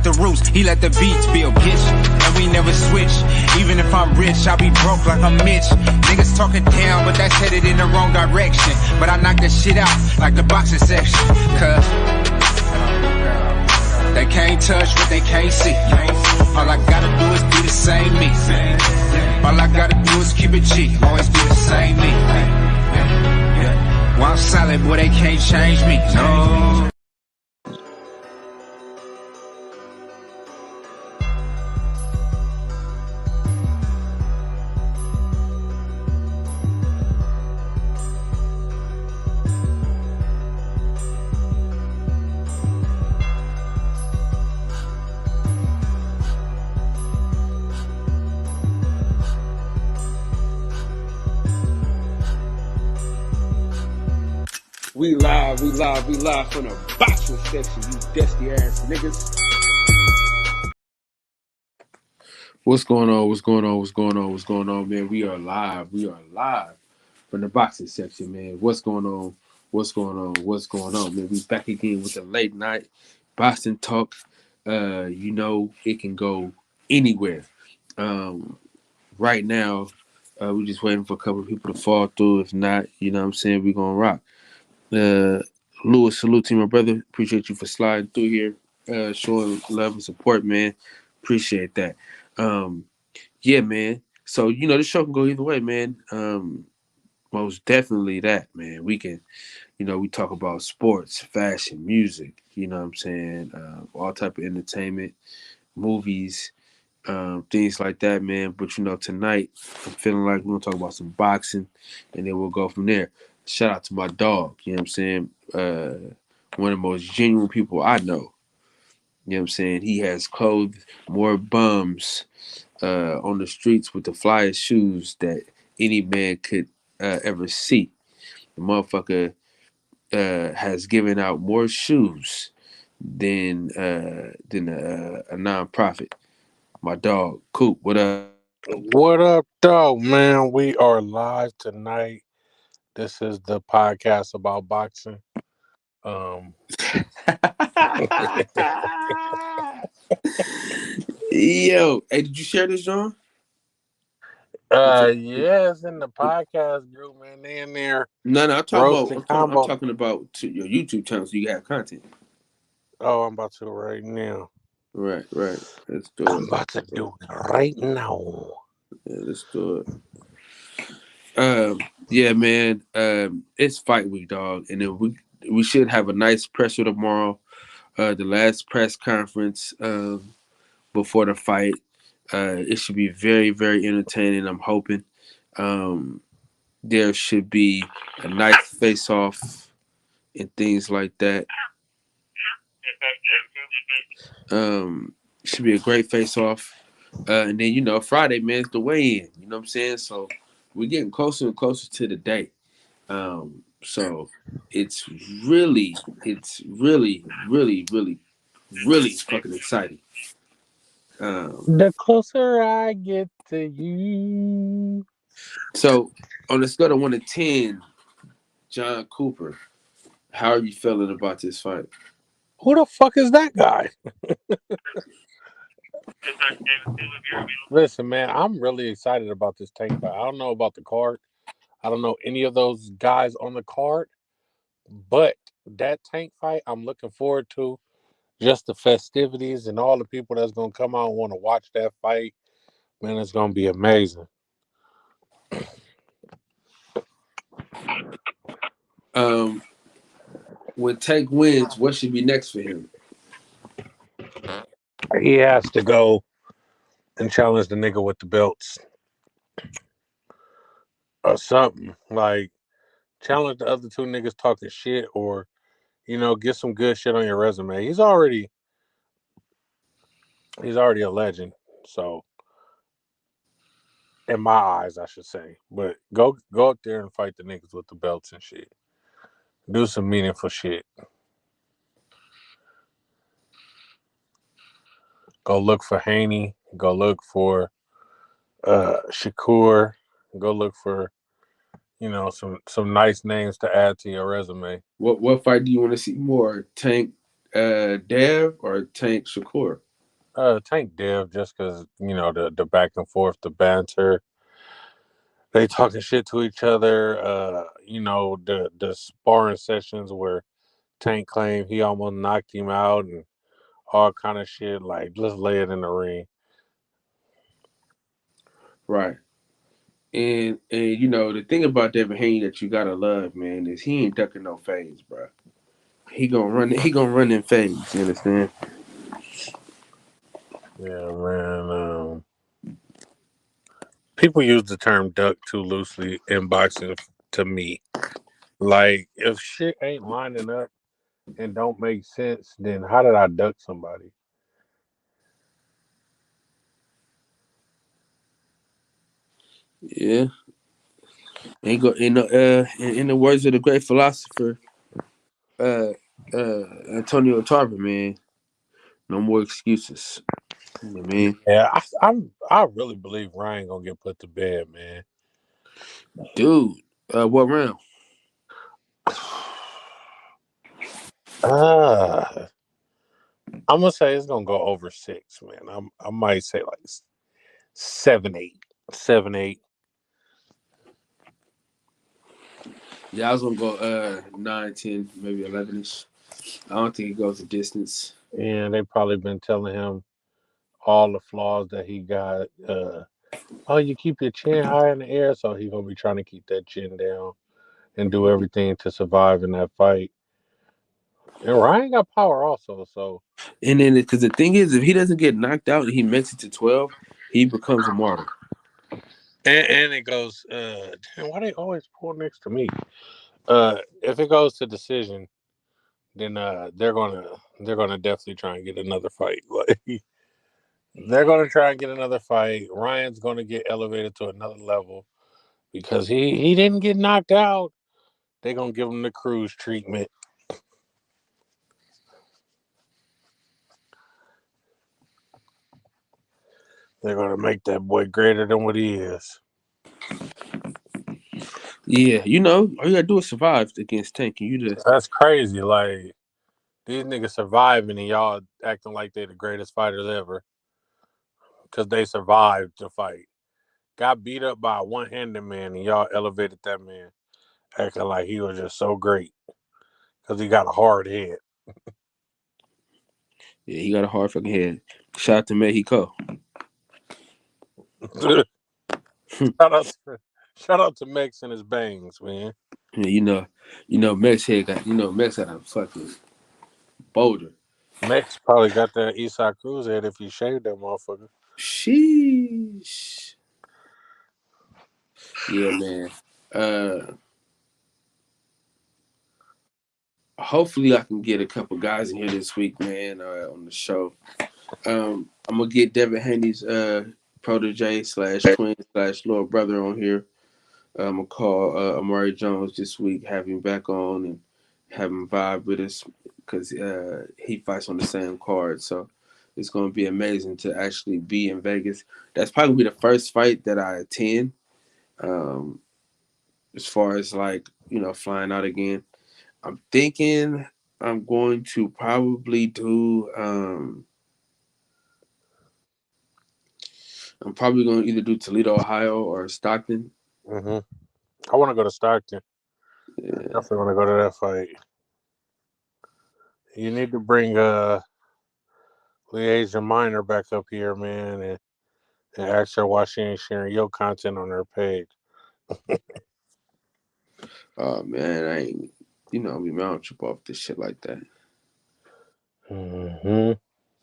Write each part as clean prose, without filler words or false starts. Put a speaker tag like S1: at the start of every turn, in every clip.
S1: with the roots, he let the beats build, bitch. And we never switch. Even if I'm rich, I'll be broke like I'm Mitch. Niggas talking down, but that's headed in the wrong direction. But I knock that shit out like the boxing section. Cause they can't touch what they can't see. All I gotta do is be the same me. All I gotta do is keep it G. Always be the same me. While I'm solid, boy, they can't change me. No.
S2: We live from the boxing section, you dusty ass niggas. What's going on, man? We are live from the boxing section, man. What's going on, man? We back again with the late night boxing talk. You know, it can go anywhere. Right now, we're just waiting for a couple of people to fall through. If not, you know what I'm saying, we're gonna rock. Lewis, salute to my brother. Appreciate you for sliding through here, showing love and support, man. Appreciate that. Yeah, man. So, you know, this show can go either way, man. Most definitely that, man. We can, you know, we talk about sports, fashion, music, you know what I'm saying? All type of entertainment, movies, things like that, man. But, you know, tonight, I'm feeling like we're going to talk about some boxing, and then we'll go from there. Shout out to my dog, you know what I'm saying? One of the most genuine people I know. You know what I'm saying? He has clothed more bums on the streets with the flyest shoes that any man could ever see. The motherfucker has given out more shoes than a nonprofit. My dog, Coop, what up?
S3: What up, though, man? We are live tonight. This is the podcast about boxing.
S2: Yo, hey, did you share this, John?
S3: Yes, in the podcast group, man. They in there.
S2: No, I'm talking about to your YouTube channel so you have content.
S3: Oh, I'm about to right now.
S2: Right. Let's do
S3: I'm about to do it right now.
S2: Yeah, let's do it. Yeah, man. It's fight week, dog, and then we should have a nice presser tomorrow. The last press conference before the fight. It should be very, very entertaining. I'm hoping there should be a nice face-off and things like that. Should be a great face-off. And then, you know, Friday, man, it's the weigh-in. You know what I'm saying? So we're getting closer and closer to the day. So it's really fucking exciting.
S3: The closer I get to you.
S2: So on a scale of 1 to 10, John Cooper, how are you feeling about this fight?
S3: Who the fuck is that guy? Listen, man, I'm really excited about this tank fight. I don't know about the card. I don't know any of those guys on the card, but that tank fight I'm looking forward to. Just the festivities and all the people that's going to come out and want to watch that fight. Man, it's going to be amazing.
S2: When Tank wins, what should be next for him?
S3: He has to go and challenge the nigga with the belts. Or something. Like, challenge the other two niggas talking shit or, you know, get some good shit on your resume. He's already a legend. So, in my eyes, I should say. But go up there and fight the niggas with the belts and shit. Do some meaningful shit. Go look for Haney. Go look for Shakur. Go look for, you know, some nice names to add to your resume.
S2: What fight do you want to see more? Tank Dev or Tank Shakur?
S3: Tank Dev, just because the back and forth, the banter, they talking shit to each other. The sparring sessions where Tank claimed he almost knocked him out and all kind of shit. Like, let's lay it in the ring.
S2: Right. And the thing about Devin Haney that you gotta love, man, is he ain't ducking no fades, bro. He gonna run. He gonna run in fades. You understand?
S3: Yeah, man. People use the term duck too loosely in boxing to me. Like, if shit ain't lining up and don't make sense, then how did I duck somebody?
S2: Yeah. Ain't go in the words of the great philosopher, uh, Antonio Tarver, man. No more excuses. You know what I mean,
S3: Yeah, I really believe Ryan gonna get put to bed, man.
S2: dude. What round?
S3: Uh, I'm gonna say it's gonna go over 6, man. I might say like 7-8, 7-8.
S2: Yeah, I was gonna go 9, 10, maybe 11ish. I don't think it goes the distance.
S3: And they probably been telling him all the flaws that he got. Oh, you keep your chin high in the air, so he gonna be trying to keep that chin down and do everything to survive in that fight. And Ryan got power also, so.
S2: And then, because the thing is, if he doesn't get knocked out and he makes it to 12, he becomes a martyr.
S3: And it goes. Damn, why they always pull next to me? If it goes to decision, then they're gonna definitely try and get another fight. Like, they're gonna try and get another fight. Ryan's gonna get elevated to another level because he didn't get knocked out. They're gonna give him the cruise treatment. They're gonna make that boy greater than what he is.
S2: Yeah, all you gotta do is survive against Tank, and you just
S3: That's crazy. Like, these niggas surviving and y'all acting like they're the greatest fighters ever because they survived the fight. Got beat up by a one-handed man and y'all elevated that man, acting like he was just so great because he got a hard head.
S2: yeah, he got a hard fucking head. Shout out to Mexico.
S3: shout out to Mex and his bangs, man.
S2: Yeah, Mex head got Mex had a fucking boulder.
S3: Mex probably got that Eastside Cruz head if he shaved that motherfucker.
S2: Sheesh. Yeah, man. Hopefully I can get a couple guys in here this week, man, on the show. I'm gonna get Devin Haney's protege / twin / little brother on here. I'm gonna call Amari Jones this week, have him back on and have him vibe with us because he fights on the same card. So it's gonna be amazing to actually be in Vegas. That's probably the first fight that I attend. As far as like flying out again, I'm thinking I'm going to probably do. I'm probably going to either do Toledo, Ohio, or Stockton.
S3: Mm-hmm. I want to go to Stockton.
S2: Yeah.
S3: Definitely want to go to that fight. You need to bring Liaison Minor back up here, man, and ask her why she ain't sharing your content on her page.
S2: Oh man, I ain't. We don't trip off this shit like that.
S3: Mm-hmm.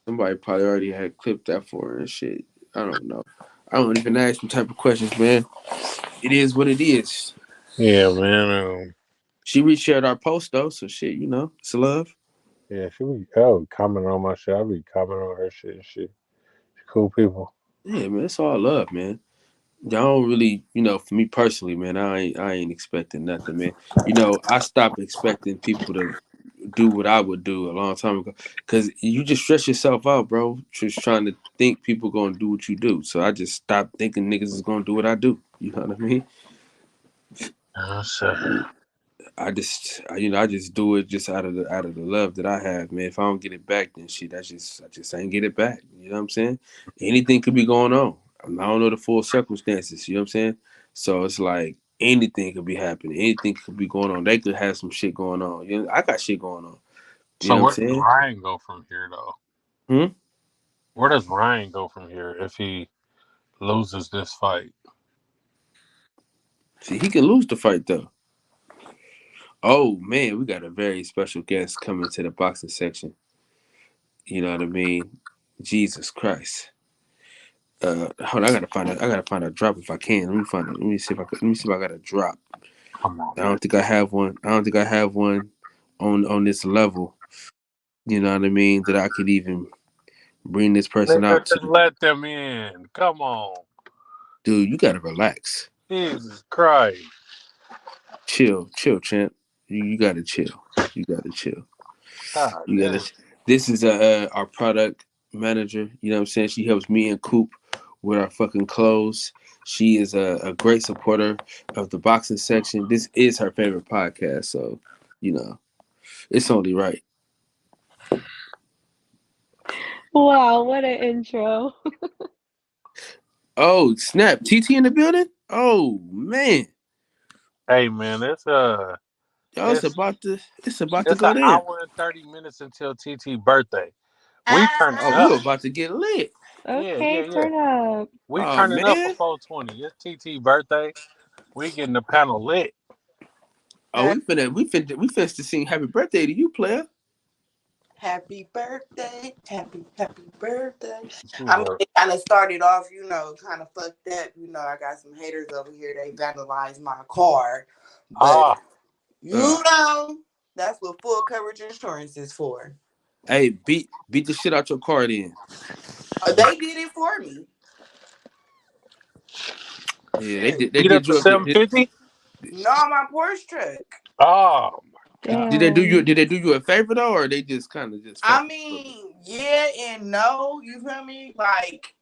S2: Somebody probably already had clipped that for her and shit. I don't know. I don't even ask them type of questions, man. It is what it is.
S3: Yeah, man.
S2: She reshared our post though, so shit, it's love.
S3: Yeah, she would comment on my shit. I be commenting on her shit and shit. She cool people.
S2: Yeah, man, it's all love, man. Y'all don't really, for me personally, man, I ain't expecting nothing, man. I stopped expecting people to do what I would do a long time ago. Cause you just stress yourself out, bro. Just trying to think people gonna do what you do. So I just stopped thinking niggas is gonna do what I do. You know what I mean?
S3: Sir.
S2: I just do it just out of the love that I have, man. If I don't get it back, then shit, I just ain't get it back. You know what I'm saying? Anything could be going on. I don't know the full circumstances. You know what I'm saying? So it's like anything could be happening. Anything could be going on. They could have some shit going on. You know, I got shit going on. You
S3: So
S2: know what
S3: where
S2: I'm
S3: does
S2: saying?
S3: Ryan go from here, though?
S2: Hmm?
S3: Where does Ryan go from here if he loses this fight?
S2: See, he can lose the fight though. Oh man, we got a very special guest coming to the boxing section. You know what I mean? Jesus Christ. Hold on, I gotta find a drop if I can. Let me find it. Let me see if I got a drop.
S3: Come on,
S2: I
S3: man.
S2: don't think I have one. I don't think I have one on this level. You know what I mean? That I could even bring this person
S3: Nigga,
S2: out
S3: just
S2: to.
S3: let them in. Come on.
S2: Dude, you gotta relax.
S3: Jesus Christ.
S2: Chill, champ. You gotta chill. You gotta chill.
S3: God
S2: You
S3: damn.
S2: gotta. This is our product manager. You know what I'm saying? She helps me and Coop with our fucking clothes. She is a great supporter of the boxing section. This is her favorite podcast, so you know it's only right.
S4: Wow, what an intro.
S2: Oh snap! TT in the building. Oh man,
S3: Hey man,
S2: y'all,
S3: it's
S2: it's about to
S3: it's an
S2: go down.
S3: hour and 30 minutes until TT birthday. We turning
S2: Oh,
S3: up.
S2: we about to get lit.
S3: Yeah,
S4: Okay,
S3: yeah.
S4: turn up.
S3: We
S2: Oh
S3: turning up for
S2: man.
S3: 420. It's TT birthday. We getting the panel lit.
S2: Oh, we finna to sing happy birthday to you, player.
S5: Happy birthday, happy birthday.
S3: She
S5: I mean,
S3: work.
S5: it kind of started off, kind of fucked up. I got some haters over here. They vandalized my car. But,
S3: Ah,
S5: that's what full coverage insurance is for.
S2: Hey, beat the shit out your car then.
S5: They did it for me.
S2: Yeah,
S5: Shit.
S2: they
S3: beat up
S2: did
S3: the
S2: you.
S3: 750.
S5: No, my Porsche truck.
S3: Oh my God.
S4: Damn.
S2: Did they do you a favor though, or they just kind of just
S5: I
S2: fucked you a little bit?
S5: mean, yeah and no. You feel me? Like,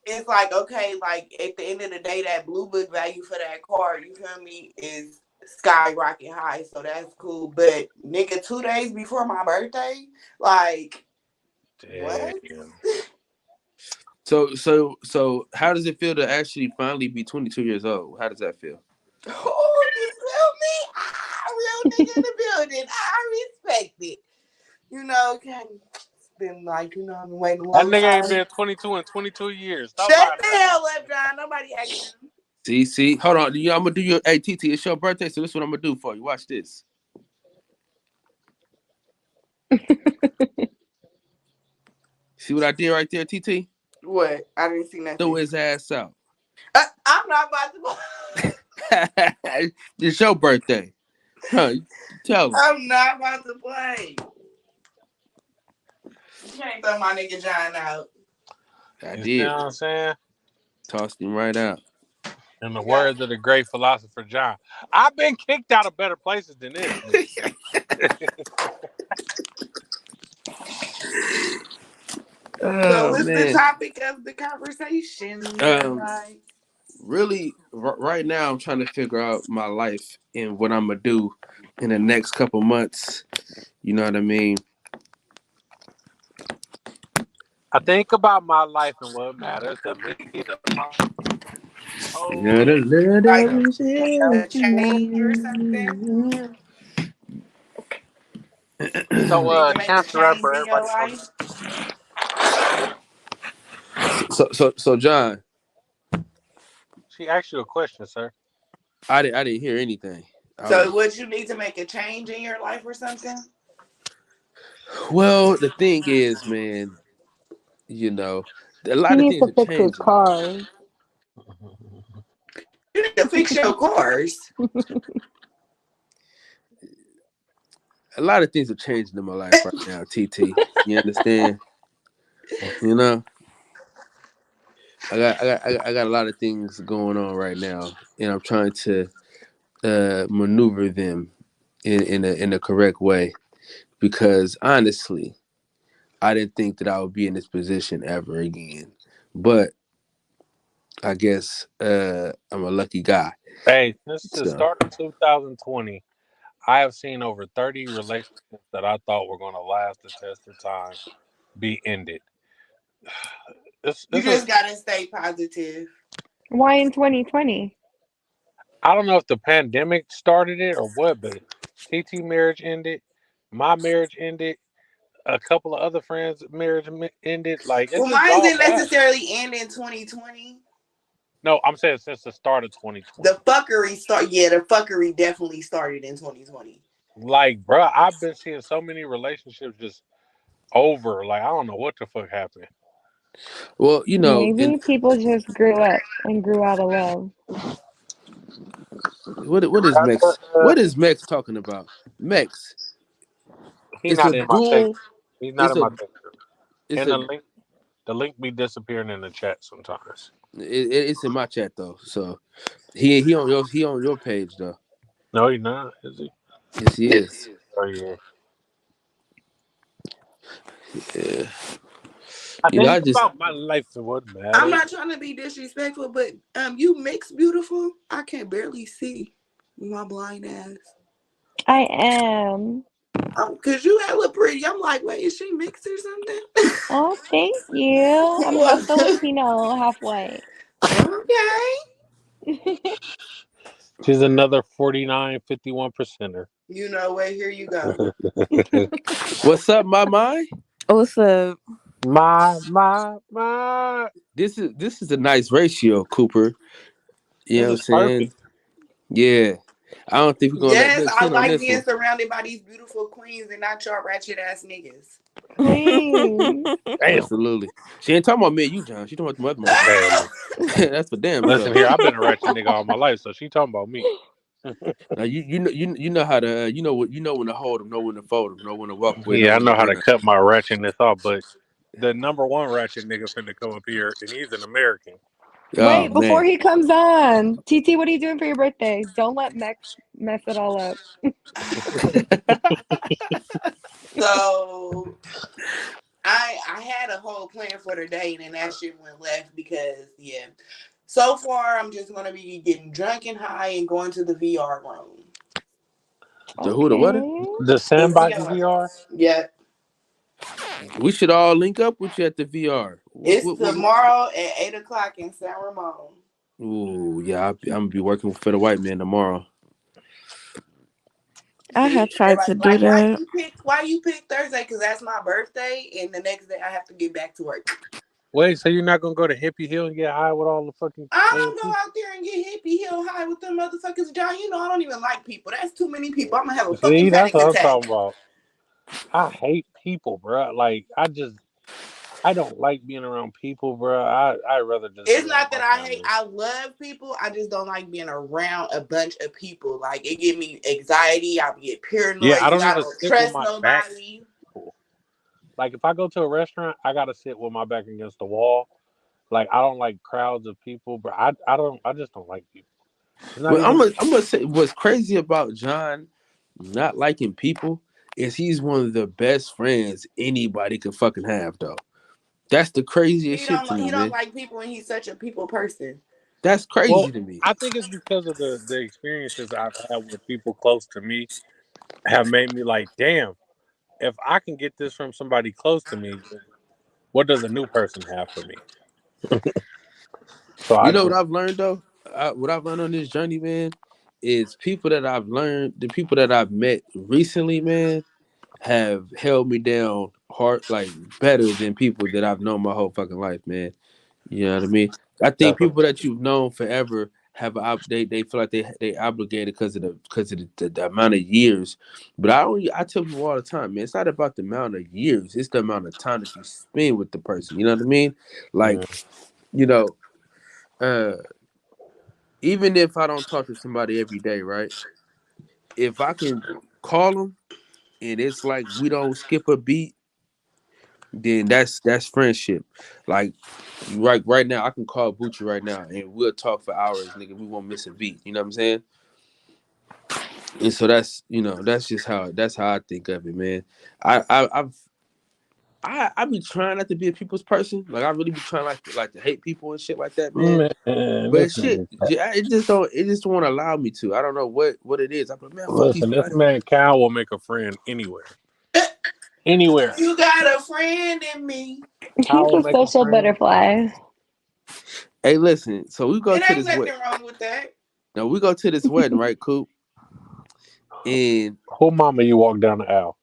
S5: it's like, okay, like at the end of the day, that blue book value for that car, you feel me, is skyrocket high. So that's cool. But nigga, 2 days before my birthday, like, what?
S3: Damn.
S2: So how does it feel to actually finally be 22 years old? How does that feel?
S5: Oh, you feel me? Real nigga in the building. I respect it. It's been like, I've been waiting a
S3: That
S5: long
S3: nigga ain't
S5: time.
S3: been 22 in 22 years. Stop
S5: Shut
S3: lying
S5: the
S3: about
S5: hell
S3: that.
S5: up, John. Nobody asked you.
S2: See, hold on. I'm gonna do your. Hey, TT, it's your birthday, so this is what I'm gonna do for you. Watch this. See what I did right there, TT?
S5: What? I didn't see
S2: Throw
S5: nothing.
S2: his ass out.
S5: I'm not about to.
S2: It's your birthday, huh? Tell him.
S5: I'm not about to play. You can't throw my nigga John out.
S2: I
S3: You see what
S2: did.
S3: I'm saying?
S2: Tossed him right out.
S3: In the
S5: You got
S3: words of the great philosopher John, I've been kicked out of better places than this, nigga.
S5: So
S2: Oh
S5: what's the
S2: man.
S5: topic of the conversation?
S2: Um.
S5: Like,
S2: Really, right now, I'm trying to figure out my life and what I'm gonna do in the next couple months. You know what I mean?
S3: I think about my life and what matters to me the most.
S5: like make a change or something.
S3: So,
S5: Need to make a
S3: Chance the
S5: change
S3: Rapper,
S5: in your
S3: everybody knows.
S5: life.
S2: So, John,
S3: She asked you a question, sir.
S2: I didn't hear anything.
S5: So would you need to make a change in your life or something?
S2: Well, the thing is, man, you know, a
S4: He
S2: lot of
S4: needs
S2: things
S4: to
S2: are
S4: fix his
S2: changing.
S4: car.
S5: You need to fix your cars.
S2: A lot of things are changing in my life right now. TT, you understand? You know, I got a lot of things going on right now, and I'm trying to maneuver them in a correct way. Because honestly, I didn't think that I would be in this position ever again. But I guess I'm a lucky guy.
S3: Hey, since the
S2: So,
S3: start of 2020, I have seen over 30 relationships that I thought were going to last the test of time be ended.
S5: You
S3: It's a,
S5: just gotta stay positive.
S4: Why in 2020?
S3: I don't know if the pandemic started it or what, but TT marriage ended, my marriage ended, a couple of other friends' marriage ended. Like it's
S5: Well,
S3: just
S5: mine
S3: all
S5: didn't
S3: bad.
S5: necessarily end in 2020.
S3: No, I'm saying since the start of 2020.
S5: The fuckery start. Yeah, the fuckery definitely started in 2020.
S3: Like, bruh, I've been seeing so many relationships just over. Like, I don't know what the fuck happened.
S2: well, and
S4: Maybe people just grew up and grew out of love.
S2: what is Mex? What is Mex talking about? Mex,
S3: He
S2: it's a
S3: not in my text.
S2: dual.
S3: He's not
S2: It's
S3: in
S2: a
S3: my text.
S2: it's
S3: And
S2: a
S3: the link be disappearing in the chat sometimes.
S2: it's in my chat though. So he on your page though.
S3: No, he's not. Is he?
S2: Yes, he is.
S3: Oh yeah.
S2: Yeah.
S3: I
S2: You know, I
S3: think
S2: just
S3: about my life and what
S5: I'm
S3: matters.
S5: not trying to be disrespectful, but you mix beautiful. I can barely see with my blind ass.
S4: I am.
S5: Cause you hella pretty. I'm like, wait, is she mixed or something?
S4: Oh, thank you. I'm half Filipino, half white.
S5: Okay.
S3: She's another 49, 51 percenter.
S5: You know what? Here you go.
S2: what's up, my mind?
S6: What's up?
S3: My.
S2: This is a nice ratio, Cooper. You know
S3: This
S2: what I'm
S3: is
S2: saying?
S3: perfect.
S2: Yeah. I don't think we're gonna let
S5: Yes,
S2: Mex
S5: I
S2: in on
S5: like
S2: this
S5: being
S2: one.
S5: surrounded by these beautiful queens and not y'all ratchet ass niggas.
S4: Please.
S3: Damn.
S2: Absolutely. She ain't talking about me and you, John. She talking about the other
S3: Hey,
S2: motherfuckers. That's for damn
S3: listen
S2: sure.
S3: here. I've been a ratchet nigga all my life, so she talking about me.
S2: Now you know how to you know when to hold them, know when to fold them, know when to walk away, know
S3: Yeah, I
S2: when to
S3: know how to
S2: run.
S3: cut my ratchetness off, but the number one ratchet nigga finna come up here, and he's an American.
S2: Oh
S4: Wait, before
S2: man.
S4: he comes on, TT, what are you doing for your birthday? Don't let Mex mess it all up.
S5: So I had a whole plan for the day and then that shit went left because yeah. So far I'm just gonna be getting drunk and high and going to the VR room.
S2: The who the what?
S4: Okay.
S3: The
S5: The
S3: Sandbox
S5: VR.
S3: VR.
S5: Yeah.
S2: We should all link up with you at the VR.
S5: It's tomorrow at 8 o'clock in San Ramon.
S2: Ooh, yeah, I'm gonna be working for the white man tomorrow.
S6: I
S5: See,
S6: have tried to do
S5: like
S6: that.
S5: why you pick Thursday? Because that's my birthday, and the next day I have to get back to work.
S3: Wait, so you're not gonna go to Hippie Hill and get high with all the fucking
S5: I
S3: old
S5: don't go
S3: people?
S5: out there and get hippie hill high with them motherfuckers, John. You know I don't even like people. That's too many people. I'm gonna have a fucking
S3: See, that's
S5: panic
S3: what I'm
S5: attack.
S3: talking about. I hate people, bro. Like I don't like being around people, bro. I rather just be
S5: It's
S3: around
S5: not that
S3: my
S5: I hate.
S3: family.
S5: I love people. I just don't like being around a bunch of people. Like it give me anxiety. I get
S3: Yeah,
S5: paranoid
S3: I
S5: because
S3: don't
S5: I
S3: even
S5: don't
S3: sit with
S5: trust
S3: my back to
S5: nobody.
S3: people. Like if I go to a restaurant, I gotta sit with my back against the wall. Like I don't like crowds of people, but I just don't like people. It's not
S2: Well, I'm
S3: even
S2: gonna I'm gonna say what's crazy about John not liking people is he's one of the best friends anybody could fucking have though. That's the craziest shit to
S5: He
S2: me,
S5: don't
S2: man.
S5: like people, and he's such a people person.
S2: That's
S3: well,
S2: crazy to me.
S3: I think it's because of the experiences I've had with people close to me have made me like, damn, if I can get this from somebody close to me, then what does a new person have for me? So I
S2: You know
S3: just
S2: what I've learned though? What I've learned on this journey, man, is people that I've learned, the people that I've met recently, man, have held me down hard, like better than people that I've known my whole fucking life, man. You know what I mean? I think
S3: that's what
S2: people that you've known forever have they feel like they obligated because of the amount of years. But I tell people all the time, man, it's not about the amount of years; it's the amount of time that you spend with the person. You know what I mean? Like
S3: mm,
S2: you know, uh, even if I don't talk to somebody every day, right? If I can call them and it's like we don't skip a beat, then that's friendship. Like right now, I can call Bucci right now and we'll talk for hours, nigga. We won't miss a beat. You know what I'm saying? And so that's just how I think of it, man. I've I be trying not to be a people's person. Like I really be trying like to hate people and shit like that, man.
S3: Man,
S2: But
S3: this
S2: shit,
S3: nigga.
S2: it just don't want to allow me to. I don't know what it is. I'm like, man, fuck these
S3: Listen, this
S2: people.
S3: man Cal will make a friend anywhere. Anywhere.
S5: You got a friend in me.
S3: Cal
S4: He's
S3: will
S4: a
S3: make a
S4: social
S3: friend.
S4: butterfly.
S2: Hey, listen. So we go
S5: It
S2: to
S5: ain't
S2: this
S5: nothing
S2: wedding.
S5: wrong with that.
S2: No, we go to this wedding, right, Coop? And
S3: Who mama you walk down the aisle?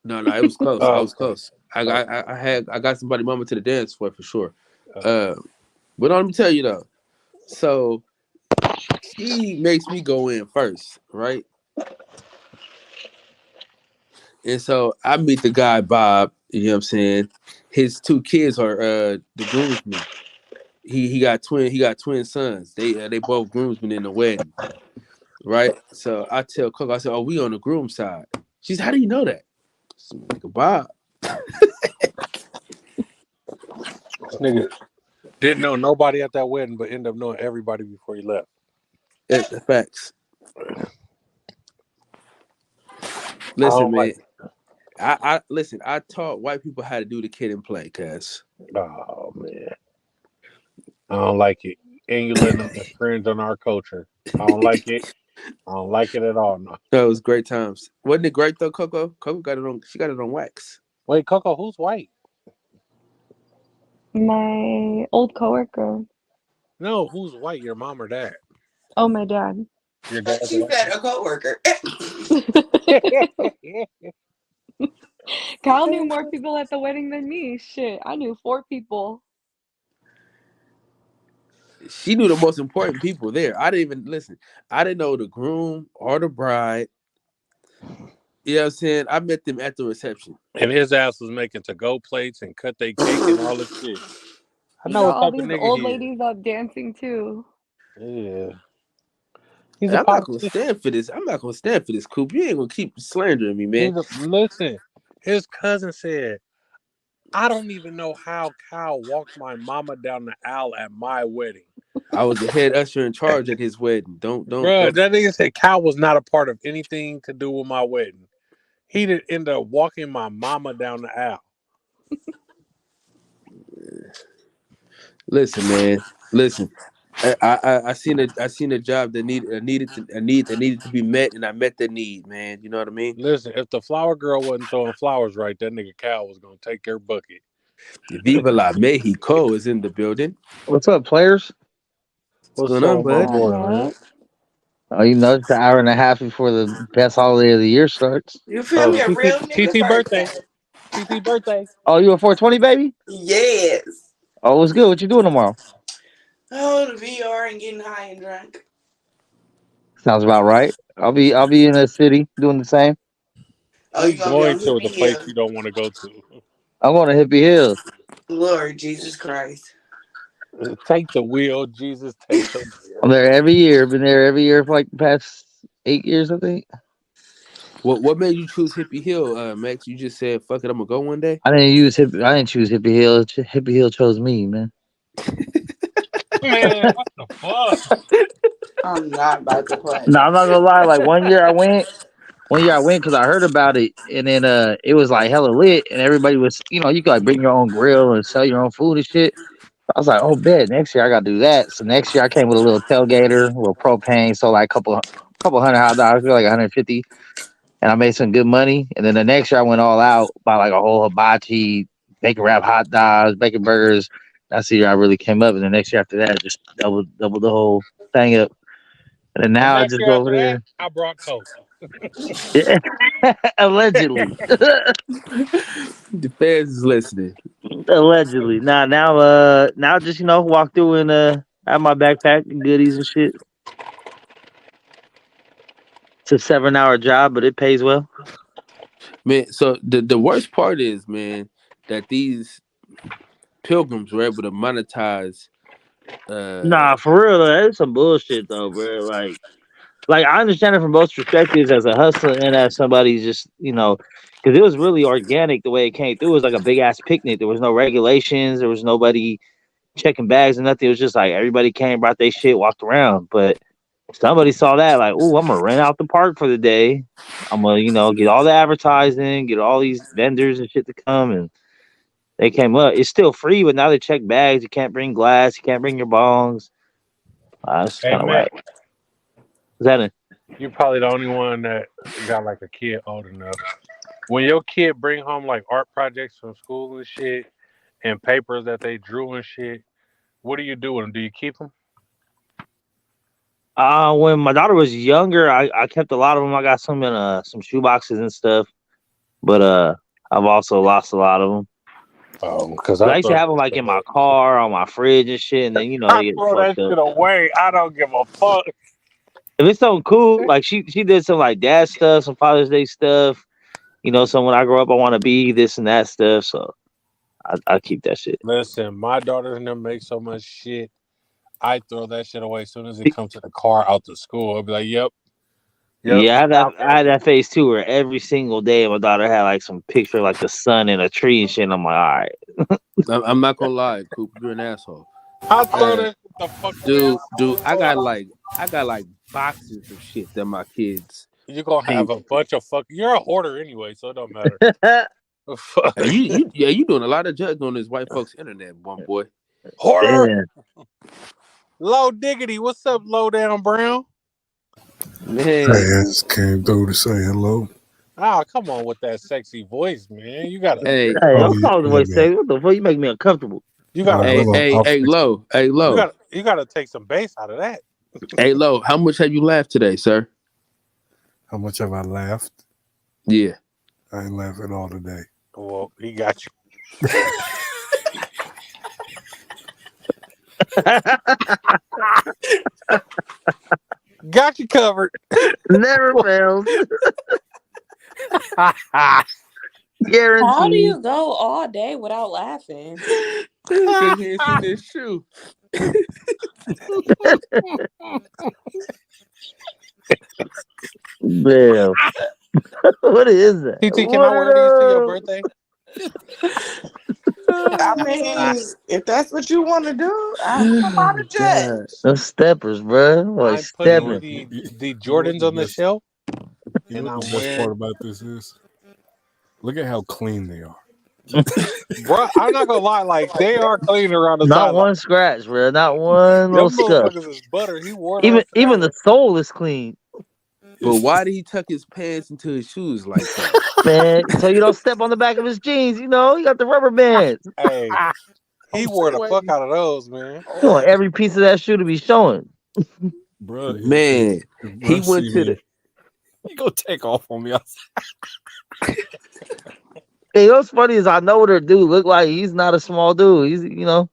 S2: no, it was close. I
S3: Oh,
S2: was close. I
S3: okay.
S2: got somebody mama to the dance for sure.
S3: Okay.
S2: But let me tell you though. So she makes me go in first, right? And so I meet the guy Bob. You know what I'm saying? His two kids are the groomsmen. He got twin sons. They both groomsmen in the wedding, right? So I tell Coco, I said, "Oh, we on the groom side." She's, "How do you know that?" So, nigga, Bob.
S3: Nigga didn't know nobody at that wedding, but ended up knowing everybody before he left.
S2: The facts.
S3: I
S2: Listen,
S3: don't
S2: man.
S3: like it.
S2: I listen. I taught white people how to do the kid and play, cuz.
S3: Oh man, I don't like it. And you letting them infringe on our culture. I don't like it. I don't like it at all. No.
S2: That was great times. Wasn't it great though, Coco? Coco got it on. She got it on wax.
S3: Wait, Coco, who's white?
S4: My old coworker.
S3: No, who's white? Your mom or dad?
S4: Oh, my dad.
S3: Your dad's
S5: She
S3: white.
S5: said a coworker.
S4: Kyle knew more people at the wedding than me. Shit, I knew 4 people.
S2: She knew the most important people there. I didn't even listen. I didn't know the groom or the bride. You know what I'm saying? I met them at the reception.
S3: And his ass was making to-go plates and cut their cake and all this shit. I
S4: He
S3: know
S4: got
S3: what
S4: all
S3: type of
S4: these
S3: nigga
S4: old
S3: he is.
S4: ladies up dancing too.
S3: Yeah. He's
S2: And
S3: a
S2: I'm not gonna
S3: politician.
S2: stand for this. I'm not gonna stand for this, Coop. You ain't gonna keep slandering me, man.
S3: Listen, his cousin said, I don't even know how Kyle walked my mama down the aisle at my wedding.
S2: I was the head usher in charge at his wedding. Don't.
S3: Bruh, that nigga said Kyle was not a part of anything to do with my wedding. He did end up walking my mama down the aisle.
S2: Listen, man. Listen. I seen a job that needed to be met, and I met the need, man. You know what I mean?
S3: Listen, if the flower girl wasn't throwing flowers right, that nigga Kyle was gonna take her bucket.
S2: Viva la Mexico is in the building.
S6: What's up, players?
S2: What's
S3: What's
S2: going on,
S3: up, my
S2: bud?
S4: What
S3: boy, man?
S4: up?
S6: Oh, you know, it's an hour and a half before the best holiday of the year starts.
S5: You feel
S3: Oh,
S5: me? A real nigga
S3: TT birthday.
S5: birthday.
S3: TT birthday.
S6: Oh, you a 420 baby?
S5: Yes.
S6: Oh, what's good? What you doing tomorrow?
S5: Oh, the VR and getting high and drunk.
S6: Sounds about right. I'll be in the city doing the same.
S5: Oh, you
S3: He's
S5: gonna be
S3: going
S5: on
S3: to
S5: Hippie
S3: the place
S5: Hill?
S3: you don't want to go to.
S6: I'm going to Hippie Hill.
S5: Lord Jesus Christ.
S3: Take the wheel, Jesus. Take the
S6: I'm
S3: wheel.
S6: there every year. Been there every year for like the past 8 years, I think.
S2: What made you choose Hippie Hill, Max? You just said, "Fuck it, I'm gonna go one day."
S6: I didn't choose Hippie Hill. Hippie Hill chose me, man.
S3: Man, what the fuck?
S5: I'm not about to play.
S6: No, I'm not gonna lie. Like one year I went. One year I went because I heard about it, and then it was like hella lit, and everybody was, you could like bring your own grill and sell your own food and shit. I was like, oh, bet next year I gotta do that. So next year I came with a little tailgater, a little propane, so like couple hundred hot dollars, like 150, and I made some good money. And then the next year I went all out, bought like a whole hibachi, bacon wrap hot dogs, bacon burgers. That's the year I really came up. And the next year after that, just double the whole thing up. And then
S3: The
S6: now I
S3: next
S6: just
S3: year
S6: go over
S3: after that,
S6: there.
S3: I brought Coke.
S6: Yeah. Allegedly.
S2: The fans is listening.
S6: Allegedly. Now just walk through and have my backpack and goodies and shit. It's a 7-hour job, but it pays well.
S2: Man, so the worst part is, man, that these pilgrims were able to monetize.
S6: Nah, for real though, that's some bullshit though, bro. Like I understand it from both perspectives as a hustler and as somebody just because it was really organic the way it came through. It was like a big ass picnic. There was no regulations. There was nobody checking bags and nothing. It was just like everybody came, brought their shit, walked around. But somebody saw that, like, oh, I'm gonna rent out the park for the day. I'm gonna, get all the advertising, get all these vendors and shit to come, and they came up. It's still free, but now they check bags. You can't bring glass. You can't bring your bongs. That's
S3: Hey,
S6: kind of
S3: Matt,
S6: whack. Is that it?
S3: you're probably the only one that got like a kid old enough. When your kid bring home like art projects from school and shit and papers that they drew and shit, what do you do with them? Do you keep them?
S6: When my daughter was younger, I kept a lot of them. I got some in some shoe boxes and stuff, but I've also lost a lot of them.
S3: Oh, because
S6: But
S3: I
S6: I used to
S3: throw
S6: have them like in my car, on my fridge and shit, and then
S3: I
S6: they get
S3: throw that
S6: fucked
S3: shit
S6: up.
S3: away. I don't give a fuck.
S6: If it's something cool, like she did some like dad stuff, some Father's Day stuff. So when I grow up, I want to be this and that stuff. So I keep that shit.
S3: Listen, my daughters and them make so much shit. I throw that shit away as soon as it comes to the car out to school. I'll be like, yep.
S6: Yeah,
S3: out
S6: I had
S3: there.
S6: that phase too, where every single day my daughter had like some picture of, like the sun and a tree and shit. And I'm like, all right.
S2: I'm not gonna lie, Coop, you're an asshole.
S3: I'll throw
S2: Uh,
S3: that shit the fuck away.
S2: dude, I got like boxes of shit that my kids
S3: You're gonna have
S2: paint.
S3: a bunch of fuck. You're a hoarder anyway, so it don't matter. Fuck.
S2: Hey, you doing a lot of judging on this white folks internet, one boy.
S3: Hoarder.
S6: Yeah.
S3: Low diggity. What's up, low down Brown?
S2: Man,
S7: Hey, I just came through to say hello.
S3: Ah, come on with that sexy voice, man. You gotta
S2: hey,
S6: Hey,
S7: Oh,
S6: don't call the
S7: yeah,
S6: voice
S7: yeah.
S6: say, what the fuck? You make me uncomfortable.
S3: you gotta
S2: hey,
S7: hold on.
S2: hey,
S7: I'll
S2: hey,
S7: fix
S2: low, hey, low,
S3: you gotta take some bass out of that.
S2: hey, low. How much have you laughed today, sir?
S7: How much have I laughed?
S2: Yeah.
S7: I ain't laughing all today.
S3: Well, he got you. Got you covered.
S6: Never fails.
S5: How do
S6: Guaranteed.
S5: you go all day without laughing?
S2: Because he ain't seen this shoe.
S6: Damn. What is that?
S3: TT, can
S6: What
S3: I wear these to your
S6: are
S3: birthday?
S5: I mean, if that's what you want to do, I'm not a judge.
S6: those steppers, bro? Like
S3: I'm putting
S6: stepping.
S3: the Jordans on the shelf.
S7: You
S3: And
S7: know what
S3: I'm
S7: the best
S3: wearing-
S7: part about this is? Look at how clean they are.
S3: Bro, I'm not gonna lie, like they are clean around the
S6: Not
S3: side.
S6: one scratch, bro. Not one
S3: Them
S6: little scuff.
S3: motherfuckers is butter. He wore
S6: Even the sole is clean,
S2: But why did he tuck his pants into his shoes like that?
S6: man. So you don't step on the back of his jeans. He got the rubber bands.
S3: Hey, he wore the fuck out of those, man.
S6: You want every piece of that shoe to be showing.
S7: Bro,
S2: Man, he went to the.
S7: He gonna take off on me.
S6: Hey, what's funny is I know what her dude look like. He's not a small dude. He's
S3: No,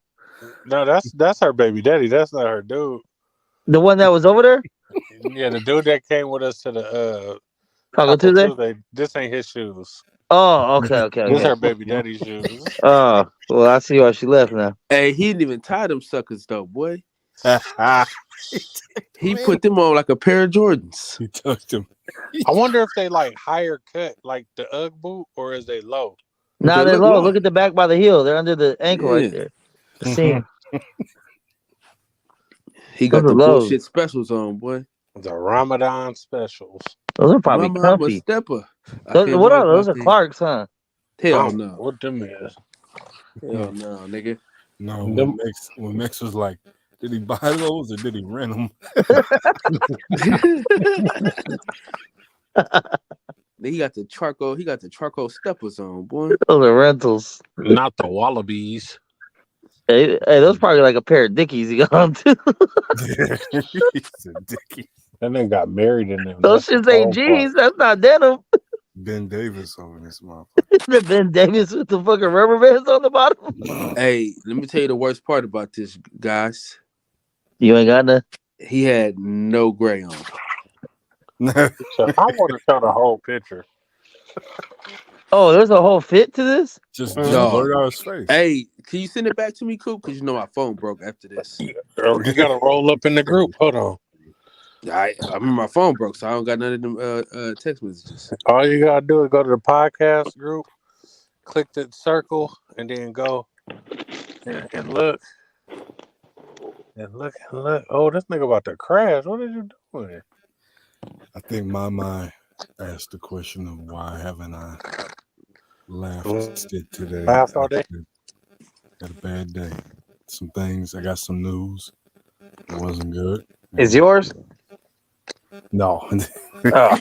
S3: that's her baby daddy. That's not her dude.
S6: the one that was over there.
S3: Yeah, the dude that came with us to the
S6: Taco Tuesday.
S3: This ain't his shoes.
S6: Oh, okay.
S3: This her baby daddy's shoes.
S6: Oh, well, I see why she left now.
S2: Hey, he didn't even tie them suckers though, boy. He put them on like a pair of Jordans.
S7: He touched him.
S3: I wonder if they like higher cut, like the UGG boot, or is they low?
S6: Now
S2: They
S6: they're
S2: look
S6: low.
S2: low.
S6: Look at the back by the heel. They're under the ankle right there. The seam.
S2: He got
S6: Those
S2: the
S6: are lows.
S2: bullshit specials on, boy.
S3: The Ramadan specials.
S6: Those are probably
S2: My mama
S6: comfy.
S2: stepper. I
S6: Those,
S2: can't
S6: what
S2: walk
S6: are those?
S2: my
S6: Are
S2: feet.
S6: Clarks, huh?
S2: Hell no.
S3: What them is?
S2: Hell no, nigga.
S7: No,
S3: Them-
S7: when Max was like, did he buy those or did he rent them?
S2: He got the charcoal steppers on, boy.
S6: Those are rentals.
S3: Not the Wallabies.
S6: Hey, those probably like a pair of Dickies you got on too.
S7: He's a dickie.
S3: Then they got married in them.
S6: Those
S3: That's
S6: shits
S3: the
S6: ain't
S3: cold
S6: jeans. That's not denim.
S7: Ben Davis over this motherfucker.
S6: The Ben Davis with the fucking rubber bands on the bottom.
S2: Hey, let me tell you the worst part about this, guys.
S6: You ain't got none.
S2: He had no gray on.
S3: part. So I want to show the whole picture.
S6: Oh, there's a whole fit to this.
S7: Just
S2: No.
S7: blurred out his face.
S2: Hey, can you send it back to me, Coop? Because you know my phone broke after this.
S3: Girl, you gotta roll up in the group. Hold on.
S2: I remember my phone broke, so I don't got none of them text messages.
S3: All you gotta do is go to the podcast group, click the circle, and then go and look. And look and look. Oh, this nigga about to crash. What are you doing?
S7: I think my mind asked the question of why haven't I Laughed it today.
S3: Laughed all day?
S7: Had a bad day. Some things. I got some news. It wasn't good.
S6: Is yours?
S7: No.
S6: Oh,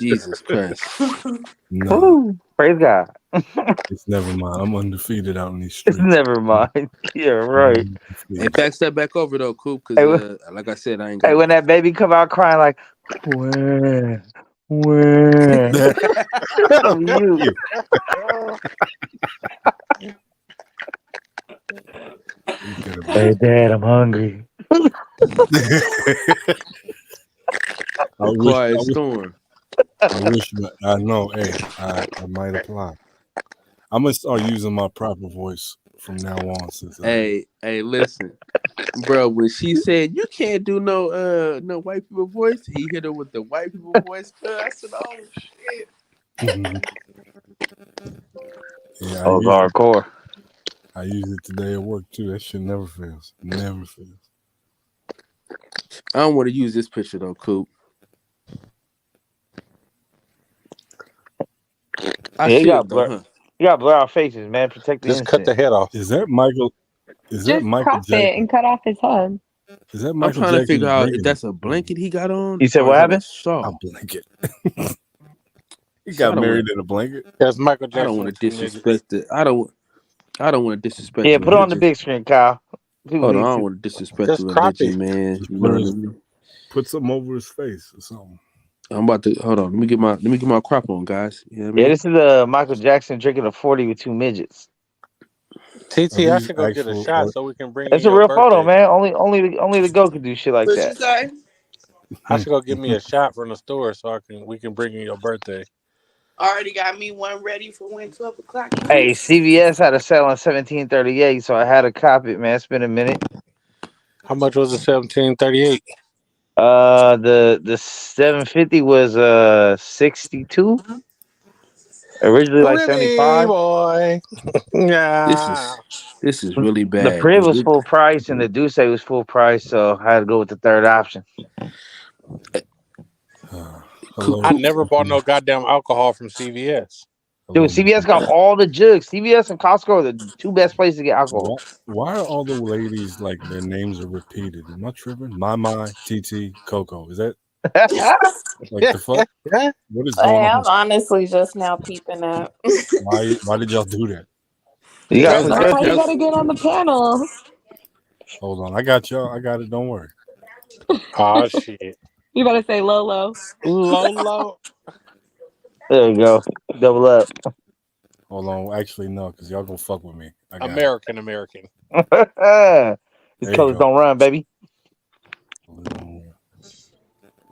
S2: Jesus Christ.
S7: No.
S6: woo. Praise God.
S7: It's never mind. I'm undefeated out in these streets.
S6: Never mind. Yeah, right.
S2: Hey, pass that back over though, Coop,
S6: Hey,
S2: because like I said, I ain't got.
S6: Hey, when that baby come out crying like, where? That'll be you. Hey, Dad, I'm hungry.
S2: Quiet storm.
S7: I wish, I know. Hey, I might apply. I'm gonna start using my proper voice from now on. Since
S2: Hey, listen, bro. When she said you can't do no white people voice, he hit her with the white people voice. I said, oh shit.
S7: Yeah,
S6: Oh, hardcore.
S7: I use it today at work too. That shit never fails. Never fails.
S2: I don't want to use this picture though, Coop.
S6: You got blur our faces, man. Protect the
S3: Just cut the head off.
S7: Is that Michael? Is that
S4: Just
S7: Michael
S4: crop
S7: Jackson?
S4: it and cut off his head.
S7: Is that
S2: I'm
S7: Michael
S2: trying
S7: Jackson
S2: to figure out if
S7: drinking
S2: that's a blanket he got on.
S6: You said
S2: or
S6: what
S2: is that
S6: happened?
S2: a shawl?
S7: a blanket? He got married in a blanket.
S3: That's Michael Jackson.
S2: I don't want to disrespect it. I don't want to disrespect.
S6: Yeah, put it on the big screen, Kyle.
S2: Hold on, I don't want to disrespect
S3: Just
S2: the
S3: crop
S2: religion,
S3: it.
S2: man.
S7: Just
S2: You know what I mean?
S7: Put something over his face or something.
S2: I'm about to hold on. Let me get my crop on, guys. You know what I mean?
S6: Yeah, this is Michael Jackson drinking a 40 with two midgets.
S3: TT, I should go get a shot so we can bring
S6: It's
S3: you
S6: a
S3: your
S6: real
S3: birthday.
S6: photo, man. Only the GOAT can do shit like
S5: What
S6: that.
S5: you say?
S3: I should go get me a shot from the store so we can bring you your birthday.
S5: Already got me one ready for when 12 o'clock.
S6: Hey, CVS had a sale on 1738, so I had to cop it, man. It's been a minute.
S3: How much was it? 1738.
S6: The 750 was 62. Originally like 75.
S3: Boy. Yeah.
S2: This is really bad.
S6: The Priv was full price and the Douce was full price, so I had to go with the third option.
S3: I never bought no goddamn alcohol from CVS.
S6: Dude, CVS got all the jugs. CVS and Costco are the two best places to get alcohol.
S7: Why are all the ladies like their names are repeated? Am I tripping? My, TT, Coco. Is that like the fuck? What is going
S8: I'm
S7: on?
S8: honestly just now peeping up.
S7: Why did y'all do that?
S4: That's how you gotta get on the panel.
S7: Hold on, I got y'all. I got it. Don't worry.
S3: Oh shit.
S4: You better say Lolo.
S3: Lolo.
S6: There you go. Double up.
S7: Hold on. Actually, no, because y'all gonna fuck with me.
S3: American.
S6: These colors don't run, baby.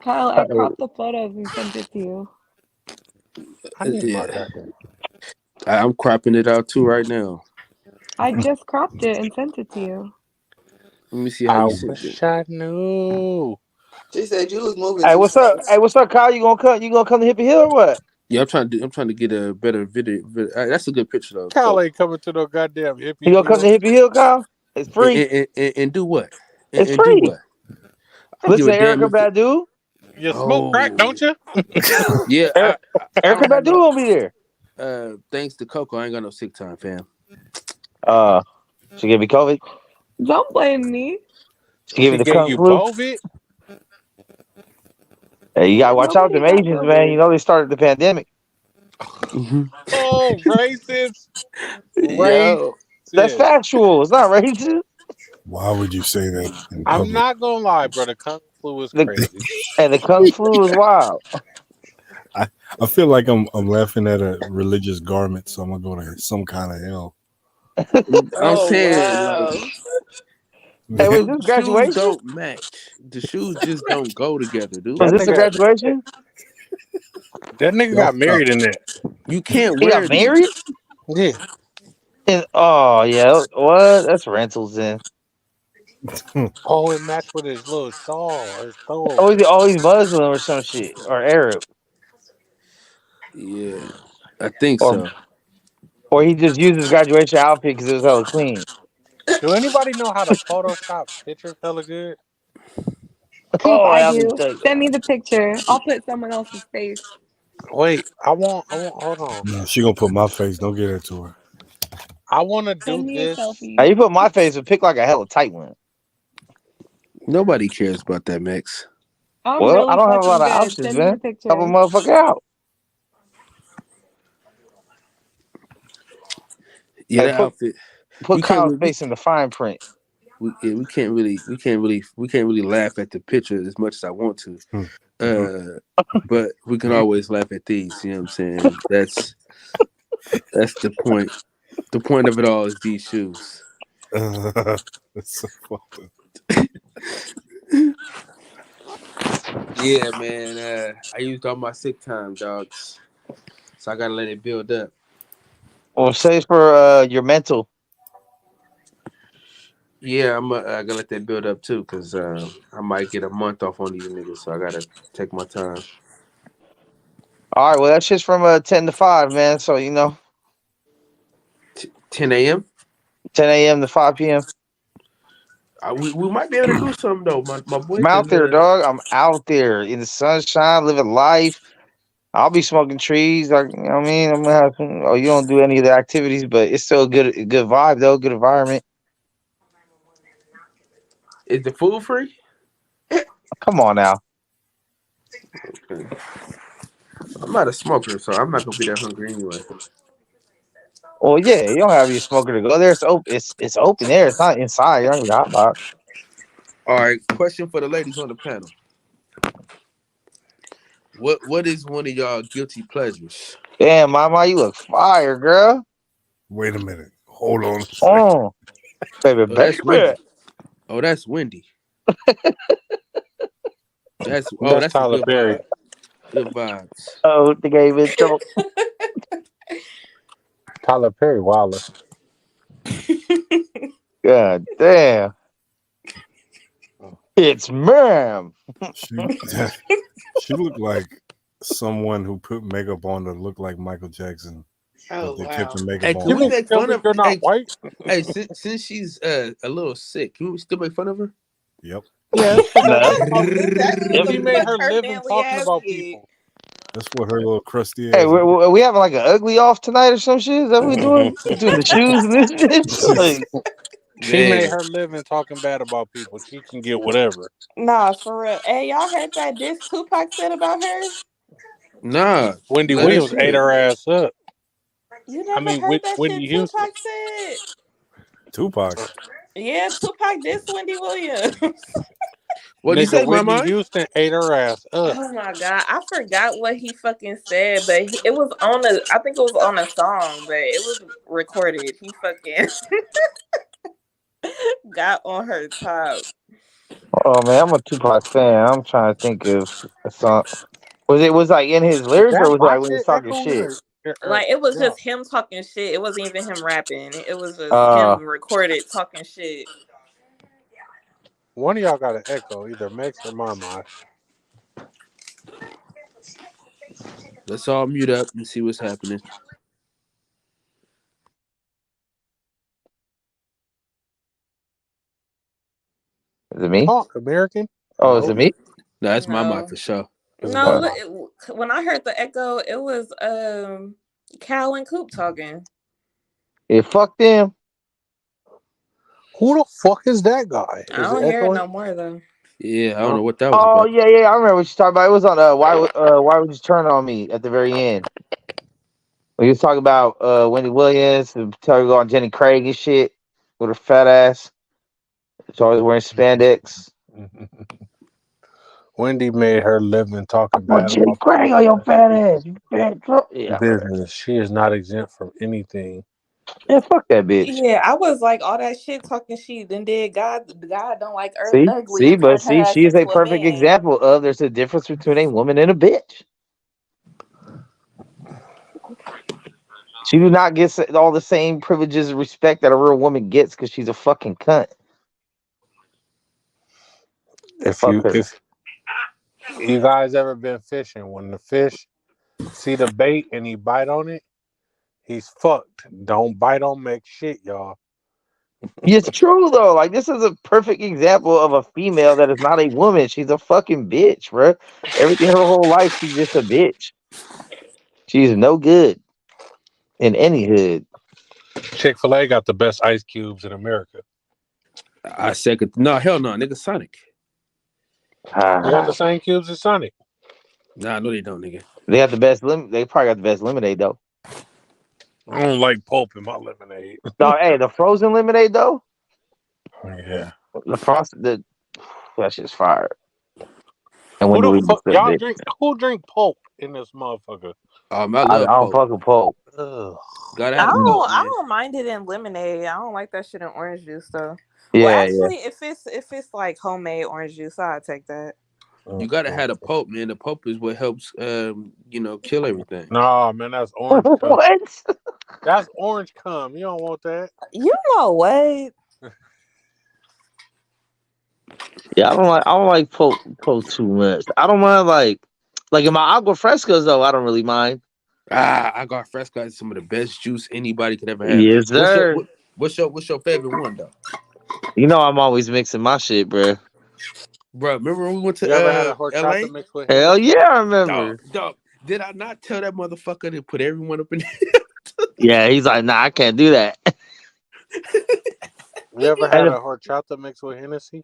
S4: Kyle, I cropped the photos and sent it to you.
S2: I'm cropping it out too right now.
S4: I just cropped it and sent it to you.
S2: Let me see how
S3: I
S2: you sent
S3: wish
S2: it.
S3: I knew.
S5: She said you was moving.
S6: Hey, what's up? Hey, what's up, Kyle? You gonna come to Hippie Hill or what?
S2: Yeah, I'm trying to get a better video. That's a good picture though.
S3: Kyle ain't coming to no goddamn Hippie.
S6: You gonna come to Hippie Hill, Kyle? It's free.
S2: And do what?
S6: It's free.
S2: Do what?
S6: Listen to Erykah Badu.
S3: You smoke crack, don't you?
S2: Yeah,
S6: Erykah Badu gonna be there.
S2: Thanks to Coco, I ain't got no sick time, fam.
S6: She gave me COVID.
S4: Don't blame me.
S6: She gave me the kung flu.
S3: COVID?
S6: Hey, you gotta watch out them Asians, man. You know they started the pandemic.
S3: Oh, racist.
S2: Yo,
S6: that's factual. It's not racist.
S7: Why would you say that?
S3: I'm not gonna lie, bro. The kung flu is crazy.
S6: And the kung flu is wild.
S7: I feel like I'm laughing at a religious garment, so I'm gonna go to some kind of hell.
S2: I'm saying,
S6: hey, was this graduation?
S2: Shoes don't match. The shoes just don't go together, dude.
S6: Was this a graduation?
S3: That nigga got married in that.
S2: You can't
S6: he
S2: wear.
S6: Got married?
S3: Yeah.
S6: And, oh yeah, what? That's rentals then.
S3: Oh, it matched with his little shawl or stole.
S6: Oh, he's Muslim or some shit or Arab.
S2: Yeah, I think so.
S6: Or he just used his graduation outfit because it was hella clean.
S3: Do anybody know how to Photoshop pictures hella good?
S4: Coop, I do. Send me the picture. I'll put someone else's face.
S3: Wait, I want. Hold on.
S7: No, she gonna put my face. Don't get it to her.
S3: I want to do
S4: Send me a
S3: this.
S6: Now
S4: selfie.
S6: you put my face and pick like a hella tight one.
S2: Nobody cares about that, Max.
S4: I'm
S6: Well, I
S4: really
S6: don't have a lot
S4: fucking
S6: of
S4: good.
S6: options,
S4: Send me the
S6: man. Help a
S4: picture.
S6: motherfucker out.
S2: Yeah,
S6: Hey,
S2: that outfit.
S6: put
S2: We can't
S6: Kyle's
S2: really,
S6: face in the fine print.
S2: we can't really laugh at the picture as much as I want to. But we can always laugh at these. You know what I'm saying? That's the point. The point of it all is these shoes.
S7: That's so fucked up.
S2: Yeah, man. I used all my sick time, dogs. So I gotta let it build up.
S6: Well, say for your mental.
S2: Yeah, I gotta let that build up too, because I might get a month off on these niggas, so I gotta take my time.
S6: All right, well that shit's from 10 to 5, man. So
S2: 10 a.m.
S6: 10 a.m. to 5 p.m.
S2: We might be able to do something though, my boy.
S6: I'm out
S2: Cause
S6: there, dog. I'm out there in the sunshine, living life. I'll be smoking trees. Like, you know what I mean? I'm gonna have some. Oh, you don't do any of the activities, but it's still a good vibe though. Good environment.
S2: is the food free?
S6: Come on now.
S2: Okay. I'm not a smoker, so I'm not gonna be that hungry anyway.
S6: Well, yeah, you don't have your smoker to go there. It's open. It's open air. It's not inside. You don't need a hot box.
S2: All right, question for the ladies on the panel. What is one of y'all guilty pleasures?
S6: Damn, mama, you look fire, girl.
S7: Wait a minute. Hold on.
S6: Oh, baby,
S2: Oh, that's
S6: baby.
S2: Wendy. Oh, that's Wendy. That's a
S3: Tyler
S2: good
S3: Perry.
S2: vibe. Good vibes.
S6: Oh, the game in trouble.
S3: Tyler Perry, Wilder.
S6: God damn. It's ma'am.
S7: She looked like someone who put makeup on to look like Michael Jackson.
S5: Oh,
S7: They
S5: wow.
S7: kept the
S2: Hey,
S7: makeup
S2: can
S7: on.
S2: we make fun of?
S3: You're not white.
S2: Hey, since she's a little sick, can we still make fun of her?
S7: Yep.
S3: Yeah,
S6: No.
S5: Exactly
S3: she
S5: what
S3: made
S5: the
S3: her
S5: fuck
S3: living
S5: family
S3: talking
S5: ass
S3: about
S5: did.
S3: people.
S7: That's what her little crusty
S6: Hey,
S7: ass.
S6: we having like an ugly off tonight or some shit? Is that what we doing? We doing the shoes and this bitch? Like,
S3: She made
S2: Man.
S3: her living talking bad about people. She can get whatever.
S5: Nah, for real. Hey, y'all heard that diss Tupac said about her?
S2: Nah.
S3: Wendy
S2: Let us
S3: Williams
S2: hear
S3: ate
S2: it.
S3: her ass up.
S5: You never heard that
S3: Whitney
S5: shit
S3: Houston.
S5: Tupac said?
S7: Tupac.
S5: Yeah, Tupac dissed Wendy Williams.
S2: What'd you say,
S3: Whitney
S2: Mama?
S3: Houston ate her ass up.
S5: Oh my god, I forgot what he fucking said, but it was on a. I think it was on a song, but it was recorded. He fucking got on her top.
S6: oh man, I'm a Tupac fan. I'm trying to think of a song. Was like in his lyrics or
S3: That
S6: was it
S3: my
S6: like when he was
S3: shit
S6: talking
S3: echoing
S6: shit?
S5: Like it was
S3: yeah.
S5: just him talking shit. It wasn't even him rapping. It was just him recorded talking shit.
S3: One of y'all got an echo, either Max or Marmot.
S2: Let's all mute up and see what's happening.
S6: Is it me?
S3: Talk, American.
S6: Oh, is it me?
S2: No, that's
S5: No.
S2: Mama for sure.
S5: No, when I heard the echo, it was Cal and Coop talking.
S6: Yeah, fuck them.
S3: Who the fuck is that guy?
S5: I don't hear it no more though.
S2: Yeah, I don't know what that was
S6: Oh
S2: about.
S6: yeah, I remember what you're talking about. It was on why would you turn on me at the very end? We was talking about Wendy Williams and tell her to go on Jenny Craig and shit with her fat ass. She's always wearing spandex.
S3: Wendy made her living talking bad
S6: Jenny
S3: about
S6: Craig on your fat ass. You fat yeah,
S3: business. She is not exempt from anything.
S6: Yeah, fuck that bitch.
S5: Yeah, I was like all that shit talking shit. Then did God don't like Earth
S6: See,
S5: ugly.
S6: but
S5: She
S6: she is a perfect example of there's a difference between a woman and a bitch. She do not get all the same privileges and respect that a real woman gets because she's a fucking cunt.
S3: If you guys ever been fishing, when the fish see the bait and he bite on it, he's fucked. Don't bite on make shit, y'all.
S6: It's true though. Like this is a perfect example of a female that is not a woman. She's a fucking bitch, bro. Everything her whole life she's just a bitch. She's no good in any hood.
S3: Chick-fil-A got the best ice cubes in America.
S2: I second. No, hell no, nigga. Sonic.
S3: They got the same cubes as Sonic.
S2: Nah, no, they don't, nigga.
S6: They got the best They probably got the best lemonade though.
S3: I don't like pulp in my lemonade.
S6: No, hey, the frozen lemonade though.
S3: Yeah.
S6: The frosted, that shit's fire. And
S3: Who
S6: when we
S3: the fuck y'all drink? Who drink pulp in this motherfucker?
S2: I
S6: I
S2: love
S6: don't
S2: Pope.
S6: fucking pulp.
S3: Ugh.
S2: Gotta
S8: I
S2: have the
S8: don't.
S2: Pope,
S8: I
S2: man.
S8: don't mind it in lemonade. I don't like that shit in orange juice though.
S6: Yeah,
S8: Well, actually, if it's like homemade orange juice, I'd take that.
S2: You gotta have the Pope, man. The Pope is what helps, kill everything.
S3: Nah, man, that's orange cum.
S6: What?
S3: That's orange cum. You don't want that.
S8: You know what?
S6: Yeah, I don't like Pope too much. I don't mind like in my agua frescas though. I don't really mind.
S2: I got Fresco is some of the best juice anybody could ever have.
S6: Yes, sir.
S2: What's your favorite one though?
S6: You know I'm always mixing my shit, bro.
S2: Bro, remember when we went to
S3: You ever had a
S2: LA?
S3: horchata mixed with
S6: Hell
S3: Hennessy?
S6: yeah, I remember.
S2: Dog, did I not tell that motherfucker to put everyone up in there?
S6: Yeah, he's like, nah, I can't do that.
S3: You ever had a horchata mixed with Hennessy?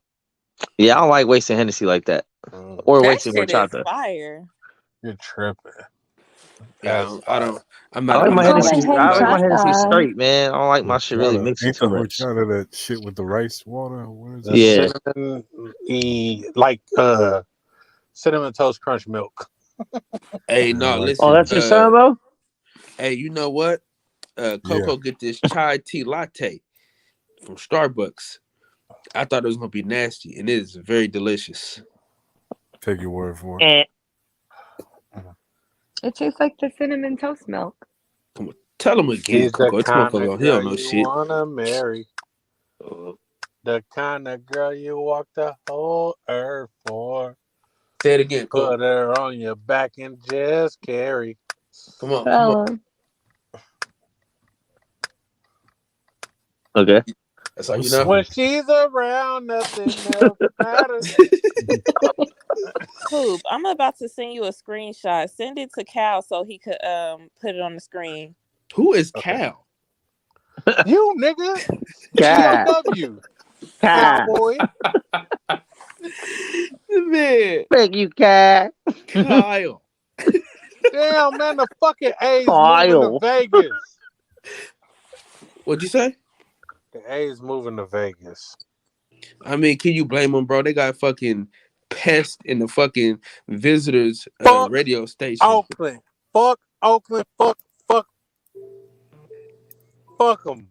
S6: Yeah, I don't like wasting Hennessy like that, or
S8: That
S6: wasting
S8: shit is
S6: horchata.
S8: fire.
S3: You're tripping.
S2: Yeah, I don't. I'm
S6: I
S2: not.
S6: like my
S4: Call it
S6: Hennessy. I like my Hennessy
S4: horchata.
S6: straight, man. I don't like my shit really
S7: Horchata.
S6: mixing
S7: Ain't
S6: too
S7: the
S6: much.
S7: horchata that shit with the rice water? What is
S3: The
S7: it?
S6: Yeah.
S3: cinnamon toast crunch milk.
S2: Hey, no,
S7: like
S2: listen.
S6: Oh, that's your son, though?
S2: Hey, you know what? Coco get this chai tea latte from Starbucks. I thought it was gonna be nasty, and it is very delicious.
S7: Take your word for it.
S4: It tastes like the cinnamon toast milk.
S2: Come on, tell him again,
S3: She's
S2: Coco.
S3: the
S2: It's my
S3: kind
S2: Coco.
S3: of
S2: He don't
S3: girl
S2: know
S3: you
S2: shit.
S3: wanna marry. The kind of girl you walk the whole earth for.
S2: Say it again, Coco.
S3: Put her on your back and just carry.
S2: Come on,
S4: Fella.
S6: Okay.
S2: That's all you know.
S3: When she's around, nothing else matters.
S8: Coop, I'm about to send you a screenshot. Send it to Cal so he could put it on the screen.
S2: Who is Cal?
S3: You nigga.
S6: Cal.
S3: COW.
S6: Cal.
S3: Cowboy.
S2: Man,
S6: Thank you, Cal.
S2: Kyle.
S3: Damn, man, the fucking A's moving
S6: Kyle.
S3: to Vegas.
S2: What'd you say?
S3: The A's moving to Vegas.
S2: I mean, can you blame them, bro? They got fucking pest in the fucking visitors
S3: Fuck
S2: radio station.
S3: Oakland. Fuck Oakland. Fuck them.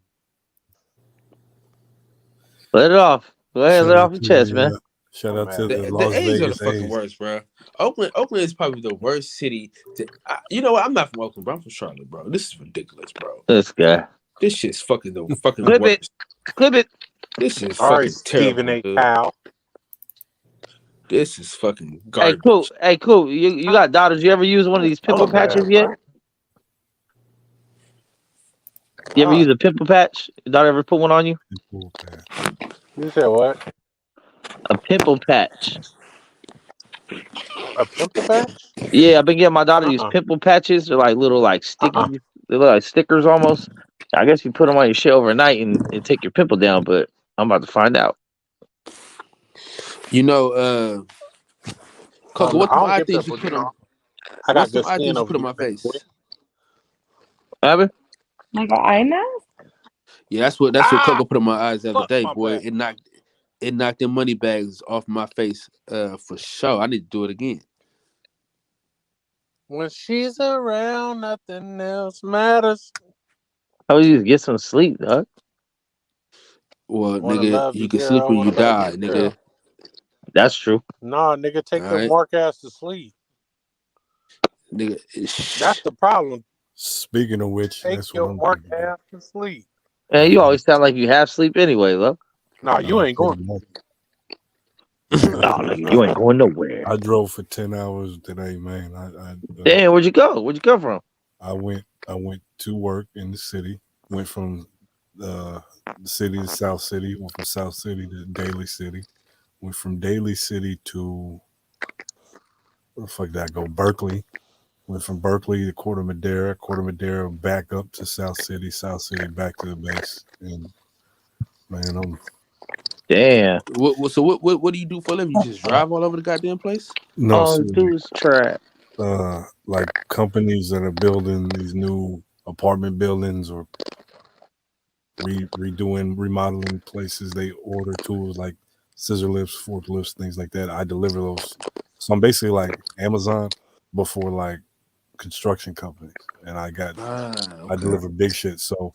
S6: Let it off. Go ahead, let it off your chest, man.
S7: Shout out to
S2: The
S7: Las
S2: A's
S7: Vegas
S2: are the fucking
S7: A's.
S2: worst, bro. Oakland is probably the worst city. You know what? I'm not from Oakland, bro. I'm from Charlotte, bro. This is ridiculous, bro.
S6: This guy.
S2: This shit's fucking the fucking
S6: Clip
S2: worst.
S6: it. Clip it.
S2: This is
S3: All
S2: fucking
S3: right, Stephen
S2: terrible,
S3: A.
S2: dude.
S3: Cow.
S2: This is fucking
S6: Hey,
S2: garbage.
S6: cool. Hey, cool. You got daughters. You ever use one of these pimple patches yet? You ever use a pimple patch? Your daughter ever put one on you?
S3: You said what?
S6: A pimple patch.
S3: A pimple patch?
S6: Yeah, I've been getting my daughter these pimple patches. They're like little sticky. They look like stickers almost. I guess you put them on your shit overnight and take your pimple down, but I'm about to find out.
S2: You know, Coco, what the eye things you put on?
S3: I got
S2: What's the
S3: good
S2: eye
S3: skin
S2: things you
S3: over
S2: put on my
S3: here.
S2: face?
S6: Abby?
S4: Like an eye mask?
S2: Yeah, that's what Coco put on my eyes the other
S3: Fuck
S2: day,
S3: my
S2: boy.
S3: back.
S2: It knocked them money bags off my face for sure. I need to do it again.
S3: When she's around, nothing else matters.
S6: How you get some sleep, dog?
S2: Well,
S3: Wanna
S2: nigga,
S3: love
S2: you
S3: your
S2: can
S3: girl,
S2: sleep when you
S3: wanna love
S2: die,
S3: your
S2: nigga.
S3: girl.
S6: That's true.
S3: Nah, nigga, take
S2: All
S3: your
S2: right.
S3: mark ass to sleep.
S2: Nigga,
S3: That's the problem.
S7: Speaking of which,
S3: Take
S7: that's what
S3: your
S7: I'm
S3: mark
S7: thinking.
S3: ass to sleep.
S6: Man, you always sound like you half sleep anyway, love.
S3: Nah, you ain't going.
S6: No, nigga, you ain't going nowhere.
S7: I drove for 10 hours today, man.
S6: Damn, where'd you go? Where'd you come from?
S7: I went to work in the city. Went from the city to South City. Went from South City to Daly City. Went from Daly City to where the fuck did I go? Berkeley. Went from Berkeley to Corte Madera back up to South City back to the base. And man,
S6: Damn.
S2: What do you do for a living? You just drive all over the goddamn place?
S7: no,
S6: All
S7: so
S6: you do is trap.
S7: like companies that are building these new apartment buildings or remodeling places, they order tools like scissor lifts, forklifts, things like that. I deliver those. So I'm basically like Amazon before like construction companies, and I deliver big shit. So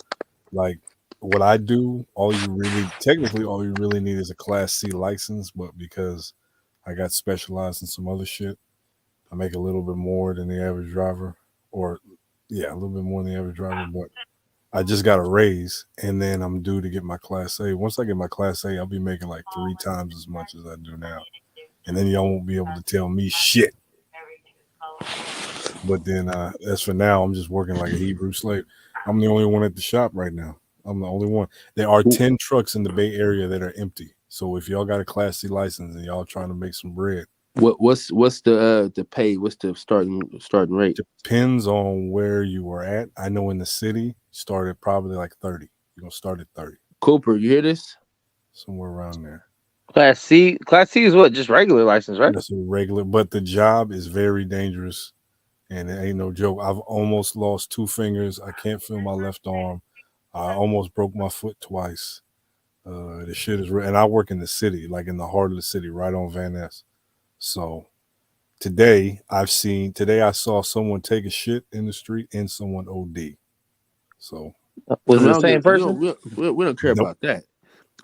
S7: like what I do, all you really need is a Class C license, but because I got specialized in some other shit, I make a little bit more than the average driver, a little bit more than the average driver, but I just got a raise, and then I'm due to get my Class A. Once I get my Class A, I'll be making like 3 times as much as I do now, and then y'all won't be able to tell me shit. But then, as for now, I'm just working like a Hebrew slave. I'm the only one at the shop right now. I'm the only one. There are 10 trucks in the Bay Area that are empty. So if y'all got a Class C license and y'all trying to make some bread,
S2: what's the pay? What's the starting rate?
S7: Depends on where you are at. I know in the city, start at probably like 30. You're gonna start at 30.
S2: Cooper, you hear this?
S7: Somewhere around there.
S6: Class C is what? Just regular license, right?
S7: That's a regular, but the job is very dangerous, and it ain't no joke. I've almost lost 2 fingers. I can't feel my left arm. I almost broke my foot twice. The shit is real, and I work in the city, like in the heart of the city, right on Van Ness. So today I saw someone take a shit in the street and someone OD. So
S6: was it the same person?
S2: We don't care about that.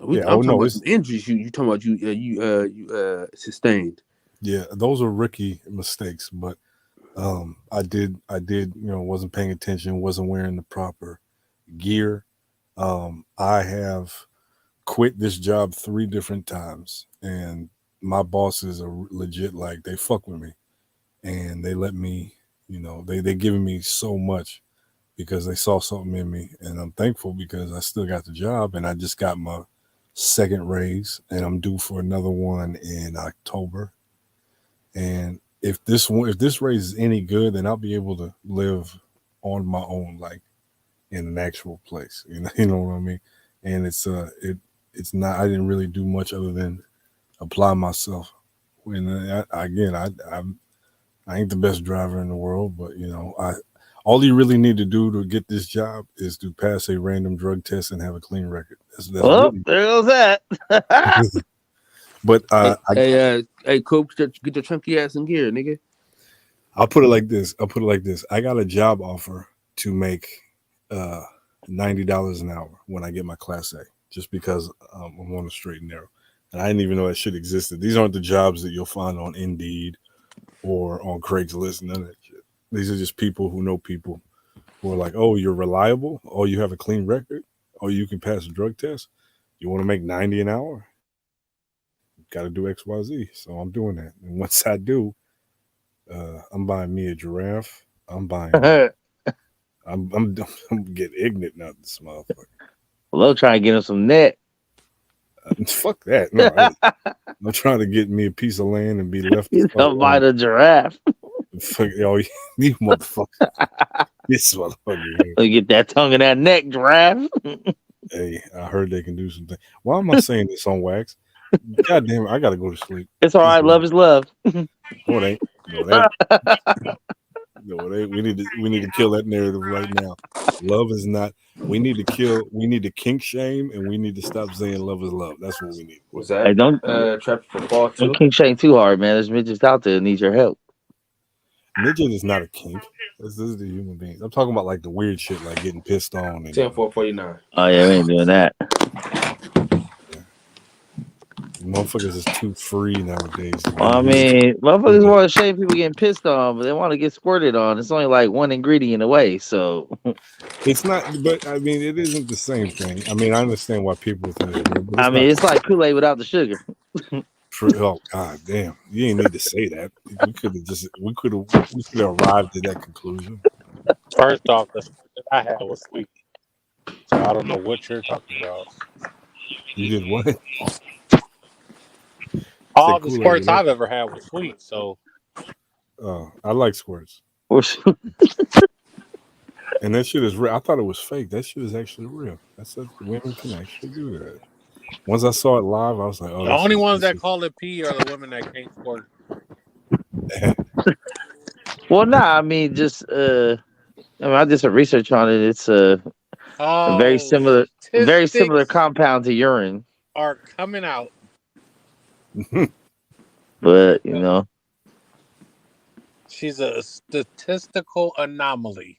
S2: I'm talking about some injuries. You talking about you sustained?
S7: Yeah, those are rookie mistakes, but I did, wasn't paying attention, wasn't wearing the proper gear. I have quit this job 3 different times, and my bosses are legit, like they fuck with me, and they let me, they giving me so much because they saw something in me, and I'm thankful because I still got the job, and I just got my 2nd raise, and I'm due for another one in October. And if this raise is any good, then I'll be able to live on my own, like in an actual place. You know what I mean? And it's not. I didn't really do much other than apply myself. When I ain't the best driver in the world, but all you really need to do to get this job is to pass a random drug test and have a clean record.
S6: There goes that.
S7: But
S2: hey, Coop, get your chunky ass in gear, nigga.
S7: I'll put it like this. I got a job offer to make $90 an hour when I get my Class A, just because I'm on the straight and narrow. And I didn't even know that shit existed. These aren't the jobs that you'll find on Indeed or on Craigslist, none of that shit. These are just people who know people who are like, oh, you're reliable. Oh, you have a clean record. Oh, you can pass a drug test. You want to make $90 an hour? Got to do XYZ. So I'm doing that. And once I do, I'm buying me a giraffe. I'm buying. I'm getting ignorant now. This motherfucker.
S6: Well, trying to get him some net.
S7: Fuck that. No, I'm trying to get me a piece of land and be left.
S6: He's gonna buy the giraffe.
S7: Fuck, yo, you motherfucker. This motherfucker.
S6: So get that tongue in that neck, giraffe.
S7: Hey, I heard they can do something. Why am I saying this on wax? God damn it, I gotta go to sleep.
S6: It's all right. Love is love.
S7: No, it ain't. No, it ain't. We need to kill that narrative right now. Love is not. We need to kink shame, and we need to stop saying love is love. That's what we need.
S2: Was that?
S6: Hey, don't
S2: trap for fall too?
S6: Don't kink shame too hard, man. There's midgets out there that need your help.
S7: Midget is not a kink. This is the human beings. I'm talking about like the weird shit, like getting pissed on.
S2: 10-4-49.
S6: Oh yeah, we ain't doing that.
S7: Motherfuckers is too free nowadays.
S6: Well, I mean, motherfuckers want to shame people getting pissed on, but they want to get squirted on. It's only like one ingredient away, so
S7: it's not. But I mean, it isn't the same thing. I mean, I understand why people think it's weird, but
S6: it's like Kool-Aid without the sugar.
S7: Oh god damn! You didn't need to say that. We could have arrived at that conclusion.
S3: First off, the squirt that I had was sweet, so I don't know what you're talking about.
S7: You did what?
S3: All the squirts I've ever had were sweet, so.
S7: I like squirts. And that shit is real. I thought it was fake. That shit is actually real. That's that women can actually do that. Once I saw it live, I was like, "Oh,
S3: The only ones that call it pee are the women that can't squirt.
S6: Well, nah, I mean, just I did some research on it. It's a very similar
S3: Statistics
S6: compound to urine,
S3: are coming out.
S6: but you know,
S3: She's a statistical anomaly.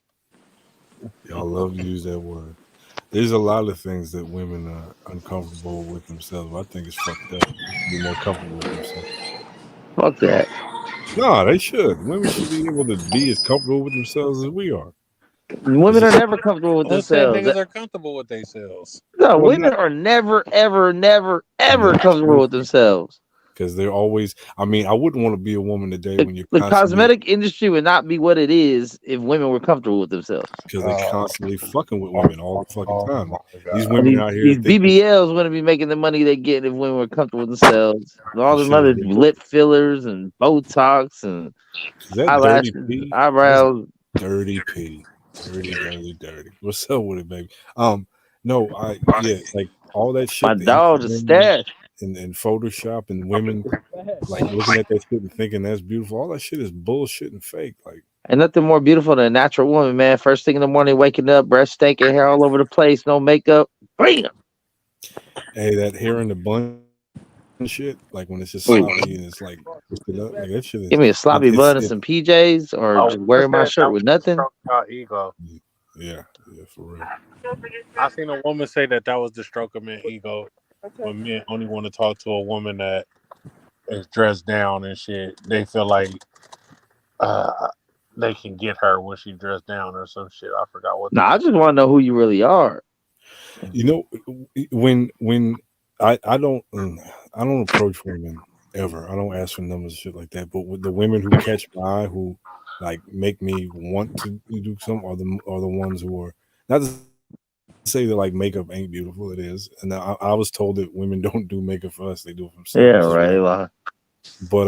S7: Y'all love to use that word. There's a lot of things that women are uncomfortable with themselves. I think it's fucked up. Be more comfortable with themselves.
S6: fuck that.
S7: No, they should. Women should be able to be as comfortable with themselves as we are.
S6: Women are never comfortable with
S3: Who said
S6: themselves.
S3: niggas are comfortable with themselves?
S6: No,
S7: Well,
S6: women are never, ever, never, ever comfortable with themselves.
S7: Because they're always. I mean, I wouldn't want to be a woman today when you're
S6: The
S7: constantly,
S6: cosmetic industry would not be what it is if women were comfortable with themselves.
S7: because they're constantly fucking with women all the fucking time. These women out here,
S6: These BBLs wouldn't be making the money they get if women were comfortable with themselves. All them other lip fillers and Botox and eyelashes, eyebrows.
S7: Dirty P. Dirty. What's up with it, baby? No, like all that shit.
S6: My dog is stash.
S7: And Photoshop and women like looking at that shit and thinking that's beautiful. All that shit is bullshit and fake. Like,
S6: and nothing more beautiful than a natural woman, man. First thing in the morning, waking up, breath stinking, hair all over the place, no makeup. Bam!
S7: Hey, that hair in the bun and shit, like when it's just sloppy and it's like twisted up, like that shit is.
S6: Give me a sloppy bun and some PJs, or just wearing my shirt with nothing.
S3: Ego.
S7: Yeah, for real.
S3: I seen a woman say that was the stroke of men's ego. When men only want to talk to a woman that is dressed down and shit, they feel like they can get her when she dressed down or some shit. I forgot what.
S6: I just want to know who you really are.
S7: You know, when I don't approach women ever. I don't ask for numbers and shit like that. But with the women who catch my eye, who like make me want to do something, are the ones who are not to say that like makeup ain't beautiful. It is, and I was told that women don't do makeup for us; they do it for themselves.
S6: Yeah, right.
S7: But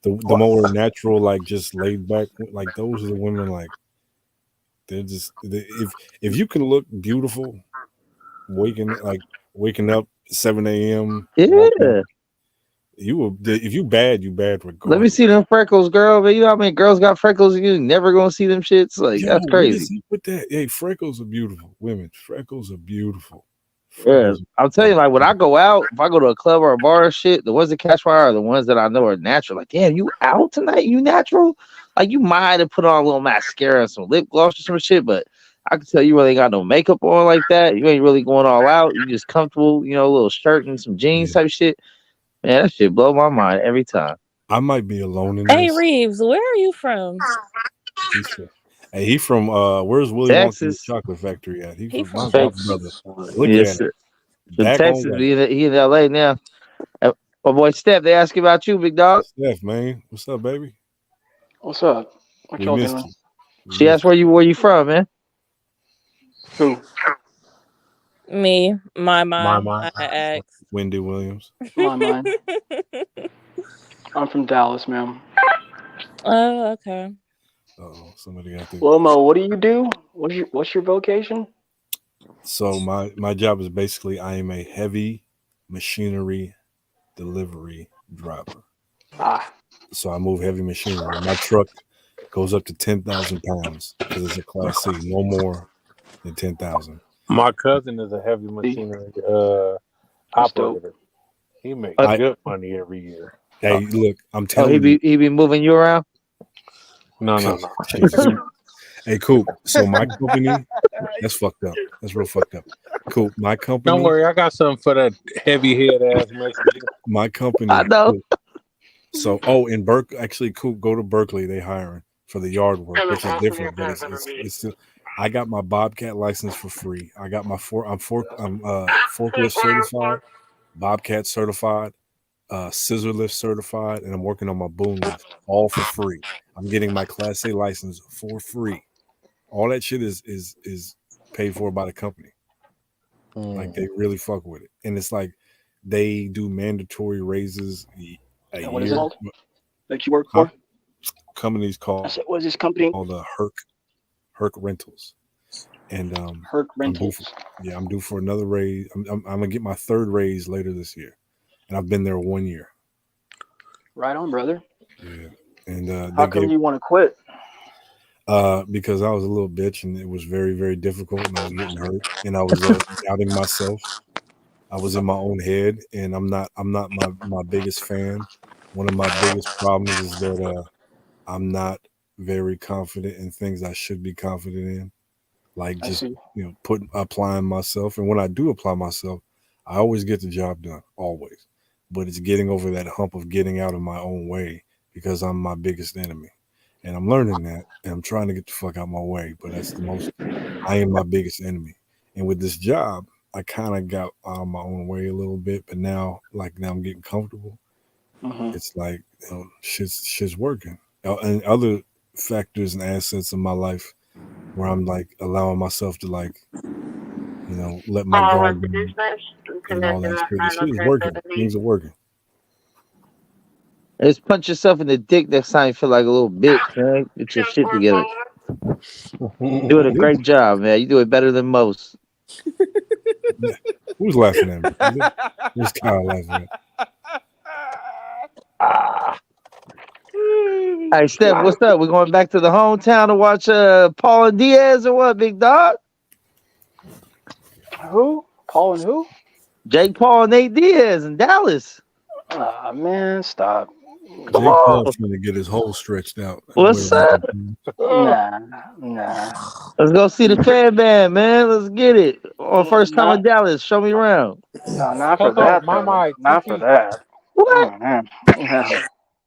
S7: the more natural, like just laid back, like those are the women. Like they're just if you can look beautiful, waking up 7 a.m.
S6: Yeah.
S7: If you bad regardless.
S6: Let me see them freckles, girl. But you know how many girls got freckles? You never gonna see them shits. Like that's crazy.
S7: With that, hey, freckles are beautiful. Women, freckles are beautiful.
S6: Yeah, I'll tell you, like when I go out, if I go to a club or a bar or shit, the ones that catch my eye are the ones that I know are natural. Like, damn, you out tonight? You natural? Like you might have put on a little mascara and some lip gloss or some shit, but I can tell you really ain't got no makeup on like that. You ain't really going all out. You just comfortable, you know, a little shirt and some jeans type shit. Man, that shit blow my mind every time.
S7: I might be alone in
S8: Hey
S7: this.
S8: Reeves, where are you from?
S7: Hey, he from where's Willy Wonka's chocolate factory at? He from my brother. Look at him.
S6: Texas, he in LA now. My boy Steph, they ask about you, big dog.
S7: Steph, man, what's up, baby?
S9: What's up? What y'all doing?
S6: She asked where you from, man.
S9: Who?
S8: Me, my mom. I asked.
S7: Wendy Williams.
S9: My mom. I'm from Dallas, ma'am.
S8: Oh, okay.
S7: Somebody got this.
S9: Lomo, what do you do? What's your vocation?
S7: So my job is basically I am a heavy machinery delivery driver. So I move heavy machinery. My truck goes up to 10,000 pounds because it's a Class C, no more than 10,000.
S3: My cousin is a heavy machinery operator. He makes good money every year.
S7: Hey, look, I'm telling
S6: you. He be moving you around?
S3: No.
S7: Hey, cool. So my company, that's fucked up. That's real fucked up. Cool. My company.
S3: Don't worry, I got something for that heavy head ass Mexican.
S7: My company.
S6: I know.
S7: Cool. So, in Berkeley, actually, cool. Go to Berkeley. They hiring for the yard work, which is different, but it's still. I got my Bobcat license for free. I got my I'm forklift certified, Bobcat certified, scissor lift certified, and I'm working on my boom lift, all for free. I'm getting my Class A license for free. All that shit is paid for by the company. Like they really fuck with it, and it's like they do mandatory raises.
S9: What is it called that you work for?
S7: company's
S9: I
S7: called
S9: said, what's this company?
S7: Herc Rentals, and
S9: Herc
S7: I'm due
S9: Rentals.
S7: for I'm due for another raise. I'm gonna get my third raise later this year, and I've been there 1 year.
S9: Right on, brother.
S7: Yeah, and
S9: How come you want to quit?
S7: because I was a little bitch, and it was very, very difficult, and I was getting hurt, and I was doubting myself. I was in my own head, and I'm not my biggest fan. One of my biggest problems is that I'm not very confident in things I should be confident in, like
S9: I
S7: just
S9: see.
S7: applying myself. And when I do apply myself, I always get the job done, always. But it's getting over that hump of getting out of my own way because I'm my biggest enemy, and I'm learning that, and I'm trying to get the fuck out my way. But that's I am my biggest enemy, and with this job, I kind of got out of my own way a little bit, but now I'm getting comfortable.
S9: Mhm.
S7: It's like shit's working. And other factors and assets in my life where I'm like allowing myself to let my guard down and all that shit. The shit is working. Things are working.
S6: Just punch yourself in the dick next time you feel like a little bitch, man. Get your shit together. Doing a great job, man. You do it better than most.
S7: Yeah. Who's laughing at me? Who's Kyle laughing at?
S6: Hey, Steph, what's up? We're going back to the hometown to watch Paul and Diaz or what, big dog?
S9: Who? Paul and who?
S6: Jake Paul and Nate Diaz in Dallas.
S9: Ah, man, stop.
S7: Jake Paul's trying to get his hole stretched out.
S6: What's up?
S9: Nah.
S6: Let's go see the fan band, man. Let's get it. On first time in Dallas. Show me around.
S9: No, not for that. Though. Not for that.
S6: What?
S9: No.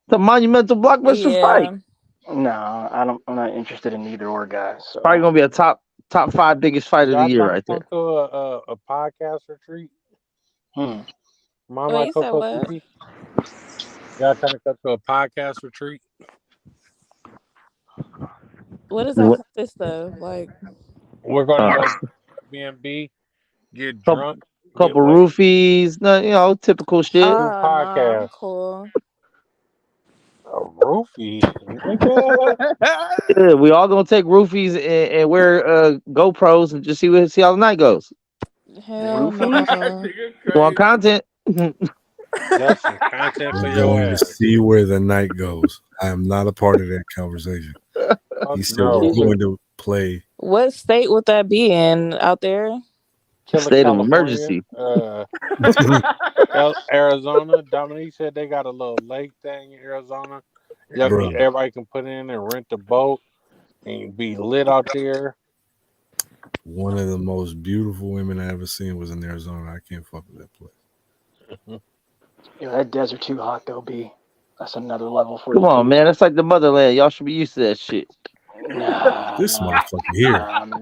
S6: The monumental blockbuster fight.
S9: No, I'm not interested in either or, guys. So.
S6: Probably gonna be a top 5 biggest fight of the year right there.
S3: Come to a podcast retreat.
S8: Wait, you said what?
S3: Y'all trying to come to a podcast retreat?
S8: What does that consist of? Like,
S3: we're going to go to Airbnb, get drunk,
S6: couple roofies, typical shit.
S3: Podcast.
S8: Cool.
S3: A roofie?
S6: Yeah, we all gonna take roofies and wear GoPros and just see how the night goes.
S8: Hell no.
S6: You want content?
S3: That's some content for
S7: We're
S3: your
S7: going
S3: ass.
S7: to see where the night goes. I am not a part of that conversation. He's still going to play.
S8: What state would that be in out there?
S6: State of emergency.
S3: Arizona. Dominique said they got a little lake thing in Arizona. Everybody can put in and rent a boat and be lit out there.
S7: One of the most beautiful women I ever seen was in Arizona. I can't fuck with that place.
S9: Yeah, that desert too hot though, B. That's another level for you.
S6: Come on, man. That's like the motherland. Y'all should be used to that shit.
S7: This motherfucker here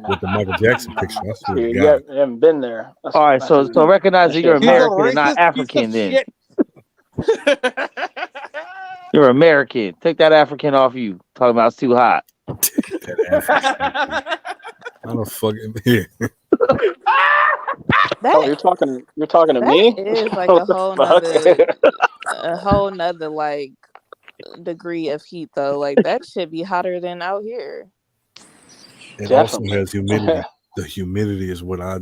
S7: with the Michael Jackson picture. I swear to
S9: You
S7: God.
S9: haven't been there.
S6: All right, so recognize that you're American and not African then. You're American. Take that African off you. Talking about it's too hot.
S7: I don't fucking hear.
S9: You're talking to me?
S8: It is like a whole nother like degree of heat though. Like that should be hotter than out here.
S7: It also has humidity. The humidity is what I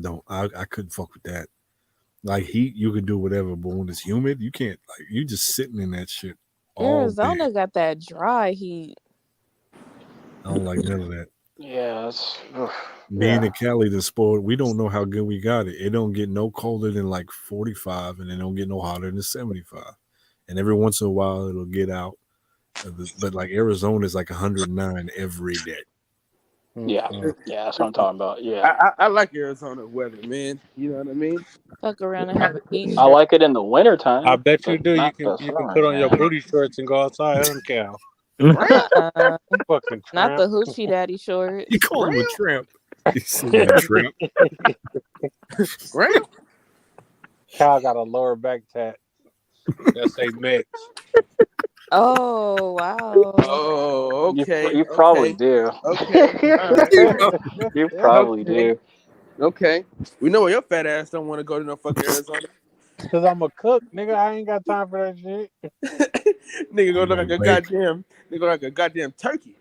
S7: couldn't fuck with that. Like heat, you could do whatever, but when it's humid, you can't. Like you just sitting in that shit all
S8: Arizona
S7: day.
S8: got that dry heat.
S7: I don't like none of that.
S9: Yeah,
S7: Me and Cali, the sport, we don't know how good we got it. It don't get no colder than like 45, and it don't get no hotter than 75. And every once in a while, it'll get out. But like Arizona is like 109 every day.
S9: Yeah, that's what I'm talking about. Yeah,
S2: I like Arizona weather, man. You know what I mean?
S8: Fuck around and have a heat.
S9: I like it in the wintertime.
S3: I bet you do. You can put on your booty shorts and go outside, Cal. Fucking
S8: not the hoochie daddy shorts.
S7: You call him a tramp. He said a tramp.
S3: Cal got a lower back tat. That say mix.
S8: Oh wow.
S2: Oh, okay.
S9: You probably do.
S2: Okay.
S9: You probably do.
S2: Okay. We know where your fat ass don't want to go to no fucking Arizona.
S3: Cause I'm a cook, nigga. I ain't got time for that shit.
S2: Nigga go look like a goddamn Nigga like a goddamn turkey.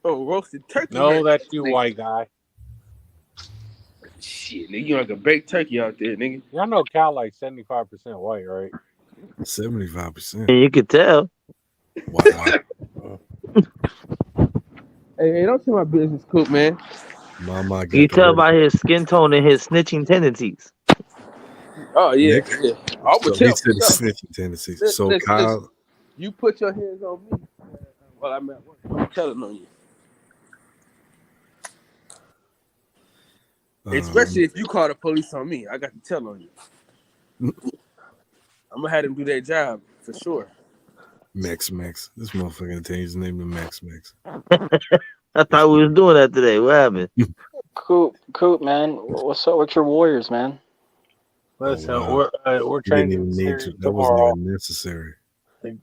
S2: Oh, roasted turkey.
S3: No, that's you,
S2: nigga.
S3: white guy.
S2: Shit, nigga, you like a baked turkey out there, nigga.
S3: Y'all know Cal like 75% white, right?
S7: 75%.
S6: You could tell.
S7: Wow.
S2: Hey, don't tell my business, Coop, man.
S7: Mama got
S6: You
S7: the
S6: tell
S7: work.
S6: by his skin tone and his snitching tendencies.
S2: Oh yeah,
S7: Nick?
S2: yeah. I would
S7: So
S2: tell
S7: he said
S2: for sure.
S7: snitching tendencies.
S2: Listen,
S7: So
S2: listen,
S7: Kyle,
S2: listen. You put your hands on me. Well, I'm at work. I'm telling on you. Especially if you call the police on me. I got to tell on you. I'm gonna have them do their job for sure.
S7: Max. This motherfucker gonna change his name to Max.
S6: I thought we was doing that today. What happened?
S9: Coop, man. What's up with your Warriors, man?
S3: Listen,
S7: wow.
S3: we're
S7: You didn't
S3: changing
S7: even
S3: the
S7: need
S3: series
S7: to. That
S3: tomorrow.
S7: wasn't even necessary.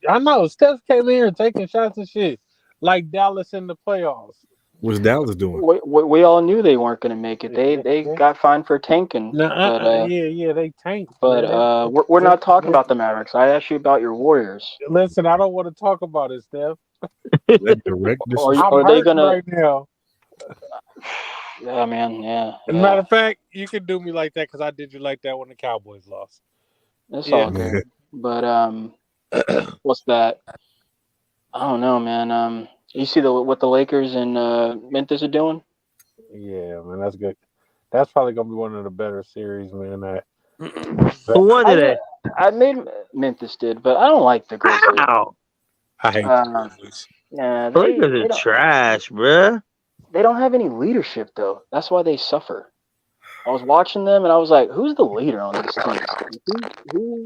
S3: I know Steph came in here taking shots and shit like Dallas in the playoffs.
S7: What's Dallas doing?
S9: We all knew they weren't going to make it. They got fined for tanking.
S3: Yeah, they tanked.
S9: But we're not talking about the Mavericks. I asked you about your Warriors.
S3: Listen, I don't want to talk about it, Steph.
S7: That direct
S9: Are they gonna
S3: right now?
S9: Yeah, man. Yeah.
S3: As a matter of fact, you can do me like that because I did you like that when the Cowboys lost.
S9: It's all good. But what's that? I don't know, man. You see what the Lakers and Memphis are doing?
S3: Yeah, man, that's good. That's probably gonna be one of the better series, man.
S6: Who won today?
S9: I made Memphis did, but I don't like the Grizzlies.
S6: Wow.
S3: I hate the Grizzlies.
S9: Yeah,
S6: the Lakers are trash, bruh.
S9: They don't have any leadership though. That's why they suffer. I was watching them and I was like, "Who's the leader on this team? Who?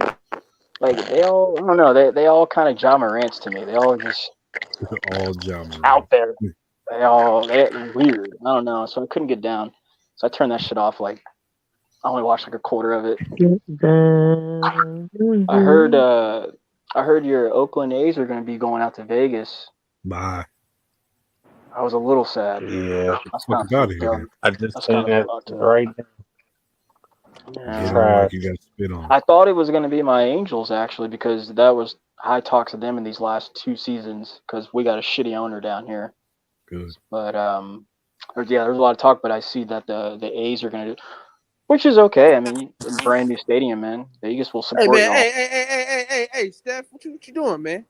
S9: Like they all, I don't know. They all kind of Ja Morants to me. They all just
S7: all Ja
S9: out there. They're weird. I don't know. So I couldn't get down. So I turned that shit off. Like I only watched like a quarter of it. I heard your Oakland A's are going to be going out to Vegas.
S7: Bye.
S9: I was a little sad.
S3: Yeah.
S9: I
S3: just saying that right now.
S9: Yeah.
S7: You got spit on.
S9: I thought it was going to be my Angels actually because that was high talks of them in these last 2 seasons because we got a shitty owner down here.
S7: Good.
S9: But there's a lot of talk. But I see that the A's are going to do, which is okay. I mean, a brand new stadium, man. Vegas will support y'all.
S2: Hey, Steph, what you doing, man?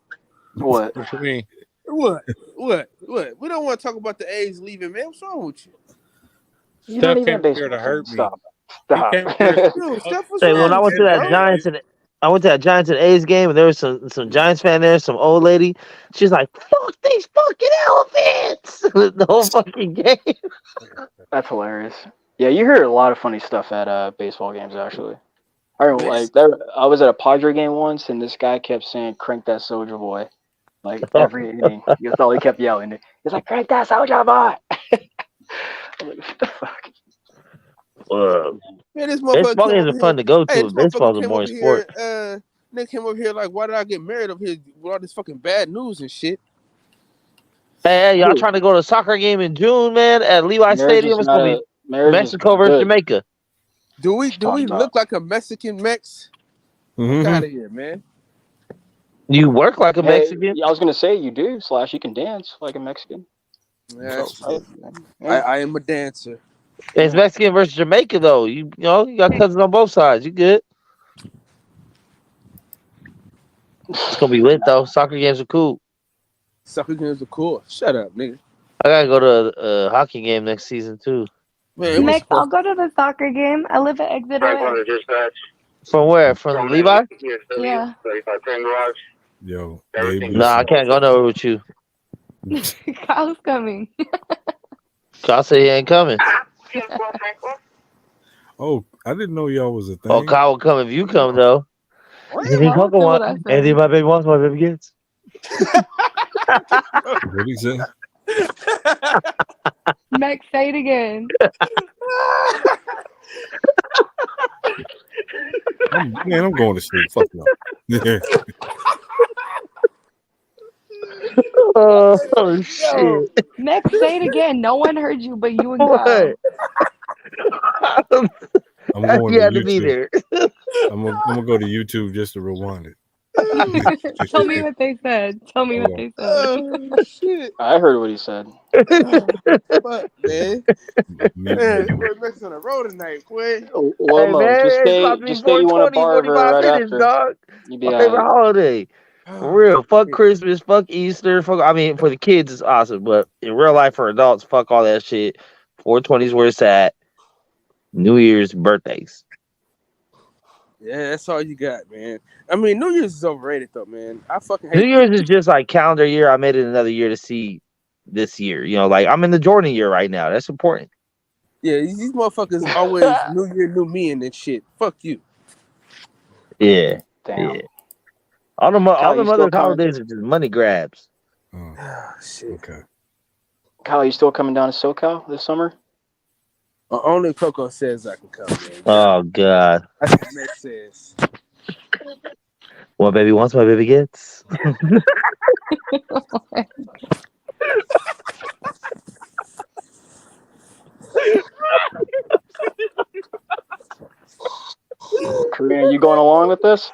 S9: What?
S3: What you mean?
S2: What? We don't want to talk about the A's leaving, man. What's wrong with you?
S3: Steph came here to hurt me.
S9: Stop.
S2: Dude, Steph, what's wrong
S6: when I went to that Giants and A's game, and there was some Giants fan there, some old lady. She's like, "Fuck these fucking elephants!" the whole fucking game.
S9: That's hilarious. Yeah, you hear a lot of funny stuff at baseball games. Actually, I was at a Padre game once, and this guy kept saying, "Crank that Soulja Boy." Like every inning, that's all he kept yelling. He's like, "Crank that Soulja Boy!" I'm like, what the fuck?
S2: Man, this
S6: baseball games are fun to go to. Baseball's a boring sport.
S2: Nick came over here like, why did I get married up here with all this fucking bad news and shit?
S6: Hey, y'all trying to go to a soccer game in June, man, at Levi Stadium? It's gonna be Mexico versus Jamaica.
S2: Do we look like a Mexican Mex?
S7: Mm-hmm.
S2: Get out of here, man.
S6: You work like a Mexican?
S9: I was gonna say you do. / you can dance like a Mexican.
S2: Yeah, I am a dancer.
S6: It's Mexican versus Jamaica, though. You know, you got cousins on both sides. You good? It's gonna be lit though. Soccer games are cool.
S2: Soccer games are cool. Shut up, nigga.
S6: I gotta go to a hockey game next season too.
S2: Man,
S4: Nick, I'll go to the soccer game. I live at Exeter.
S6: From where? From Levi?
S4: Yeah.
S7: Yo,
S6: nah, I can't go nowhere with you.
S4: Kyle's coming.
S6: Kyle said he ain't coming.
S7: Oh, I didn't know y'all was a thing.
S6: Oh, Kyle will come if you come though. Anything my baby wants, my baby gets.
S7: What he say?
S4: Max, say it again.
S7: I'm going to sleep. Fuck no.
S6: Oh shit!
S4: Max, say it again. No one heard you, but you and Kyle.
S7: I'm going
S6: to be there.
S7: I'm gonna go to YouTube just to rewind it.
S4: Tell me what they said. Tell me what
S7: Hold on.
S4: they said.
S2: Oh shit!
S9: I heard what he said.
S2: Fuck, man.
S7: Me-
S2: Man, we're messing on the road tonight, boy.
S9: Well,
S6: Hey
S9: Mo,
S6: man,
S9: just
S6: it's about to be
S9: stay you want a
S6: 420,
S9: barber
S6: 45
S9: right
S6: minutes,
S9: after.
S6: dog.
S9: You be
S6: My favorite
S9: alright.
S6: holiday. For real. Fuck Christmas, fuck Easter, fuck I mean for the kids it's awesome, but in real life for adults, fuck all that shit. 420 is where it's at. New Year's, birthdays.
S2: Yeah, that's all you got, man. I mean, New Year's is overrated, though, man. I fucking
S6: New
S2: hate
S6: Year's is just like calendar year. I made it another year to see this year. You know, like I'm in the Jordan year right now. That's important.
S2: Yeah, these motherfuckers always New Year, new me, and that shit. Fuck you.
S6: Yeah.
S9: Damn.
S6: Yeah. All them
S9: Kyle, you still
S6: other
S9: coming?
S6: holidays are just money grabs.
S7: Oh,
S2: Ah, shit.
S7: okay.
S9: Kyle, you still coming down to SoCal this summer?
S2: Only Coco says I can come, man.
S6: Oh God.
S2: That's what Max says.
S6: One baby wants, my baby gets.
S9: Karina, you going along with this?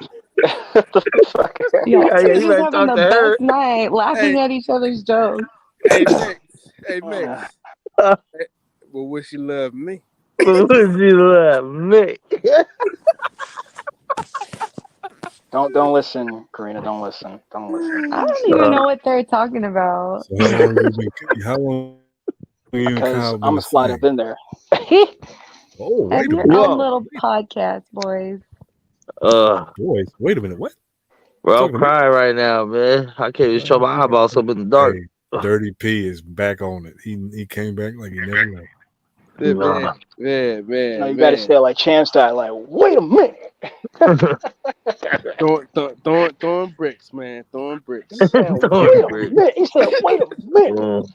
S9: The fuck?
S4: Y'all
S6: Yeah,
S4: two
S6: you
S4: just
S6: better
S4: having
S6: talk
S4: the
S6: to her.
S4: best night, laughing
S2: Hey.
S4: at each other's jokes.
S2: Hey, Max. Hey, Max. Well, wish you love me.
S6: Would you love me?
S9: Don't listen, Karina. Don't listen. Don't listen.
S4: I don't even know what they're talking about.
S7: So how long you and
S9: Because
S7: Kyle
S9: I'm
S7: been
S9: gonna slide
S7: saying?
S9: up in there.
S7: Oh, wait a
S4: I'm
S7: minute.
S6: Whoa.
S4: a little podcast, boys.
S7: Boys, wait a minute. What?
S6: Bro, I'm
S7: Talking about-
S6: crying right now, man. I can't even show my eyeballs up in the dark.
S7: Hey, Dirty P is back on it. He came back like he never left.
S2: Man,
S9: No, you gotta say it like Champ style. Like, wait a minute.
S2: Throwing bricks, man. Throwing bricks.
S9: He said, wait a minute. He said, wait a minute.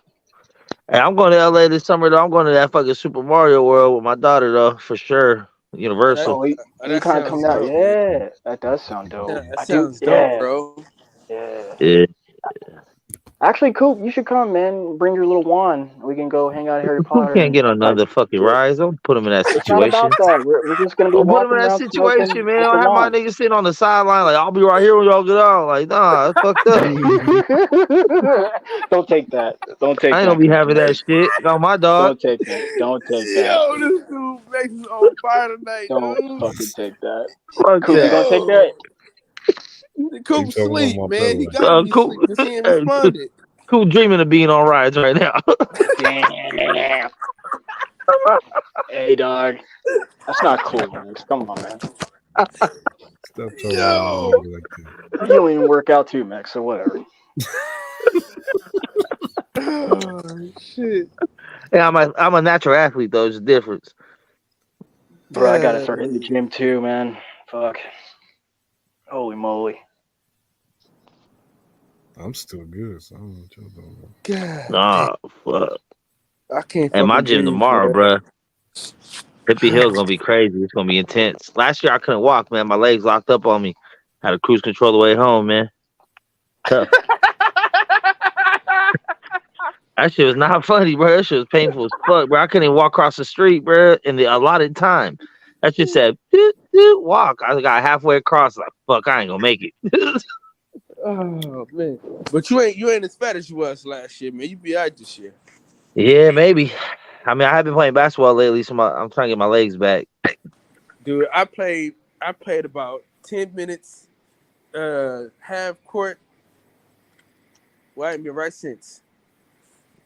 S6: Hey, I'm going to LA this summer though. I'm going to that fucking Super Mario World with my daughter though, for sure. Universal.
S9: Oh, you
S2: That
S9: kind of
S2: sounds
S9: come out.
S2: dope.
S9: Yeah, that does sound dope.
S2: That
S9: I
S2: sounds
S9: do.
S2: dope,
S9: Yeah.
S2: bro.
S9: Yeah.
S6: Yeah.
S9: Actually, Coop, you should come, man. Bring your little wand. We can go hang out at Harry
S6: Who
S9: Potter.
S6: can't get on
S9: like,
S6: another fucking rise? Don't put him in that
S9: it's not
S6: situation.
S9: about that. We're just gonna be
S6: Don't put him
S9: walking
S6: in that
S9: around
S6: situation,
S9: smoking
S6: man.
S9: with
S6: I
S9: the
S6: have my
S9: wand.
S6: niggas sitting on the sideline like I'll be right here when y'all get out. Like, nah, that's fucked up.
S9: Don't take that. Don't take
S6: I ain't
S9: that.
S6: gonna be having that shit. No, my dog.
S9: Don't take that. Don't take that.
S2: Yo, this dude makes us on fire tonight,
S9: Don't
S2: dude.
S9: fucking take that.
S6: Fuck
S9: Coop, you
S6: that.
S9: gonna take that?
S2: Coop
S7: You talking about
S2: sleep,
S7: my
S2: man. He
S7: brother,
S2: gotta be
S6: Cool.
S2: asleep because he ain't responded.
S6: Cool dreaming of being on rides right now.
S9: Damn. Hey, dog. That's not cool, man. Come on, man.
S7: Stop talking about me like that.
S9: You don't even work out too, Max, so whatever.
S2: Oh, shit.
S6: Yeah, I'm a natural athlete though. It's a difference.
S9: Bro, I gotta start hitting the gym too, man. Fuck. Holy moly.
S7: I'm still good, so I don't know what y'all talking about.
S2: God,
S6: Nah, fuck.
S2: I can't.
S6: And my
S2: fucking
S6: gym
S2: breathe,
S6: tomorrow,
S2: man.
S6: bruh. Hippie Hill gonna be crazy. It's gonna be intense. Last year I couldn't walk, man. My legs locked up on me. Had to cruise control the way home, man. Tough. That shit was not funny, bro. That shit was painful as fuck, bro. I couldn't even walk across the street, bro, in the allotted time. That shit said, doot, doot, walk. I got halfway across, like, fuck, I ain't gonna make it.
S2: Oh man, but you ain't as fat as you was last year, man. You be out this year.
S6: Yeah, maybe. I mean, I have been playing basketball lately, so I'm trying to get my legs back.
S2: Dude, I played about 10 minutes, half court. Well, I ain't been right since.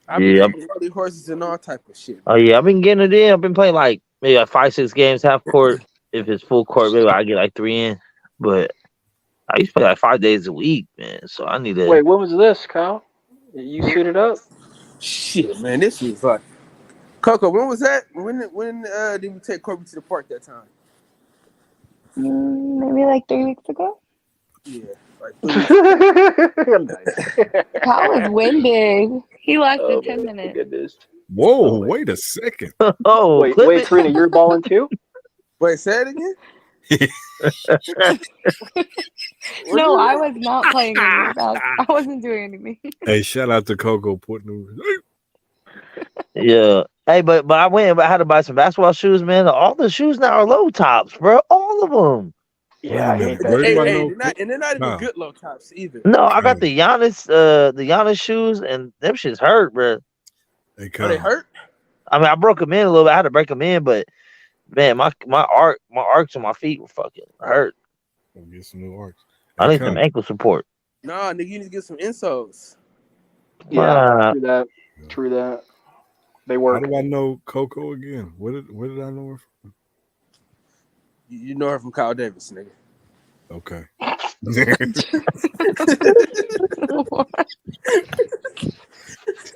S2: I've been
S6: Yeah.
S2: playing early horses and all type of shit.
S6: Oh yeah, I've been getting it in. I've been playing like maybe like 5-6 games half court. If it's full court, maybe I get like 3 in. But I used to play like 5 days a week, man. So I need to.
S9: Wait, when was this, Kyle? You suited up?
S2: Shit, man, this was like Coco. When was that? When did we take Kobe to the park that time?
S4: Maybe like 3 weeks ago.
S2: Yeah, like
S4: Kyle was winded. He lasted 10
S9: my
S4: minutes.
S9: goodness.
S7: Whoa, wait a second.
S6: Oh,
S9: Wait,
S6: clip it.
S9: Karina, you're balling too?
S2: Wait, say it again.
S4: No, I was not playing any basketball. I wasn't doing anything.
S7: Hey, shout out to Coco putting
S6: Yeah. Hey, but I went and I had to buy some basketball shoes, man. All the shoes now are low tops, bro. All of them.
S9: Yeah, I
S7: Wait a
S9: hate
S7: minute.
S9: that
S7: Where do
S9: shit.
S7: I
S2: Hey,
S7: know?
S2: they're not even
S7: Nah.
S2: good low tops either.
S6: No, I got
S7: Hey,
S6: the Giannis shoes, and them shits hurt, bro.
S7: hey,
S2: Are they
S7: Kyle.
S2: hurt?
S6: I mean, I broke them in a little bit. I had to break them in, but man, my arcs on my feet were fucking hurt.
S7: Go get some new arcs.
S6: I
S7: Hey,
S6: need
S7: Kyle.
S6: some ankle support.
S2: Nah, nigga, you need to get some insoles.
S9: Yeah,
S6: Uh,
S9: true that.
S7: Yeah.
S9: True that. They
S7: How
S9: work.
S7: do I know Coco again? Where did I know her from?
S2: You know her from Kyle Davis, nigga.
S7: Okay.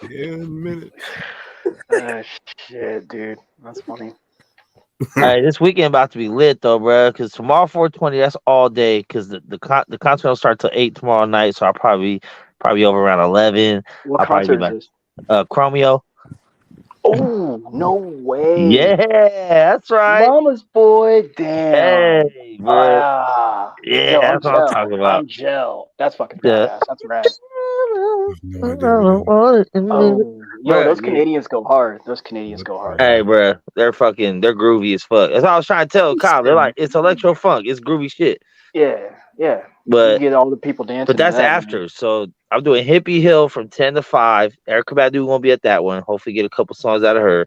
S7: 10 minutes.
S9: Shit, dude. That's funny.
S6: Hey, this weekend about to be lit though, bro. Because tomorrow 420, that's all day. Because the concert will start till 8 tomorrow night, so I'll probably over around 11.
S9: What
S6: I'll probably
S9: concert
S6: get
S9: is
S6: back.
S9: this?
S6: Chromeo.
S9: Oh, no way.
S6: Yeah, that's right.
S9: Mama's boy. Damn.
S6: Hey, bro. Yeah,
S9: Yo, I'm
S6: that's what I'm
S9: gel.
S6: talking about.
S9: I'm gel. That's fucking
S6: Yeah.
S9: badass. That's rad.
S7: I have no idea what that is.
S9: Oh, yo,
S6: Bruh,
S9: those
S6: yeah.
S9: Canadians go hard. Those Canadians go hard.
S6: Hey, bro, they're groovy as fuck. That's what I was trying to tell Kyle. They're like, it's electro funk, it's groovy shit.
S9: Yeah. You
S6: But
S9: get all the people dancing.
S6: but that's
S9: to that,
S6: after.
S9: man.
S6: So I'm doing Hippie Hill from 10 to 5. Erica Badu won't be at that one. Hopefully get a couple songs out of her.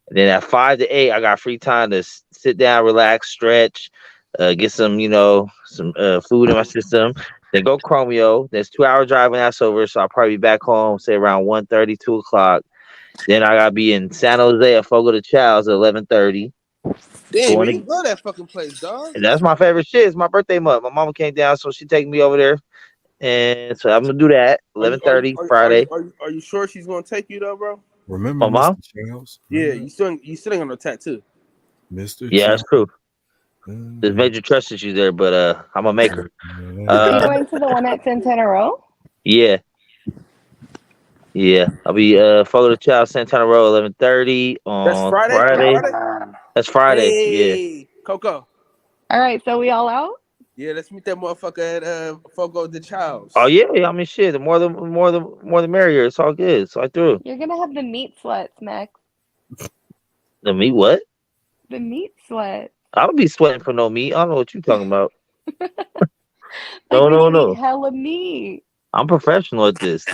S6: And then at 5 to 8, I got free time to sit down, relax, stretch, get some food in my system. Then go Chromeo. There's 2-hour drive when that's over. So I'll probably be back home, say around 1:30, 2 o'clock. Then I gotta be in San Jose at Fogo de Chow's at 11:30.
S2: Damn, man, you love that fucking place, dog.
S6: And that's my favorite shit. It's my birthday month. My mama came down, so she taking me over there. And so I'm gonna do that. 11:30 Friday.
S2: Are you sure she's gonna take you though, bro?
S7: Remember
S6: My mom?
S7: Mr. Charles?
S2: Yeah, you still ain't got no tattoo.
S7: Mr.
S6: Yeah, that's
S7: Charles.
S6: cool. There's major trust issues there, but I'm gonna make her.
S4: Are you going to the one at Santana Row?
S6: Yeah. I'll be Fogo de Chao, Santana Row, 11:30 on
S2: That's Friday?
S6: That's Friday. Yeah.
S2: Hey, Coco.
S4: All right, so we all out?
S2: Yeah, let's meet that motherfucker at Fogo de Chow's.
S6: Oh yeah, I mean shit. The more the merrier. It's all good. It's all through.
S4: You're gonna have the meat sweats, Max.
S6: The meat what?
S4: The meat sweat.
S6: I don't be sweating for no meat. I don't know what you talking about.
S4: You're gonna
S6: No.
S4: eat hella meat.
S6: I'm professional at this.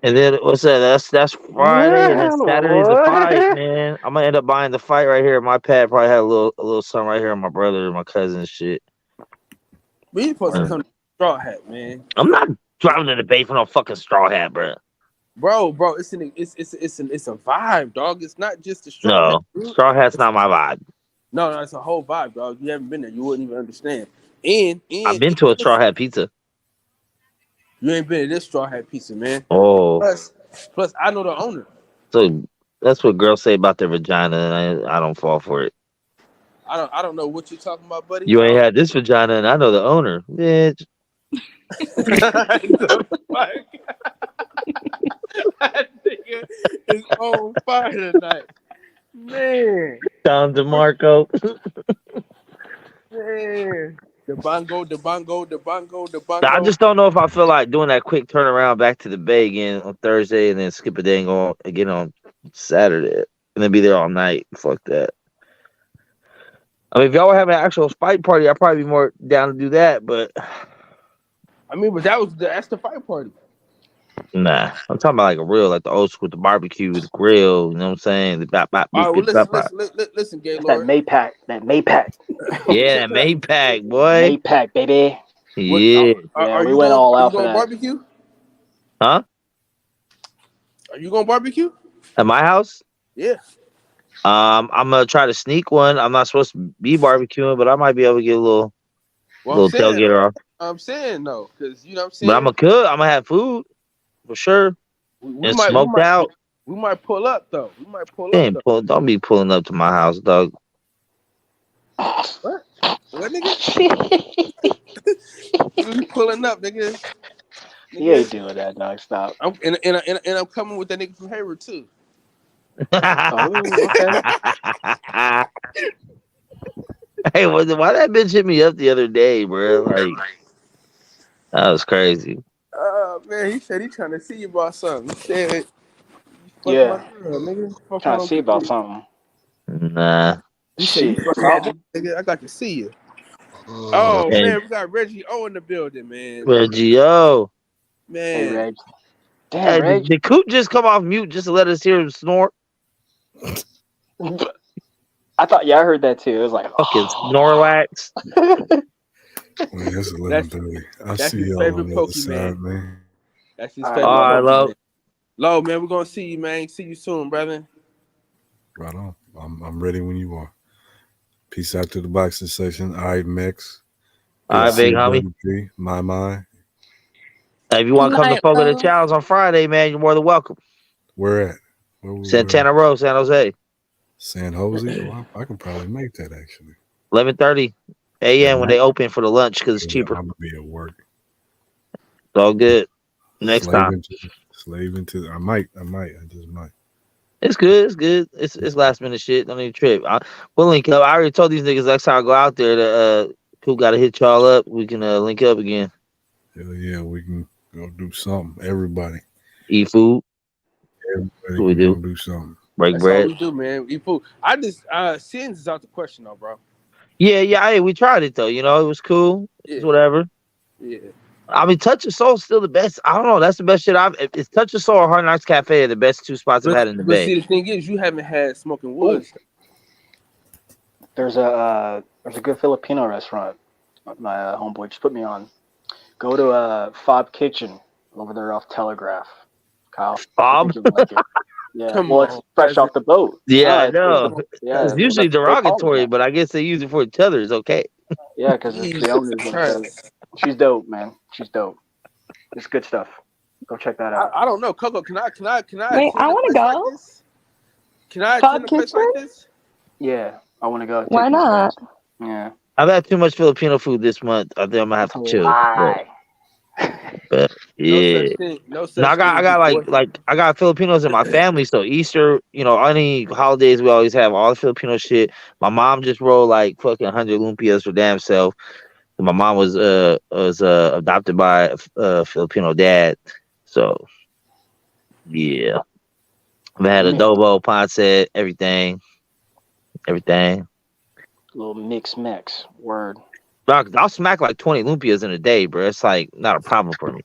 S6: And then what's that? That's Friday, and then Saturday's the fight, man. I'm gonna end up buying the fight right here. My pad probably had a little something right here. My brother, my cousin, and shit.
S2: We supposed to come to Straw Hat, man.
S6: I'm not driving to the bay for no fucking straw hat, bro.
S2: Bro, it's a vibe, dog. It's not just a straw hat.
S6: No, straw hat's not my vibe.
S2: No, it's a whole vibe, dog. You haven't been there, you wouldn't even understand. And
S6: I've been to a straw hat pizza.
S2: You ain't been to this Straw Hat pizza, man.
S6: Oh,
S2: plus I know the owner.
S6: So that's what girls say about their vagina, and I don't fall for it.
S2: I don't know what you're talking about, buddy.
S6: You ain't had this vagina, and I know the owner, bitch.
S2: That nigga is on fire tonight, man.
S6: Don DeMarco.
S2: Man. The bongo.
S6: I just don't know if I feel like doing that quick turnaround back to the Bay again on Thursday and then skip a day and go again on Saturday and then be there all night. Fuck that. I mean, if y'all were having an actual fight party, I'd probably be more down to do that, but
S2: I mean, but that's the fight party.
S6: Nah. I'm talking about like a real, like the old school, the barbecue, the grill, you know what I'm saying? The bop, bop,
S2: All right,
S6: beep,
S2: listen, Gaylord.
S9: That Maypack.
S6: Yeah, that Maypack, boy.
S9: Maypack, baby.
S6: Yeah.
S9: We went all out for
S2: that.
S9: that.
S2: Barbecue?
S6: Huh?
S2: Are you going barbecue?
S6: At my house?
S2: Yeah.
S6: I'm gonna try to sneak one. I'm not supposed to be barbecuing, but I might be able to get a little tailgater off.
S2: I'm saying though, because you know what I'm saying.
S6: But I'm gonna cook. I'm gonna have food for sure. And smoked out.
S2: We might pull up though.
S6: Don't be pulling up to my house, dog.
S2: What nigga? You pulling up, nigga?
S9: You ain't doing that, dog. Stop.
S2: I'm coming with that nigga from Hayward too.
S6: Hey, why that bitch hit me up the other day, bro? Like, that was crazy.
S2: Man, he said he trying to see you about something. He said,
S9: yeah,
S2: my girl, nigga.
S9: Trying to see about something.
S6: Nah,
S2: You say you
S9: Shit,
S2: fucking that nigga? I got to see you. Oh
S6: Hey,
S2: man, we got Reggie O in the building, man.
S6: Reggie, yo.
S9: Hey,
S2: Man,
S9: Reg. Damn,
S6: Hey,
S9: Reg.
S6: did Coop just come off mute just to let us hear him snort?
S9: I thought, yeah, I heard that too. It was like,
S6: Fucking Snorlax.
S7: Man, it's 11:30. I'll
S2: that's
S7: see
S2: his
S7: y'all on
S2: favorite
S7: the other
S2: Pokemon.
S7: side, man.
S2: That's his
S9: All
S2: favorite
S6: All right,
S2: Pokemon.
S6: love.
S2: Low, man, we're gonna see you, man. See you soon, brother.
S7: Right on. I'm ready when you are. Peace out to the boxing section. All right, Mex.
S6: All right, big homie.
S7: WP, my.
S6: Hey, if you want to come to fuck with the challenge on Friday, man, you're more than welcome.
S7: Where at? Where
S6: Santana Row, San Jose.
S7: San Jose? Well, I can probably make that actually.
S6: 11:30 a.m. when they open for the lunch because it's cheaper.
S7: I'm gonna be at work.
S6: It's all good. Next time.
S7: Slave into. I might. I just might.
S6: It's good. It's good. It's last minute shit. Don't need a trip. We'll link up. I already told these niggas next time I go out there that who got to hit y'all up. We can link up again.
S7: Hell yeah, we can go do something. Everybody.
S6: Eat food.
S7: Everybody
S6: we
S7: can
S6: do.
S7: go do something.
S6: Break
S2: That's
S6: bread.
S2: all we do, man. Eat food. I just sins is out the question though, bro.
S6: Yeah. Hey, we tried it though. You know, it was cool.
S2: Yeah.
S6: It's whatever.
S2: Yeah.
S6: I mean, Touch of Soul is still the best. I don't know. That's the best shit It's Touch of Soul or Hard Knocks Cafe are the best two spots I've had in the Bay.
S2: See, the thing is, you haven't had Smoking Woods.
S9: There's a good Filipino restaurant. My homeboy just put me on. Go to Fob Kitchen over there off Telegraph. Kyle.
S6: Fob?
S9: Like it. Yeah.
S2: Come
S9: Well, it's
S2: on.
S9: fresh off the boat.
S6: Yeah, I know.
S9: Yeah,
S6: it's usually
S9: they call it
S6: derogatory,
S9: that.
S6: but I guess they use it for each other. It's okay.
S9: Yeah, because the owner's she's dope, man. She's dope. It's good stuff. Go check that out.
S2: I don't know, Coco. Can I?
S4: Wait, I want to go.
S2: Like can I attend a place like this?
S9: Yeah, I want to go.
S4: Why not?
S9: Yeah.
S6: I've had too much Filipino food this month. I think I'm gonna have to chill. But yeah,
S2: No such
S6: no, I got Filipinos in my family. So Easter, you know, any holidays we always have all the Filipino shit. My mom just rolled like fucking 100 lumpias for damn self. My mom was adopted by a Filipino dad, so yeah. I've had adobo, pancit, everything.
S9: Little mix word.
S6: I'll smack like 20 lumpias in a day, bro. It's like not a problem for me.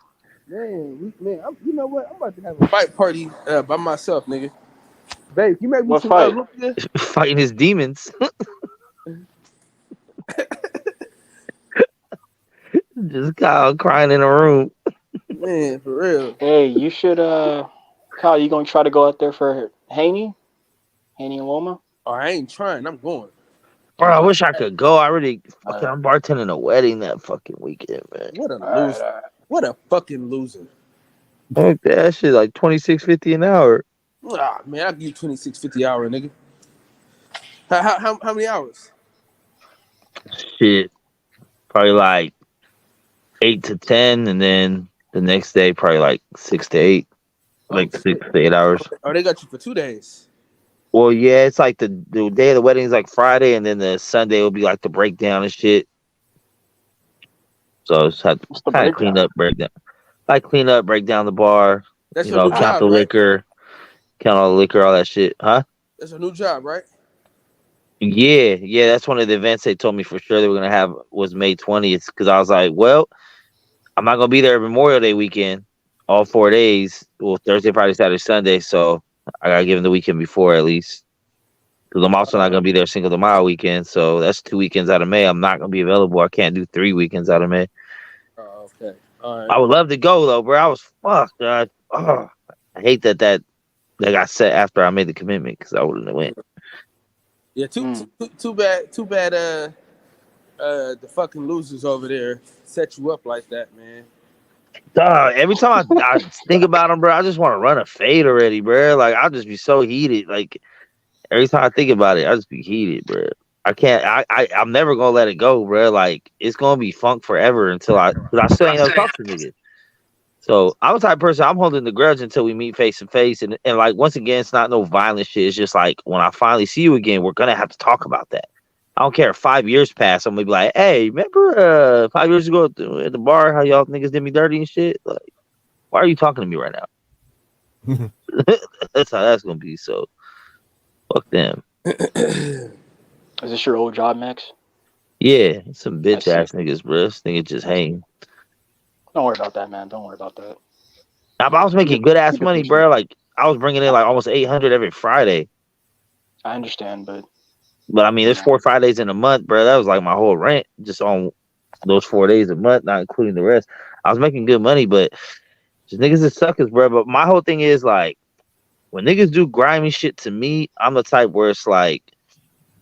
S2: Man, you know what? I'm about to have a fight party by myself, nigga. Babe, you make me some
S9: fight?
S6: Fighting his demons. Just Kyle crying in a room.
S2: Man, for real.
S9: Hey, you should Kyle, you gonna try to go out there for Haney and Loma?
S2: Oh, I ain't trying. I'm going.
S6: Bro, I wish I could go. I'm bartending a wedding that fucking weekend, man.
S2: What a loser. What a fucking loser.
S6: Fuck that shit, like $26.50 an hour.
S2: Ah, man, I'll give you $26.50 an hour, nigga. How many hours?
S6: Shit. Probably like 8 to 10, and then the next day probably like 6 to 8. Like 6 to 8 hours.
S2: Oh, they got you for 2 days.
S6: Well, yeah, it's like the day of the wedding is like Friday, and then the Sunday will be like the breakdown and shit. So it's had to kind of clean up, break down the bar.
S2: That's
S6: your new
S2: job,
S6: count the
S2: right?
S6: liquor, count all the liquor, all that shit, huh?
S2: That's a new job, right?
S6: Yeah. That's one of the events they told me for sure they were gonna have was May 20th, because I was like, well, I'm not gonna be there Memorial Day weekend, all 4 days. Well, Thursday, Friday, Saturday, Sunday. So I gotta give them the weekend before at least, because I'm also not gonna be there Cinco de Mayo weekend. So that's 2 weekends out of May. I'm not gonna be available. I can't do 3 weekends out of May.
S2: Oh, okay. All right.
S6: I would love to go though, bro. I was fucked. I hate that got set after I made the commitment, because I wouldn't have went.
S2: Yeah, too bad. The fucking losers over there set you up like that, man.
S6: Every time I think about them, bro, I just want to run a fade already, bro. Like I'll just be so heated. Like every time I think about it, I just be heated, bro. I can't. I'm never gonna let it go, bro. Like it's gonna be funk forever until I still ain't never talked to niggas. So I'm the type of person, I'm holding the grudge until we meet face to face. And like, once again, it's not no violent shit. It's just like, when I finally see you again, we're going to have to talk about that. I don't care if 5 years pass. I'm going to be like, hey, remember 5 years ago at the bar, how y'all niggas did me dirty and shit? Like, why are you talking to me right now? That's how that's going to be. So fuck them.
S9: Is this your old job, Max?
S6: Yeah, some
S9: I
S6: bitch
S9: see.
S6: ass niggas, bro. This nigga just hang.
S9: Don't worry about that, man. Don't worry about that.
S6: Now, but I was making good ass
S9: Keep it
S6: money,
S9: pushing.
S6: bro. Like I was bringing in like almost 800 every Friday.
S9: I understand, but
S6: I mean, there's 4 Fridays in a month, bro. That was like my whole rent just on those 4 days a month, not including the rest. I was making good money, but just niggas is suckers, bro. But my whole thing is like, when niggas do grimy shit to me, I'm the type where it's like,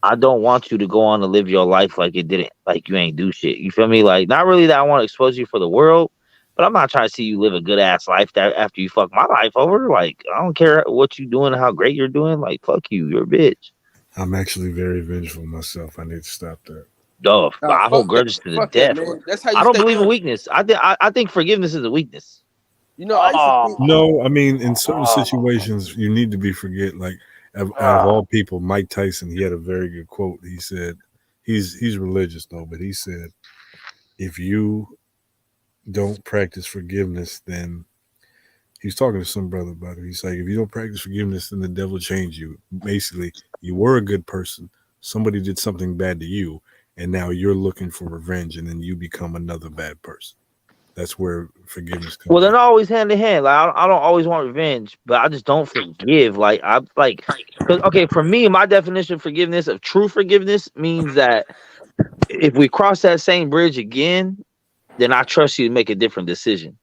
S6: I don't want you to go on to live your life like it didn't, like you ain't do shit. You feel me? Like, not really that I want to expose you for the world, but I'm not trying to see you live a good ass life that after you fuck my life over. Like, I don't care what you doing, how great you're doing. Like, fuck you, you're a bitch.
S7: I'm actually very vengeful myself. I need to stop that.
S6: Oh, I hold
S2: Fuck that.
S6: grudges to the
S2: Fuck that,
S6: death.
S2: man. That's how you
S6: I don't
S2: stay
S6: believe in
S2: young.
S6: weakness. I think forgiveness is a weakness.
S2: You know, I used to think.
S7: No, I mean, in certain situations, you need to be forget. Like, out of all people, Mike Tyson, he had a very good quote. He said, he's religious though, but he said, if you don't practice forgiveness, then he's talking to some brother about it. He's like, if you don't practice forgiveness, then the devil change you. Basically, you were a good person. Somebody did something bad to you, and now you're looking for revenge, and then you become another bad person. That's where forgiveness comes.
S6: Well, they're not always hand in hand. Like I don't always want revenge, but I just don't forgive. Like okay, for me, my definition of forgiveness, of true forgiveness, means that if we cross that same bridge again, then I trust you to make a different decision.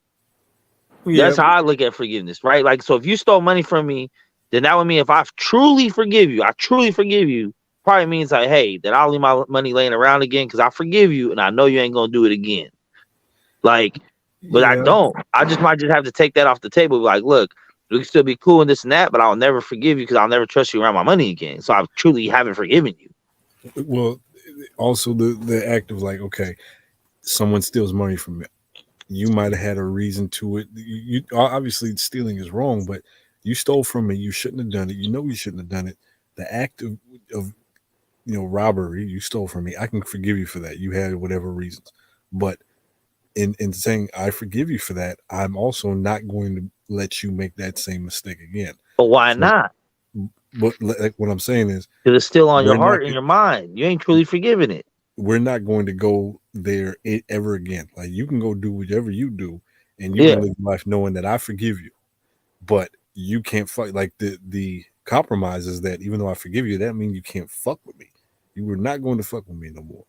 S6: Yeah. That's how I look at forgiveness, right? Like, so if you stole money from me, then that would mean if I truly forgive you, probably means like, hey, then I'll leave my money laying around again because I forgive you and I know you ain't gonna do it again. Like, but I don't. I just might just have to take that off the table. Like, look, we can still be cool and this and that, but I'll never forgive you because I'll never trust you around my money again. So I truly haven't forgiven you.
S7: Well, also the act of like, okay, someone steals money from me. You might have had a reason to it. You obviously stealing is wrong, but you stole from me. You shouldn't have done it. You know you shouldn't have done it. The act of robbery, you stole from me. I can forgive you for that. You had whatever reasons, but in saying I forgive you for that, I'm also not going to let you make that same mistake again.
S6: But why not?
S7: But like what I'm saying is,
S6: because it's still on your heart and your mind. You ain't truly forgiven it.
S7: We're not going to go there ever again. Like, you can go do whatever you do, and you can live life knowing that I forgive you, but you can't fuck. Like the compromise is that even though I forgive you, that means you can't fuck with me. You were not going to fuck with me no more.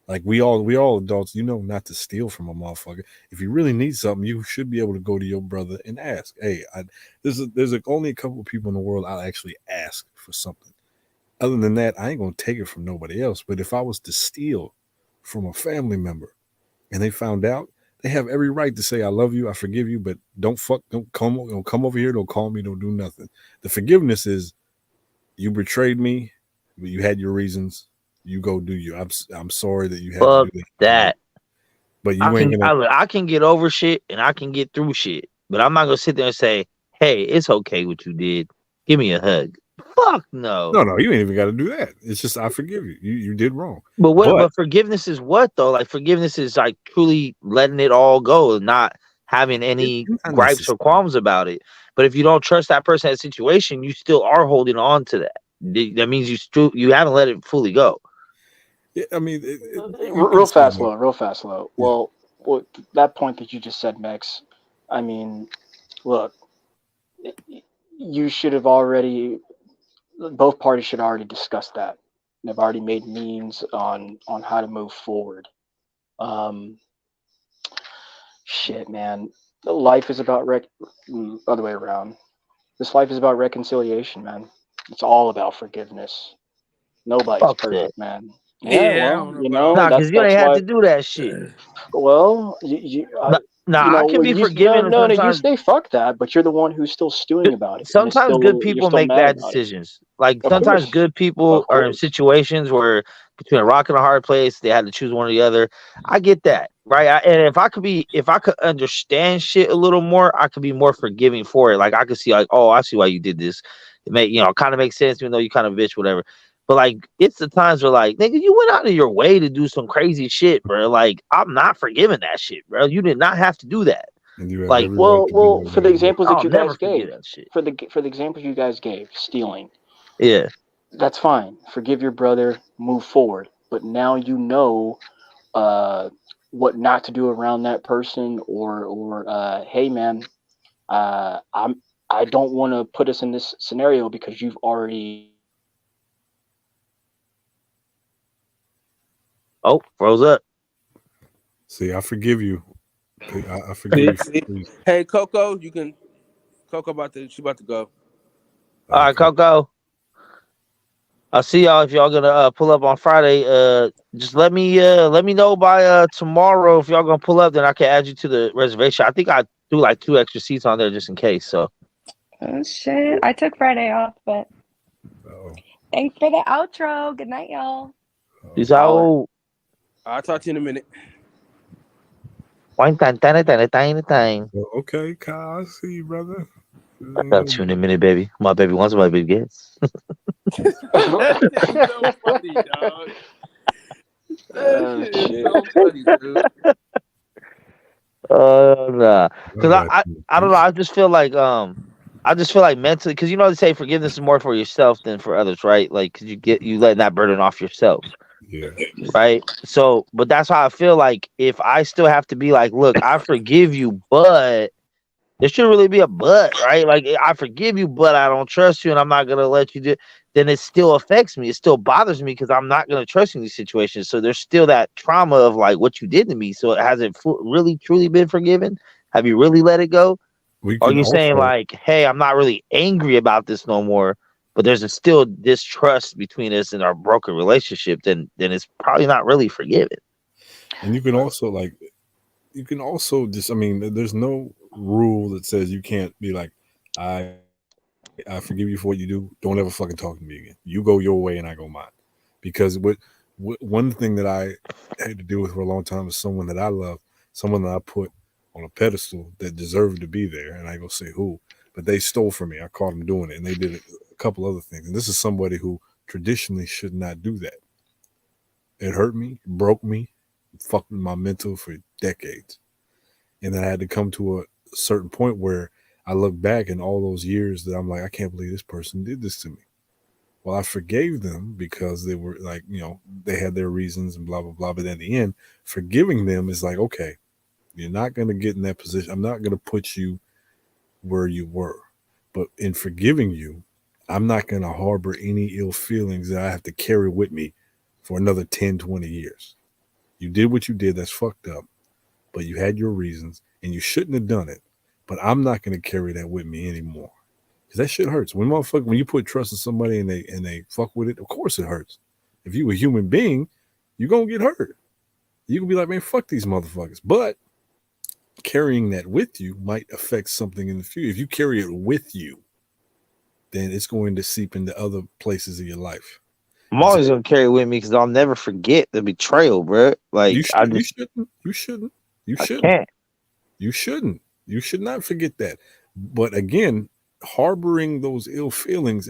S7: Like, we all adults, not to steal from a motherfucker. If you really need something, you should be able to go to your brother and ask. Hey, there's only a couple of people in the world I'll actually ask for something. Other than that, I ain't gonna take it from nobody else. But if I was to steal from a family member and they found out, they have every right to say, I love you, I forgive you, but don't come over here, don't call me, don't do nothing. The forgiveness is, you betrayed me, but you had your reasons. You go do you. I'm sorry that you had to do
S6: that.
S7: But you ain't gonna.
S6: I can get over shit and I can get through shit, but I'm not gonna sit there and say, "Hey, it's okay what you did. Give me a hug." Fuck no.
S7: No, you ain't even got to do that. It's just, I forgive you. You did wrong.
S6: But forgiveness is what though? Like, forgiveness is like truly letting it all go and not having any gripes or qualms about it. But if you don't trust that person in that situation, you still are holding on to that. That means you haven't let it fully go.
S7: Yeah, I mean,
S9: real fast, low. Well, that point that you just said, Max. I mean, look, you should have already. Both parties should already discuss that. They've already made means on how to move forward. Shit, man. Life is about other way around. This life is about reconciliation, man. It's all about forgiveness. Nobody's perfect, man.
S6: Yeah, well, because you ain't have to do that shit.
S9: Well,
S6: I can be forgiven.
S9: No, you say fuck that, but you're the one who's still stewing about it.
S6: Sometimes good people make bad decisions. Like, sometimes good people are in situations where between a rock and a hard place, they had to choose one or the other. I get that, right? And if I could understand shit a little more, I could be more forgiving for it. Like, I could see, like, oh, I see why you did this. It kind of makes sense, even though you kind of bitch, whatever. But like, it's the times where like, nigga, you went out of your way to do some crazy shit, bro. Like, I'm not forgiving that shit, bro. You did not have to do that.
S9: Like, well, for the examples that you guys gave, for the examples you guys gave, stealing.
S6: Yeah.
S9: that's fine. Forgive your brother, move forward. But now you know what not to do around that person, or hey man, I don't want to put us in this scenario because you've already.
S6: Oh, froze up.
S7: See, I forgive you. I forgive
S2: See,
S7: you.
S2: see?
S7: Please.
S2: Hey, Coco, Coco she about to go.
S6: All right, Coco. I'll see y'all if y'all gonna pull up on Friday. Just let me know by tomorrow if y'all gonna pull up. Then I can add you to the reservation. I think I threw like 2 extra seats on there just in case. So.
S4: Oh shit! I took Friday off, but thanks for the outro. Good night, y'all.
S6: Peace out.
S2: I'll talk to you in a minute.
S6: Well,
S7: okay, Kyle, I see you, brother.
S6: I'll talk to you in a minute, baby. My baby wants my baby gets.
S2: That's so funny, dog. That shit is so funny, dude.
S6: Nah, because I don't know. I just feel like mentally, because you know they say forgiveness is more for yourself than for others, right? Like, because you letting that burden off yourself.
S7: Yeah.
S6: Right. So, but that's how I feel like if I still have to be like, look, I forgive you, but there should really be a but, right? Like, I forgive you, but I don't trust you, and I'm not gonna let you do. Then it still affects me. It still bothers me because I'm not gonna trust you in these situations. So there's still that trauma of like what you did to me. So has it really truly been forgiven? Have you really let it go? Or are you saying like, hey, I'm not really angry about this no more, but there's still distrust between us and our broken relationship? Then it's probably not really forgiven.
S7: And you can also just, I mean, there's no rule that says you can't be like, I forgive you for what you do. Don't ever fucking talk to me again. You go your way and I go mine. Because one thing that I had to deal with for a long time is someone that I love, someone that I put on a pedestal that deserved to be there. And I go say who, but they stole from me. I caught them doing it, and they did a couple other things. And this is somebody who traditionally should not do that. It hurt me, broke me, fucked with my mental for decades. And then I had to come to a certain point where I look back in all those years that I'm like, I can't believe this person did this to me. Well, I forgave them because they were like, they had their reasons and blah, blah, blah. But in the end, forgiving them is like, okay, you're not going to get in that position. I'm not going to put you where you were. But in forgiving you, I'm not going to harbor any ill feelings that I have to carry with me for another 10, 20 years. You did what you did. That's fucked up. But you had your reasons and you shouldn't have done it. But I'm not going to carry that with me anymore. Because that shit hurts. When you put trust in somebody and they fuck with it, of course it hurts. If you a human being, you're going to get hurt. You can be like, man, fuck these motherfuckers. But carrying that with you might affect something in the future. If you carry it with you, then it's going to seep into other places of your life.
S6: I'm always going to carry it with me because I'll never forget the betrayal, bro. Like,
S7: you shouldn't.
S6: Can't.
S7: You shouldn't. You should not forget that. But again, harboring those ill feelings,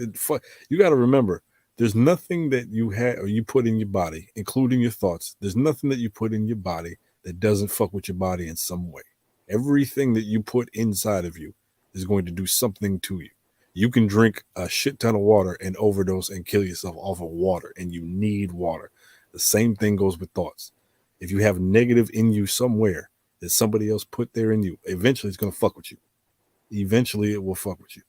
S7: you got to remember, there's nothing that you have or you put in your body, including your thoughts. There's nothing that you put in your body that doesn't fuck with your body in some way. Everything that you put inside of you is going to do something to you. You can drink a shit ton of water and overdose and kill yourself off of water, and you need water. The same thing goes with thoughts. If you have negative in you somewhere that somebody else put there in you, eventually it's going to fuck with you. Eventually it will fuck with you.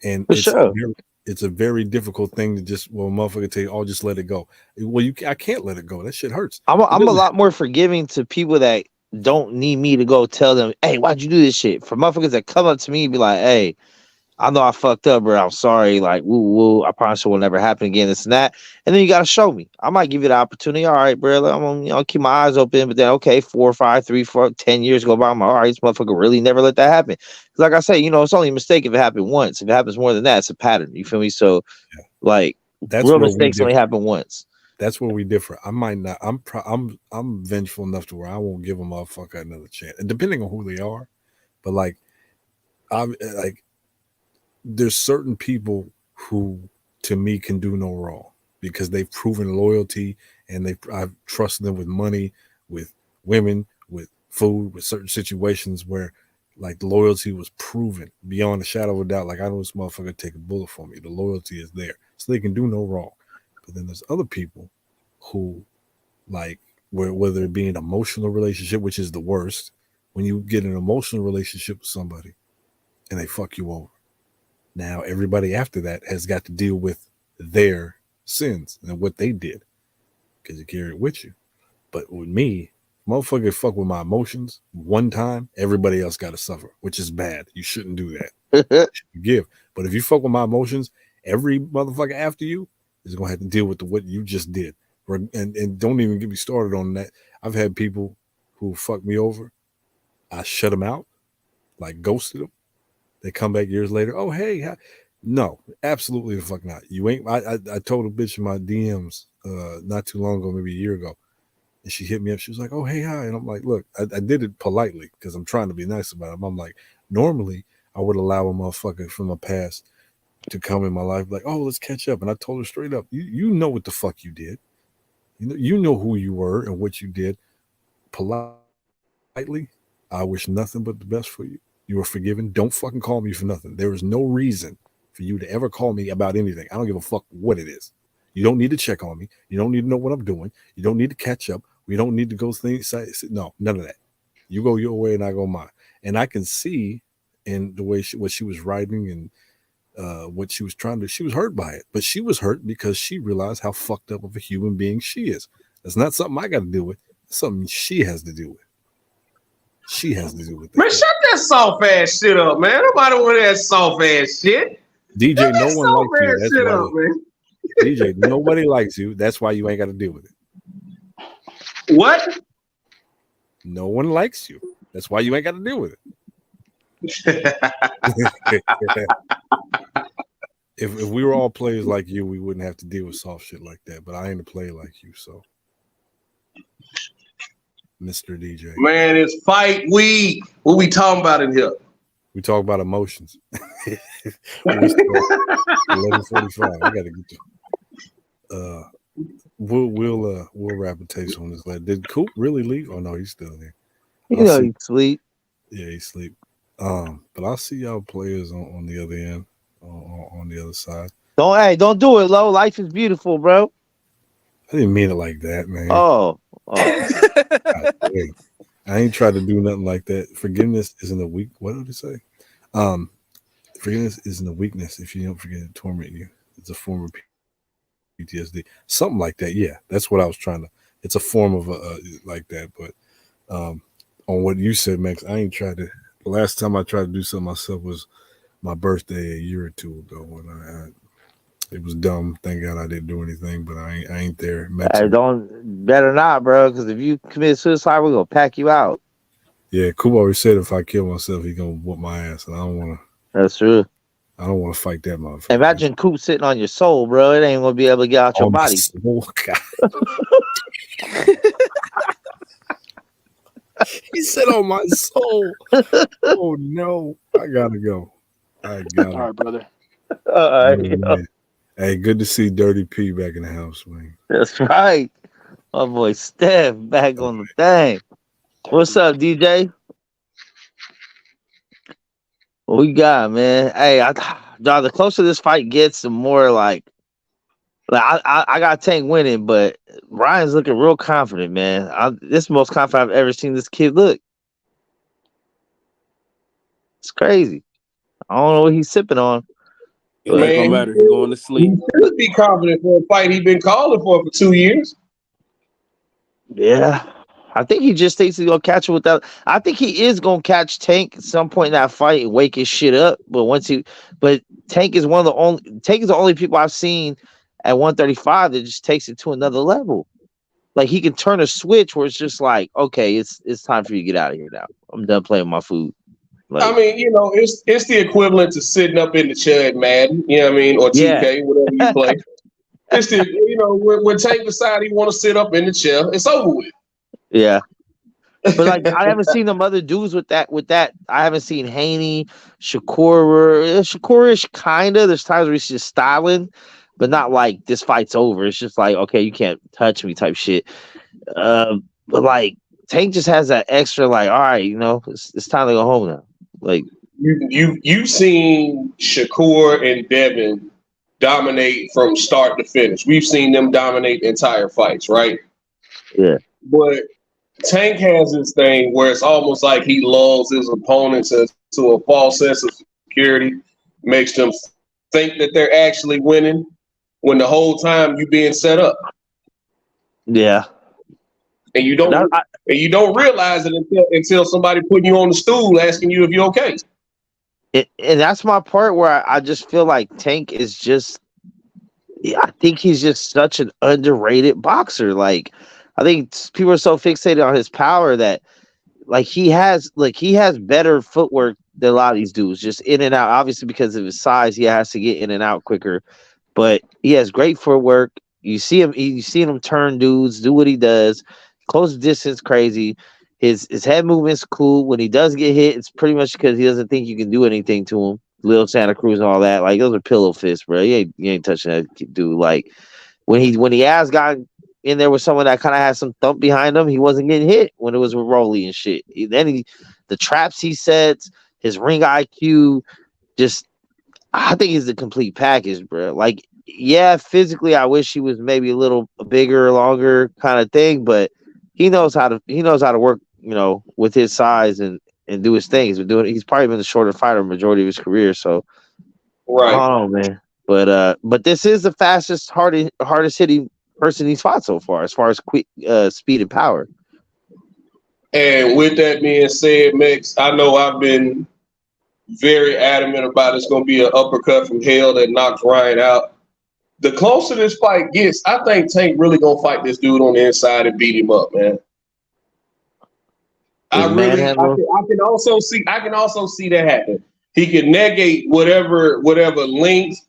S7: And it's a very difficult thing to just, motherfucker tell you, oh, just let it go. Well, I can't let it go. That shit hurts.
S6: I'm a lot more forgiving to people that don't need me to go tell them, hey, why'd you do this shit? For motherfuckers that come up to me and be like, hey, I know I fucked up, bro. I'm sorry. Like, woo. I promise it will never happen again. This and that. And then you got to show me. I might give you the opportunity. All right, bro. I'm gonna, keep my eyes open. But then, okay, 4, 5, 3, 4, 10 years go by. I'm like, all right, this motherfucker really never let that happen. Like I say, it's only a mistake if it happened once. If it happens more than that, it's a pattern. You feel me? So, real mistakes only happen once.
S7: That's where we differ. I might not. I'm vengeful enough to where I won't give a motherfucker another chance, and depending on who they are. But there's certain people who, to me, can do no wrong because they've proven loyalty and I've trusted them with money, with women, with food, with certain situations where Like the loyalty was proven beyond a shadow of a doubt. Like I know this motherfucker take a bullet for me. The loyalty is there, so they can do no wrong. But then there's other people who, like, whether it be an emotional relationship, which is the worst, when you get an emotional relationship with somebody and they fuck you over. Now everybody after that has got to deal with their sins and what they did because you carry it with you. But with me, motherfucker fuck with my emotions one time, everybody else got to suffer, which is bad. You shouldn't do that. Give. But if you fuck with my emotions, every motherfucker after you is going to have to deal with what you just did. And don't even get me started on that. I've had people who fuck me over. I shut them out, like ghosted them. They come back years later. Oh, hey. No, absolutely the fuck not. You ain't. I told a bitch in my DMs not too long ago, maybe a year ago. And she hit me up. She was like, oh, hey, hi. And I'm like, look, I did it politely because I'm trying to be nice about it. I'm like, normally I would allow a motherfucker from my past to come in my life like, oh, let's catch up. And I told her straight up, you know what the fuck you did. You know who you were and what you did. Politely, I wish nothing but the best for you. You are forgiven. Don't fucking call me for nothing. There is no reason for you to ever call me about anything. I don't give a fuck what it is. You don't need to check on me. You don't need to know what I'm doing. You don't need to catch up. We don't need to go things. No, none of that. You go your way and I go mine. And I can see in the way what she was writing and what she was trying to, she was hurt by it. But she was hurt because she realized how fucked up of a human being she is. That's not something I got to deal with. It's something she has to deal with. She has to deal with that.
S10: Man, shut that soft ass shit up, man. Nobody want that soft ass shit.
S7: DJ, no one likes you. That's why. Up, man. DJ, nobody likes you. That's why you ain't got to deal with it.
S10: What?
S7: No one likes you. That's why you ain't got to deal with it. If we were all players like you, we wouldn't have to deal with soft shit like that. But I ain't a player like you, so Mr. DJ.
S10: Man, it's fight week. What we talking about in here?
S7: We talk about emotions. 11:45. I gotta get to we'll wrap a taste on this later. Did Coop really leave? Oh no, he's still there.
S6: He's asleep.
S7: Yeah, he's asleep. But I'll see y'all players on the other end, on the other side.
S6: Don't do it, Lo. Life is beautiful, bro.
S7: I didn't mean it like that, man.
S6: Oh.
S7: I ain't tried to do nothing like that. Forgiveness isn't a weak. What did it say? Forgiveness isn't a weakness. If you don't forget it, torment you. It's a form of PTSD, something like that. Yeah, that's what I was trying to. It's a form of like that. But on what you said, Max, I ain't tried to. The last time I tried to do something myself was my birthday a year or two ago when it was dumb. Thank God I didn't do anything, but I ain't there.
S6: Better not, bro. Because if you commit suicide, we're gonna pack you out.
S7: Yeah, Coop always said if I kill myself, he's gonna whoop my ass, and I don't want to.
S6: That's true.
S7: I don't want to fight that motherfucker.
S6: Imagine Coop sitting on your soul, bro. It ain't gonna be able to get out your body.
S7: Oh God. He said on my soul. Oh no, I gotta go. All
S9: right, brother.
S6: All right.
S7: Hey, good to see Dirty P back in the house, man.
S6: That's right. My boy Steph back on the thing. What's up, DJ? What we got, man? Hey, the closer this fight gets, the more like I got Tank winning, but Ryan's looking real confident, man. This is the most confident I've ever seen this kid look. It's crazy. I don't know what he's sipping on.
S2: It don't matter. He's going to sleep.
S10: He should be confident for a fight he's been calling for 2 years.
S6: Yeah. I think he just thinks he's gonna catch him with that. I think he is gonna catch Tank at some point in that fight and wake his shit up. But Tank is the only people I've seen at 135 that just takes it to another level. Like he can turn a switch where it's just like, okay, it's time for you to get out of here now. I'm done playing with my food. Like,
S10: I mean, it's the equivalent to sitting up in the Chud Madden, you know what I mean, or 2K, whatever you play. It's the when Tank decide he want to sit up in the chair, it's over with.
S6: Yeah. But like I haven't seen them other dudes with that. I haven't seen Haney, Shakur-ish kinda. There's times where he's just styling, but not like this fight's over. It's just like, okay, you can't touch me type shit. But like Tank just has that extra like, all right, it's time to go home now. Like
S10: you've seen Shakur and Devin dominate from start to finish. We've seen them dominate entire fights, right?
S6: Yeah.
S10: But Tank has this thing where it's almost like he lulls his opponents into a false sense of security, makes them think that they're actually winning when the whole time you're being set up.
S6: Yeah.
S10: And you don't realize it until somebody putting you on the stool asking you if you're okay.
S6: And that's my part where I just feel like Tank is just, I think he's just such an underrated boxer. Like, I think people are so fixated on his power that he has better footwork than a lot of these dudes, just in and out. Obviously, because of his size, he has to get in and out quicker. But he has great footwork. You see him turn dudes, do what he does, close distance, crazy. His head movement's cool. When he does get hit, it's pretty much because he doesn't think you can do anything to him. Lil Santa Cruz and all that, like those are pillow fists, bro. You ain't touching that dude. Like when he has gotten in there with someone that kind of has some thump behind him, he wasn't getting hit when it was with Rolly and shit. The traps he sets, his ring IQ, just I think he's the complete package, bro. Like, yeah, physically, I wish he was maybe a little bigger, longer kind of thing, but he knows how to work, with his size and do his thing. He's probably been the shorter fighter majority of his career. So,
S10: right.
S6: Oh man, but this is the fastest, hardest hitting person he's fought so far, as quick speed and power.
S10: And with that being said, Mex, I know I've been very adamant about it's going to be an uppercut from hell that knocks Ryan out. The closer this fight gets, I think Tank really going to fight this dude on the inside and beat him up, man. I can also see that happen. He can negate whatever length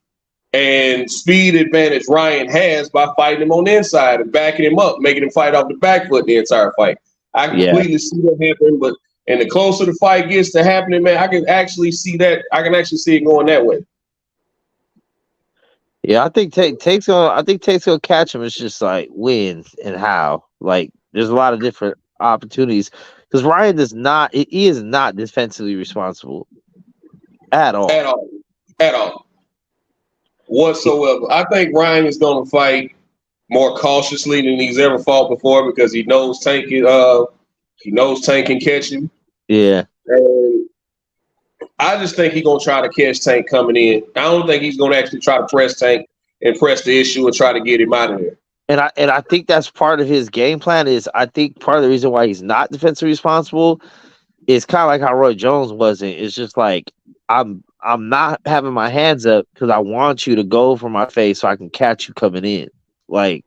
S10: and speed advantage Ryan has by fighting him on the inside and backing him up, making him fight off the back foot the entire fight. I completely see that happen, and the closer the fight gets to happening, man, I can actually see that. I can actually see it going that way.
S6: Yeah, I think Tank's gonna catch him. It's just like when and how. Like, there's a lot of different opportunities because Ryan is not defensively responsible at all.
S10: At all. Whatsoever. I think Ryan is going to fight more cautiously than he's ever fought before because he knows Tank can catch him.
S6: Yeah.
S10: And I just think he's going to try to catch Tank coming in. I don't think he's going to actually try to press Tank and press the issue and try to get him out of there.
S6: And I think that's part of his game plan. I think part of the reason why he's not defensively responsible is kind of like how Roy Jones wasn't. It's just like I'm not having my hands up because I want you to go for my face so I can catch you coming in. Like,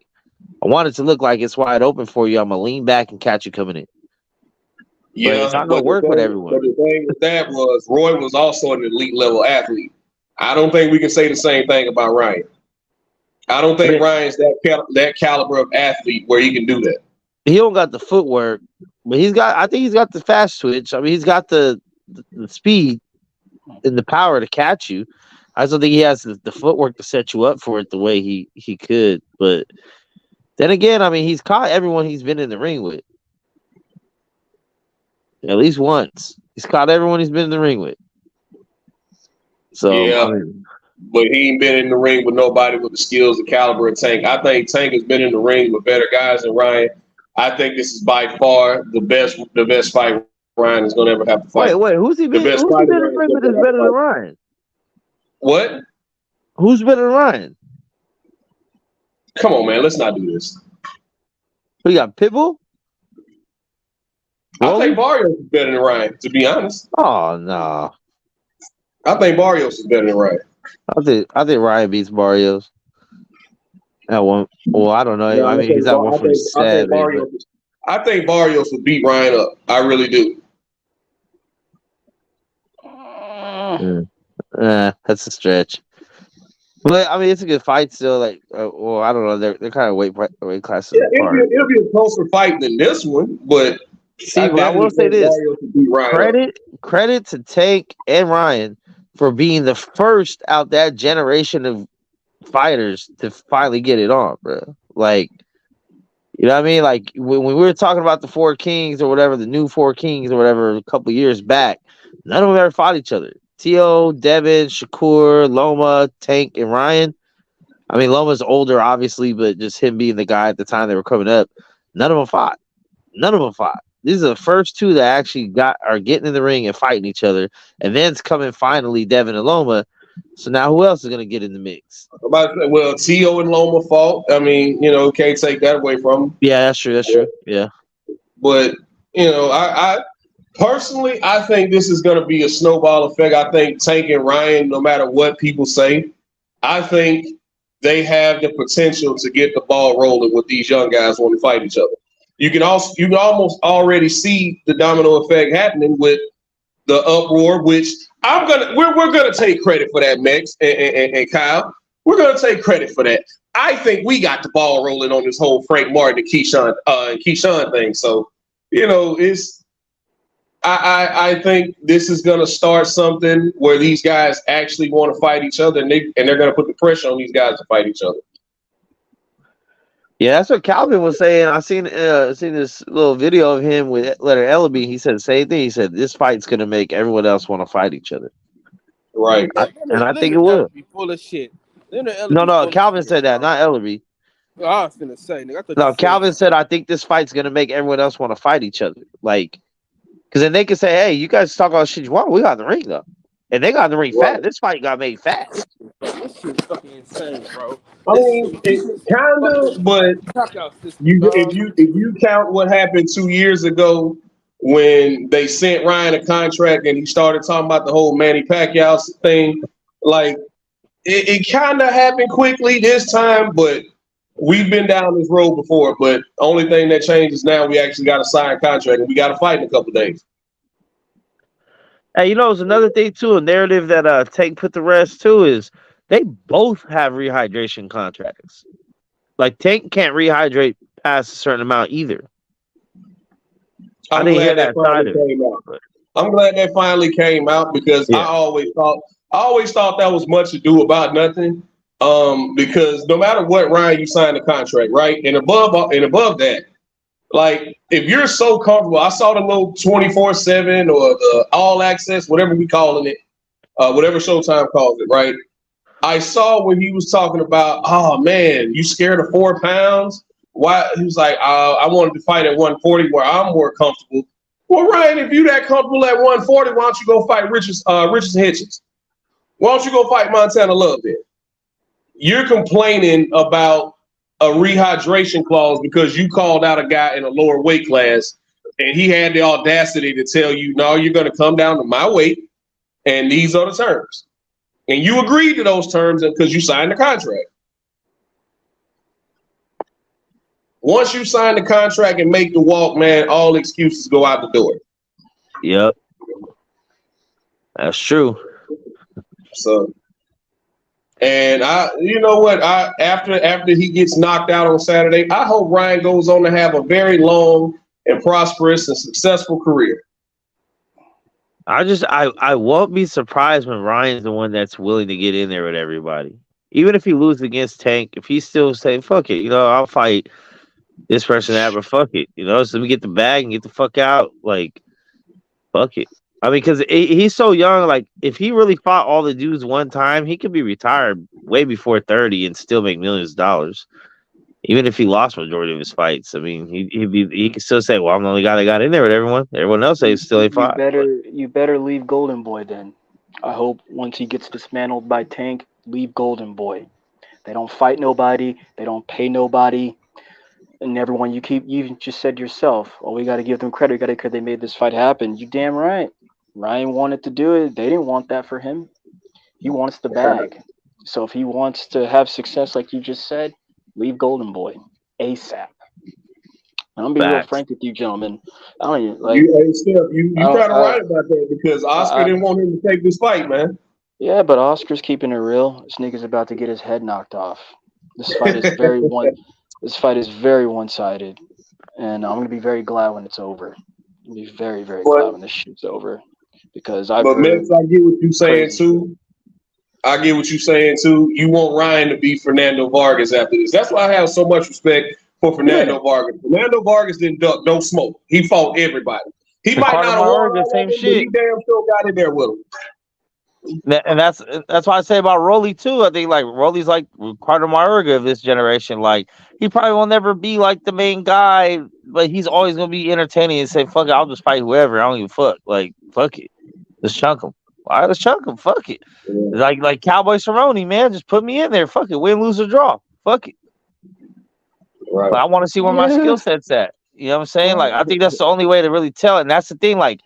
S6: I want it to look like it's wide open for you. I'm gonna lean back and catch you coming in.
S10: Yeah,
S6: but it's not gonna work with everyone.
S10: But the thing with that was Roy was also an elite level athlete. I don't think we can say the same thing about Ryan. I don't think Ryan's that caliber of athlete where he can do that.
S6: He don't got the footwork, but I think he's got the fast twitch. I mean, he's got the speed and the power to catch you. I don't think he has the footwork to set you up for it the way he could. But then again, I mean, he's caught everyone he's been in the ring with. At least once. He's caught everyone he's been in the ring with. So
S10: yeah, but he ain't been in the ring with nobody with the skills and caliber of Tank. I think Tank has been in the ring with better guys than Ryan. I think this is by far the best fight Ryan is going to ever have to fight.
S6: Wait, who's he been in the ring with is better than Ryan?
S10: What?
S6: Who's better than Ryan?
S10: Come on, man. Let's not do this.
S6: We got Pitbull?
S10: I think Barrios is better than Ryan, to be honest.
S6: Oh, no.
S10: I think Barrios is better than Ryan.
S6: I think Ryan beats Barrios. At one. Well, I don't know. Yeah, I mean, he's at 147.
S10: I think Barrios would beat Ryan up. I really do.
S6: That's a stretch. But I mean, it's a good fight still. Like, well, I don't know. They're kind of weight classes apart.
S10: It'll be a closer fight than this one, but
S6: I will say this: credit to Tank and Ryan for being the first out that generation of fighters to finally get it on, bro. Like, you know what I mean? Like when we were talking about the Four Kings or whatever, the new Four Kings or whatever, a couple years back, None of them ever fought each other. T.O., Devin, Shakur, Loma, Tank, and Ryan. I mean, Loma's older, obviously, but just him being the guy at the time they were coming up, none of them fought. None of them fought. These are the first two that actually are getting in the ring and fighting each other. And then it's coming finally, Devin and Loma. So now who else is going to get in the mix?
S10: Well, T.O. and Loma fought. I mean, can't take that away from them.
S6: Yeah, that's true. That's true. Yeah.
S10: But, I personally, I think this is going to be a snowball effect. I think Tank and Ryan, no matter what people say, I think they have the potential to get the ball rolling with these young guys when they fight each other. You can almost already see the domino effect happening with the uproar, which we're gonna take credit for that, Mex and Kyle. We're gonna take credit for that. I think we got the ball rolling on this whole Frank Martin and Keyshawn thing. So, I think this is gonna start something where these guys actually want to fight each other, and they're gonna put the pressure on these guys to fight each other.
S6: Yeah, that's what Calvin was saying. I seen this little video of him with Leonard Ellaby. He said the same thing. He said this fight's gonna make everyone else want to fight each other.
S10: Right.
S6: I think it will.
S2: Be full of shit.
S6: No, Calvin said that, not Ellaby.
S2: Oh, I was finna say, nigga.
S6: No, Calvin said I think this fight's gonna make everyone else want to fight each other. Like, because then they can say, "Hey, you guys talk all the shit you want. We got in the ring though." And they got in the ring fast. This fight got made fast.
S2: This shit's fucking insane, bro.
S10: I mean, it's kind of, but if you count what happened 2 years ago when they sent Ryan a contract and he started talking about the whole Manny Pacquiao thing, like it kind of happened quickly this time, but we've been down this road before. But the only thing that changes now, we actually got a signed contract and we got to fight in a couple of days.
S6: Hey, it's another thing too, a narrative that Tank put to rest too is they both have rehydration contracts. Like Tank can't rehydrate past a certain amount either.
S10: I'm glad that finally came out because I always thought that was much ado about nothing. Because no matter what, Ryan, you signed a contract, right? And above that, like if you're so comfortable, I saw the little 24/7 or the all access, whatever we calling it, whatever Showtime calls it, right? I saw when he was talking about, oh man, you scared of 4 pounds? Why? He was like, I wanted to fight at 140 where I'm more comfortable. Well, Ryan, if you that comfortable at 140, why don't you go fight Richard Hitchens? Why don't you go fight Montana Love then? You're complaining about a rehydration clause because you called out a guy in a lower weight class and he had the audacity to tell you, no, you're going to come down to my weight and these are the terms. And you agreed to those terms because you signed the contract. Once you sign the contract and make the walk, man, all excuses go out the door.
S6: Yep. That's true.
S10: So, and you know what? After he gets knocked out on Saturday, I hope Ryan goes on to have a very long and prosperous and successful career.
S6: I won't be surprised when Ryan's the one that's willing to get in there with everybody. Even if he loses against Tank, if he's still saying, fuck it, I'll fight this person that, but fuck it, so let me get the bag and get the fuck out. Like, fuck it. I mean, because he's so young. Like, if he really fought all the dudes one time, he could be retired way before 30 and still make millions of dollars. Even if he lost majority of his fights, I mean, he could still say, "Well, I'm the only guy that got in there with everyone. Everyone else still ain't fought."
S9: You better leave Golden Boy then. I hope once he gets dismantled by Tank, leave Golden Boy. They don't fight nobody. They don't pay nobody. And everyone, you just said yourself, oh, we got to give them credit because they made this fight happen. You damn right. Ryan wanted to do it. They didn't want that for him. He wants the bag. So if he wants to have success, like you just said, leave Golden Boy ASAP. I'm gonna be real frank with you, gentlemen. I don't even like.
S10: You kind of right about that because Oscar didn't want him to take this fight, man.
S9: Yeah, but Oscar's keeping it real. This nigga's about to get his head knocked off. This fight is very This fight is very one-sided, and I'm gonna be very glad when it's over. I'll be very, very glad when this shit's over because I get
S10: what you're saying too. I get what you're saying too. You want Ryan to be Fernando Vargas after this. That's why I have so much respect for Fernando Vargas. Fernando Vargas didn't duck, don't smoke. He fought everybody. He might
S6: Carter
S10: not have won
S6: Mayorga,
S10: all
S6: same
S10: of them, but he
S6: shit.
S10: damn sure got in there with him.
S6: And that's why I say about Rolly too. I think like Rolly's like Carter Mayorga of this generation. Like he probably will never be like the main guy, but he's always gonna be entertaining and say, "Fuck it, I'll just fight whoever. I don't give a fuck. Like fuck it, let's chunk him. All right, let's chunk him. Fuck it.
S10: Yeah.
S6: Like Cowboy Cerrone, man, just put me in there. Fuck it, win, lose or draw. Fuck it.
S10: Right.
S6: But I want to see where my skill set's at. You know what I'm saying? Like I think that's the only way to really tell it. And that's the thing. Like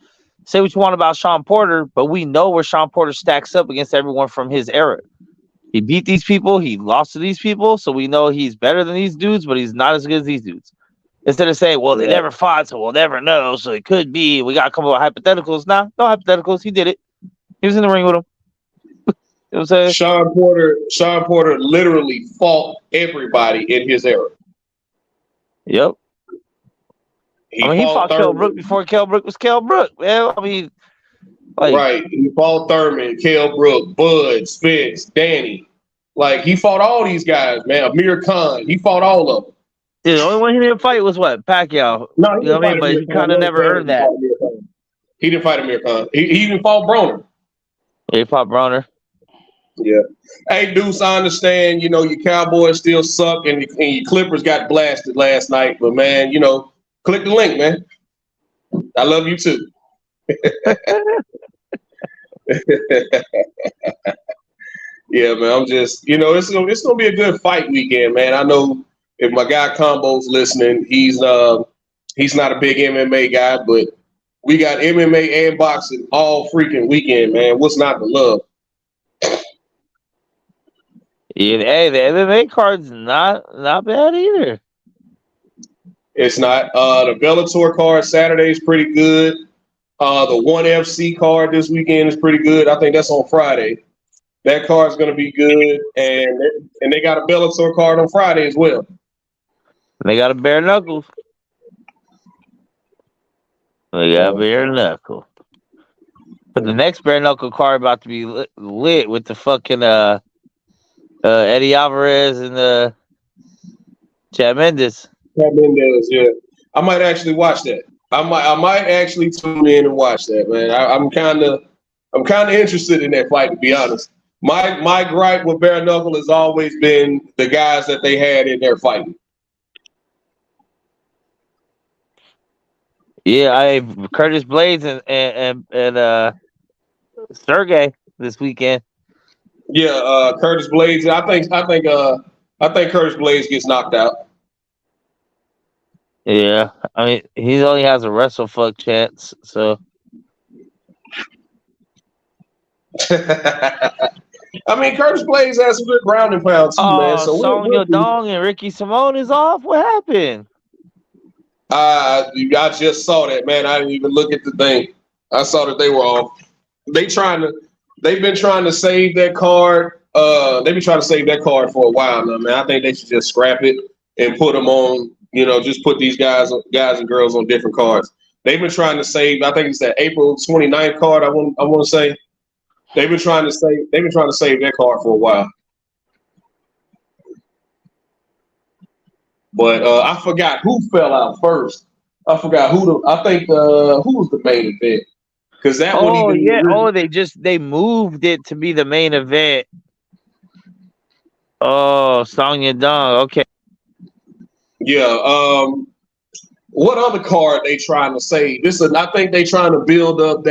S6: say what you want about Sean Porter, but we know where Sean Porter stacks up against everyone from his era. He beat these people. He lost to these people. So we know he's better than these dudes, but he's not as good as these dudes. Instead of saying, well, they never fought, so we'll never know. So it could be. We got to come up with hypotheticals. Nah, no hypotheticals. He did it. He was in the ring with him. You know what I'm saying?
S10: Sean Porter literally fought everybody in his era.
S6: Yep. He fought Kell Brook before Kell Brook was Kell Brook, man. I mean, like,
S10: right. He fought Thurman, Kell Brook, Bud, Spence, Danny. Like, he fought all these guys, man. Amir Khan. He fought all of them.
S6: The only one he didn't fight was what? Pacquiao.
S10: No,
S6: you know what I mean? But he kind of never earned that.
S10: He didn't fight Amir Khan. He even fought Broner.
S6: Yeah, he fought Broner.
S10: Yeah. Hey, Deuce, I understand, you know, your Cowboys still suck and your Clippers got blasted last night. But, man, you know, click the link, man. I love you, too. Yeah, man, I'm just, you know, it's gonna be a good fight weekend, man. I know if my guy Combo's listening, he's not a big MMA guy, but we got MMA and boxing all freaking weekend, man. What's not to love?
S6: Yeah, hey, the MMA card's not bad either.
S10: It's not. The Bellator card Saturday is pretty good. The ONE FC card this weekend is pretty good. I think that's on Friday. That card's going to be good, and they got a Bellator card on Friday as well.
S6: They got a bare knuckle. They got a bare knuckle. But the next bare knuckle card about to be lit with the fucking Eddie Alvarez and Chad Mendes.
S10: Chad Mendes, yeah. I might actually watch that. I might actually tune in and watch that, man. I'm kind of interested in that fight, to be honest. My gripe with bare knuckle has always been the guys that they had in there fighting.
S6: Yeah, Curtis Blades and Sergey this weekend.
S10: Yeah, Curtis Blades. I think Curtis Blades gets knocked out.
S6: Yeah, I mean he only has a wrestle fuck chance, so.
S10: I mean, Curtis Blades has some good grounding pound too, man. So
S6: Song Yadong and Ricky Simone is off. What happened?
S10: I just saw that, man. I didn't even look at the thing. I saw that they were off. They've been trying to save that card. They've been trying to save that card for a while now, man. I think they should just scrap it and put them on. You know, just put these guys and girls on different cards. They've been trying to save. I think it's that April 29th card. I want to say. They've been trying to save that card for a while. But I forgot who fell out first. I forgot who was the main event. Because that one.
S6: Oh yeah. They moved it to be the main event. Oh, Song Yadong. Okay.
S10: Yeah. What other card they trying to save? I think they trying to build up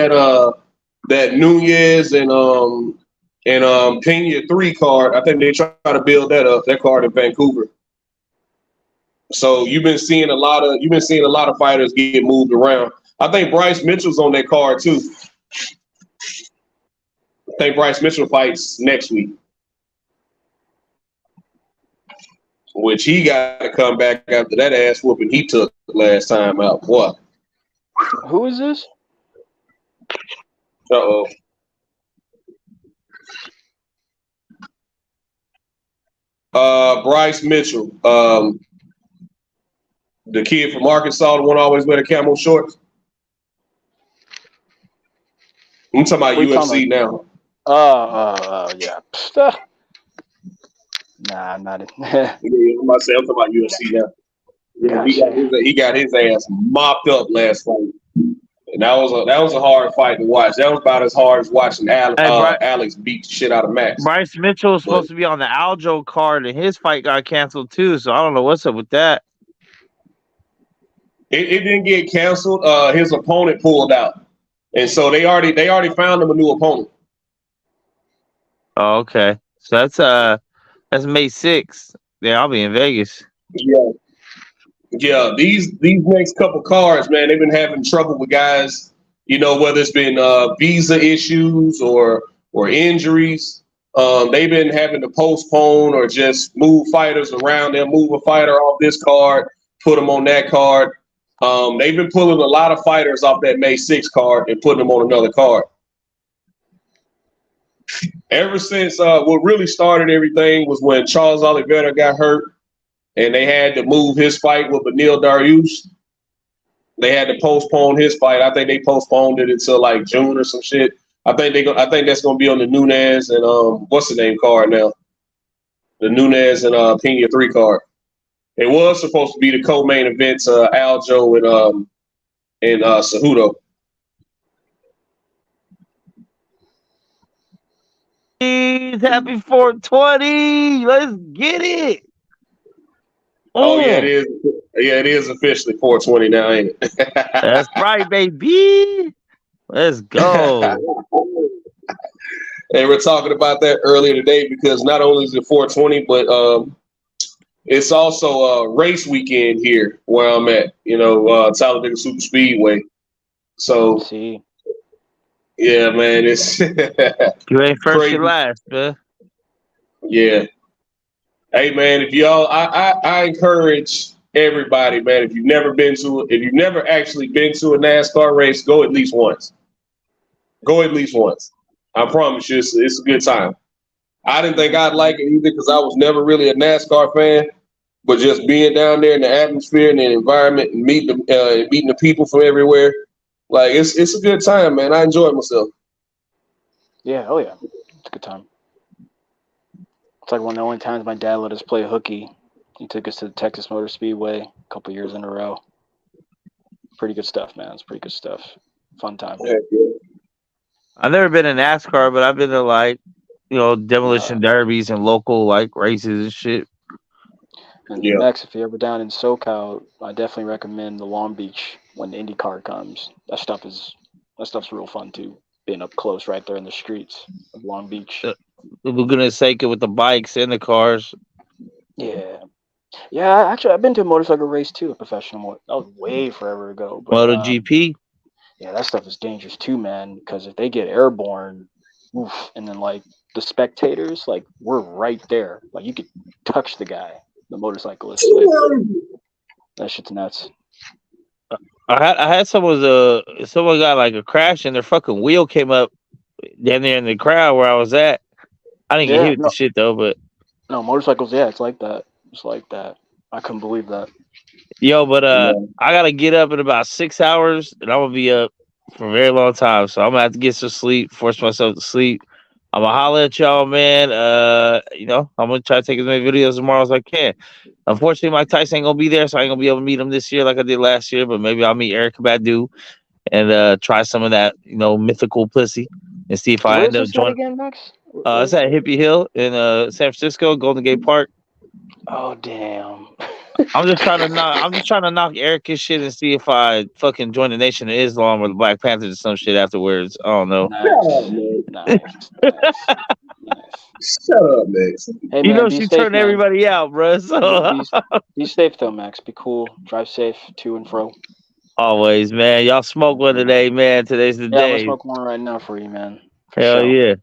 S10: that Nunez and Pena 3 card. I think they try to build that card in Vancouver. So you've been seeing a lot of fighters get moved around. I think Bryce Mitchell's on that card too. I think Bryce Mitchell fights next week, which he got to come back after that ass whooping he took last time out. What?
S9: Who is this?
S10: Uh-oh. Bryce Mitchell. The kid from Arkansas, the one always wear the camo shorts. I'm talking about UFC now.
S9: Yeah. Nah, I'm not.
S10: I'm talking about UFC now. Yeah, he got his ass mopped up last fight. And that was a hard fight to watch. That was about as hard as watching
S6: Hey,
S10: Alex beat the shit out of Max.
S6: Bryce Mitchell was
S10: But
S6: supposed to be on the Aljo card, and his fight got canceled too. So I don't know what's up with that.
S10: it didn't get canceled. His opponent pulled out, and so they already found him a new opponent.
S6: Oh, okay. So that's May 6th. Yeah, I'll be in Vegas.
S10: Yeah. These next couple cards, man, they've been having trouble with guys. You know, whether it's been visa issues or injuries. They've been having to postpone or just move fighters around. They'll move a fighter off this card, put them on that card. They've been pulling a lot of fighters off that May 6th card and putting them on another card. Ever since what really started everything was when Charles Oliveira got hurt and they had to move his fight with Beneil Dariush. They had to postpone his fight. I think they postponed it until like June or some shit. I think that's gonna be on the Nunes and what's the name card now? The Nunes and Pena 3 card. It was supposed to be the co-main events, Aljo and Cejudo.
S6: Happy 420. Let's get it.
S10: Oh yeah, it is. Yeah, it is officially 420 now, ain't it?
S6: That's right, baby. Let's go.
S10: Hey, we're talking about that earlier today because not only is it 420, but it's also a race weekend here where I'm at. You know, Talladega Super Speedway. So, yeah, man, it's
S6: you ain't first
S10: crazy.
S6: or last, man.
S10: Yeah. Hey, man, if y'all, I encourage everybody, man. If you've never actually been to a NASCAR race, go at least once. Go at least once. I promise you, it's a good time. I didn't think I'd like it either because I was never really a NASCAR fan, but just being down there in the atmosphere and the environment and meeting the people from everywhere, like it's a good time, man. I enjoyed myself.
S9: Yeah, oh yeah, it's a good time. It's like one of the only times my dad let us play hooky. He took us to the Texas Motor Speedway a couple years in a row. Pretty good stuff, man. It's pretty good stuff. Fun time.
S10: Yeah.
S6: I've never been in NASCAR, but I've been to like, demolition derbies and local like races and shit.
S9: And Max, if you're ever down in SoCal, I definitely recommend the Long Beach when the IndyCar comes. That stuff's real fun too. Being up close right there in the streets of Long Beach.
S6: We're gonna take it with the bikes and the cars.
S9: Yeah. Yeah, actually, I've been to a motorcycle race too, a professional one. That was way forever ago. But,
S6: MotoGP?
S9: Yeah, that stuff is dangerous too, man, because if they get airborne, and then, like, the spectators, like, we're right there. Like, you could touch the guy, the motorcyclist. Like, that shit's nuts.
S6: I had someone got, like, a crash and their fucking wheel came up down there in the crowd where I was at. I didn't get hit with the shit, though, but...
S9: No, motorcycles, yeah, it's like that. It's like that. I couldn't believe that.
S6: Yo, but I gotta get up in about 6 hours, and I'm gonna be up for a very long time. So I'm gonna have to get some sleep, force myself to sleep. I'm gonna holler at y'all, man. I'm gonna try to take as many videos tomorrow as I can. Unfortunately, Mike Tyson ain't gonna be there, so I ain't gonna be able to meet him this year like I did last year. But maybe I'll meet Erykah Badu and try some of that, mythical pussy, and see if I end up joining.
S9: Again, Max?
S6: It's at Hippie Hill in San Francisco, Golden Gate Park.
S9: Oh damn.
S6: I'm just trying to knock Erykah's shit and see if I fucking join the Nation of Islam or the Black Panthers or some shit afterwards. I don't know.
S9: Nice.
S10: Shut up, Max.
S9: Hey, man,
S6: she
S9: safe,
S6: turned
S9: man.
S6: everybody out, bro. So
S9: be safe though, Max. Be cool. Drive safe to and fro.
S6: always, man. Y'all smoke one today, man. Today's the day.
S9: I'm gonna smoke one right now for you, man.
S6: Hell yeah.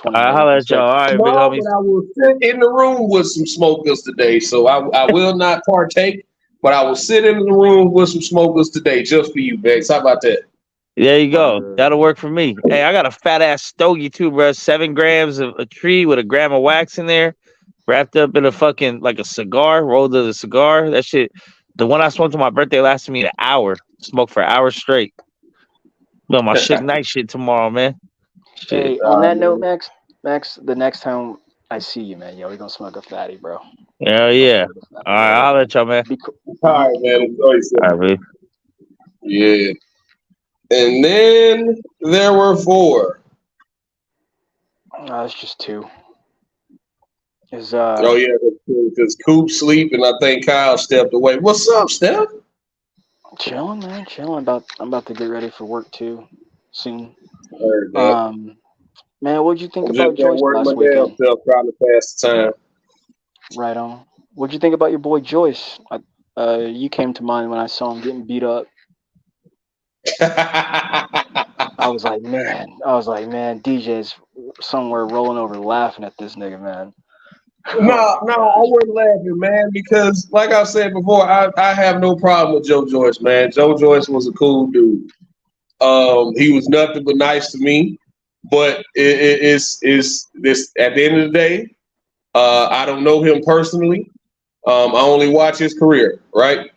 S6: I'll holler at y'all. All right, big homies.
S10: But I will sit in the room with some smokers today, so I will not partake. But I will sit in the room with some smokers today, just for you, Max. How about that?
S6: There you go. That'll work for me. Hey, I got a fat ass stogie too, bro. 7 grams of a tree with a gram of wax in there, wrapped up in a fucking like a cigar, rolled to the cigar. That shit. The one I smoked on my birthday lasted me an hour. Smoked for hours straight. But my shit night shit tomorrow, man. Shit.
S9: Hey, on that note, Max, the next time I see you, man, we're gonna smoke a fatty, bro.
S6: Hell yeah. All right, I'll let y'all, man.
S10: All right, man. Enjoy yourself.
S6: All right, man.
S10: Yeah. And then there were 4.
S9: No, it's just 2. Is
S10: Oh yeah, because Coop sleep and I think Kyle stepped away. What's up, Steph?
S9: chilling, man, chilling. I'm about to get ready for work too, soon.
S10: Heard that.
S9: Man, what'd you think
S10: I'm
S9: about
S10: just at
S9: Joyce
S10: work my
S9: last
S10: damn
S9: weekend?
S10: self trying to pass the time.
S9: Right on. What'd you think about your boy Joyce? You came to mind when I saw him getting beat up. I was like, man, DJ's somewhere rolling over laughing at this nigga, man.
S10: No, I wasn't laughing, man, because like I said before, I have no problem with Joe Joyce, man. Joe Joyce was a cool dude. He was nothing but nice to me. But it's this at the end of the day, I don't know him personally. I only watch his career, right?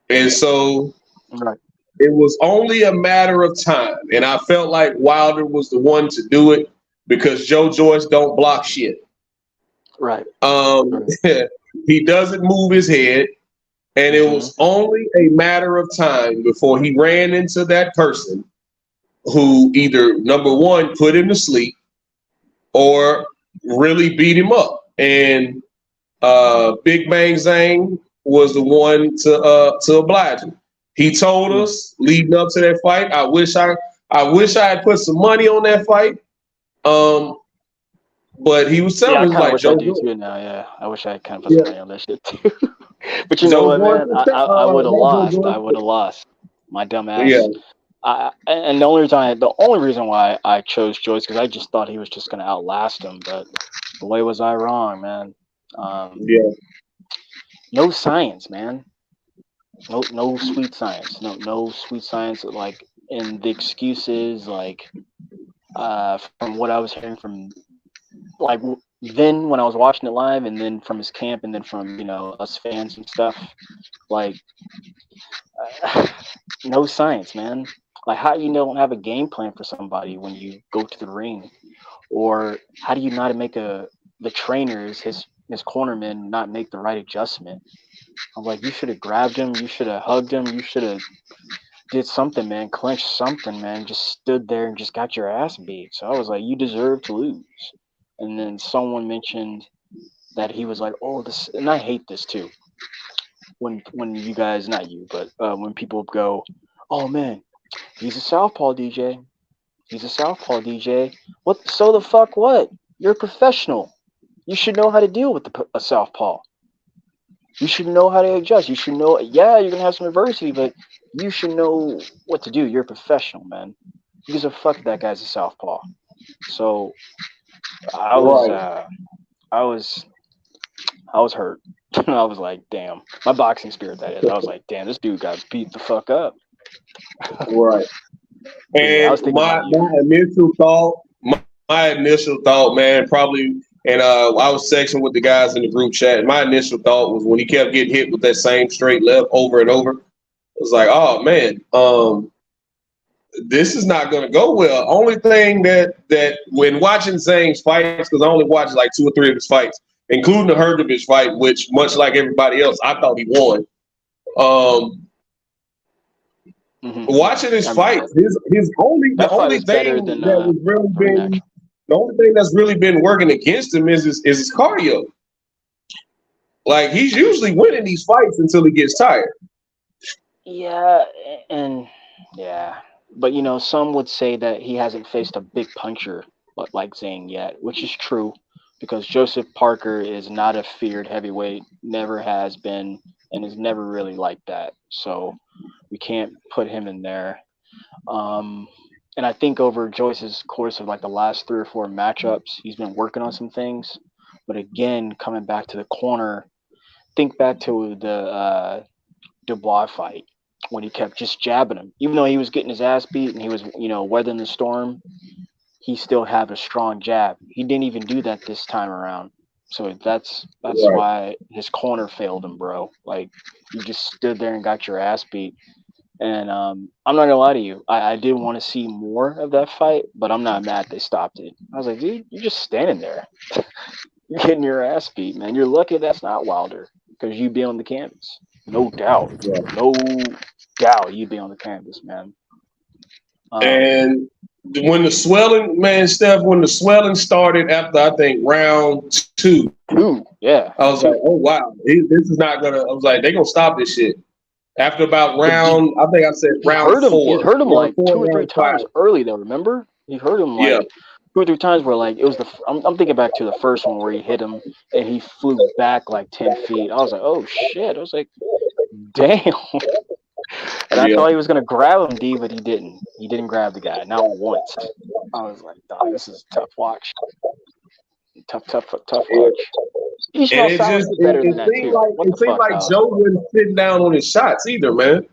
S10: And so
S9: Right.
S10: it was only a matter of time. And I felt like Wilder was the one to do it because Joe Joyce don't block shit.
S9: Right.
S10: He doesn't move his head. And it was only a matter of time before he ran into that person who either, number one, put him to sleep or really beat him up. And Big Bang Zhang was the one to oblige him. He told us leading up to that fight. I wish I had put some money on that fight. But he was telling us like Joe Joyce.
S9: Now, yeah, I wish I kind of put some money on that shit too. But you know
S10: Joe
S9: what, man?
S10: Joyce,
S9: I would have lost.
S10: Joe
S9: I would have lost. My dumb ass.
S10: Yeah.
S9: And the only reason why I chose Joyce because I just thought he was just gonna outlast him. But boy, was I wrong, man. No science, man. No sweet science. No sweet science. Like, and the excuses, like, from what I was hearing from, like, then when I was watching it live, and then from his camp, and then from us fans and stuff, like, no science, man. Like, how do you don't have a game plan for somebody when you go to the ring, or how do you not make the trainers, his cornermen, not make the right adjustment? I'm like, you should have grabbed him, you should have hugged him, you should have did something, man, clenched something, man. Just stood there and just got your ass beat. So I was like, you deserve to lose. And then someone mentioned that he was like, oh, this, and I hate this too. When you guys, not you, but when people go, oh man, he's a southpaw DJ. He's a southpaw DJ. What? So the fuck what? You're a professional. You should know how to deal with a southpaw. You should know how to adjust. You should know, yeah, you're going to have some adversity, but you should know what to do. You're a professional, man. Who gives a fuck if that guy's a southpaw? So I was hurt. I was like, damn. My boxing spirit, that is. I was like, damn, this dude got beat the fuck up.
S10: Right. And my initial thought, man, probably, and I was texting with the guys in the group chat. My initial thought was when he kept getting hit with that same straight left over and over, it was like, oh man, this is not going to go well. Only thing that when watching Zhang's fights, because I only watched like 2 or 3 of his fights, including the Hrgovic fight, which much like everybody else, I thought he won. Watching his fights, the only thing that's really been working against him is his cardio. Like, he's usually winning these fights until he gets tired.
S9: Yeah, and yeah, but some would say that he hasn't faced a big puncher like Zhang yet, which is true, because Joseph Parker is not a feared heavyweight, never has been, and is never really like that. So we can't put him in there. And I think over Joyce's course of like the last 3 or 4 matchups, he's been working on some things. But again, coming back to the corner, think back to the Dubois fight when he kept just jabbing him. Even though he was getting his ass beat and he was, weathering the storm, he still had a strong jab. He didn't even do that this time around. So that's why his corner failed him, bro. Like, you just stood there and got your ass beat. And I'm not gonna lie to you, I did want to see more of that fight, but I'm not mad they stopped it. I was like, dude, you're just standing there. You're getting your ass beat, man. You're lucky that's not Wilder, because you'd be on the canvas. No doubt. No doubt you'd be on the canvas, man.
S10: And when the swelling, man, Steph, when the swelling started after I think round 2,
S9: yeah,
S10: I was like, oh wow, this is not gonna. I was like, they gonna stop this shit. After about round, I think I said round 4.
S9: He hurt him
S10: round
S9: like
S10: 4,
S9: 2 or 3
S10: round
S9: times
S10: 5.
S9: early though. Remember, he hurt him like
S10: Yeah.
S9: 2 or 3 times where like it was I'm thinking back to the first one where he hit him and he flew back like 10 feet. I was like, oh shit. I was like, damn. And I thought he was gonna grab him, D, but he didn't. He didn't grab the guy, not once. I was like, dog, this is a tough watch. Tough watch. Ishmael
S10: And it
S9: Salas
S10: just
S9: did better than
S10: it
S9: that
S10: seemed
S9: too.
S10: like
S9: What the fuck,
S10: like
S9: Salas?
S10: Joe wasn't sitting down on his shots either, man.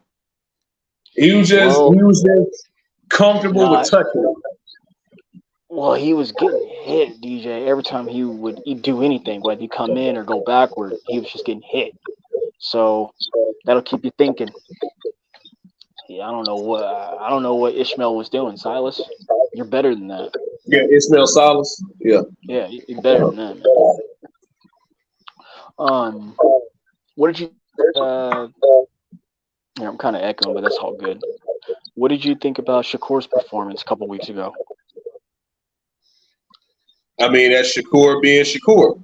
S10: He was just comfortable with touching him.
S9: Well, he was getting hit, DJ. Every time he'd do anything, whether he come in or go backward, he was just getting hit. So that'll keep you thinking. Yeah, I don't know what Ishmael was doing. Silas, you're better than that.
S10: Yeah, Ishmael Salas. Yeah.
S9: Yeah, you're better than that, man. What did you? I'm kind of echoing, but that's all good. What did you think about Shakur's performance a couple weeks ago?
S10: I mean, that's Shakur being Shakur.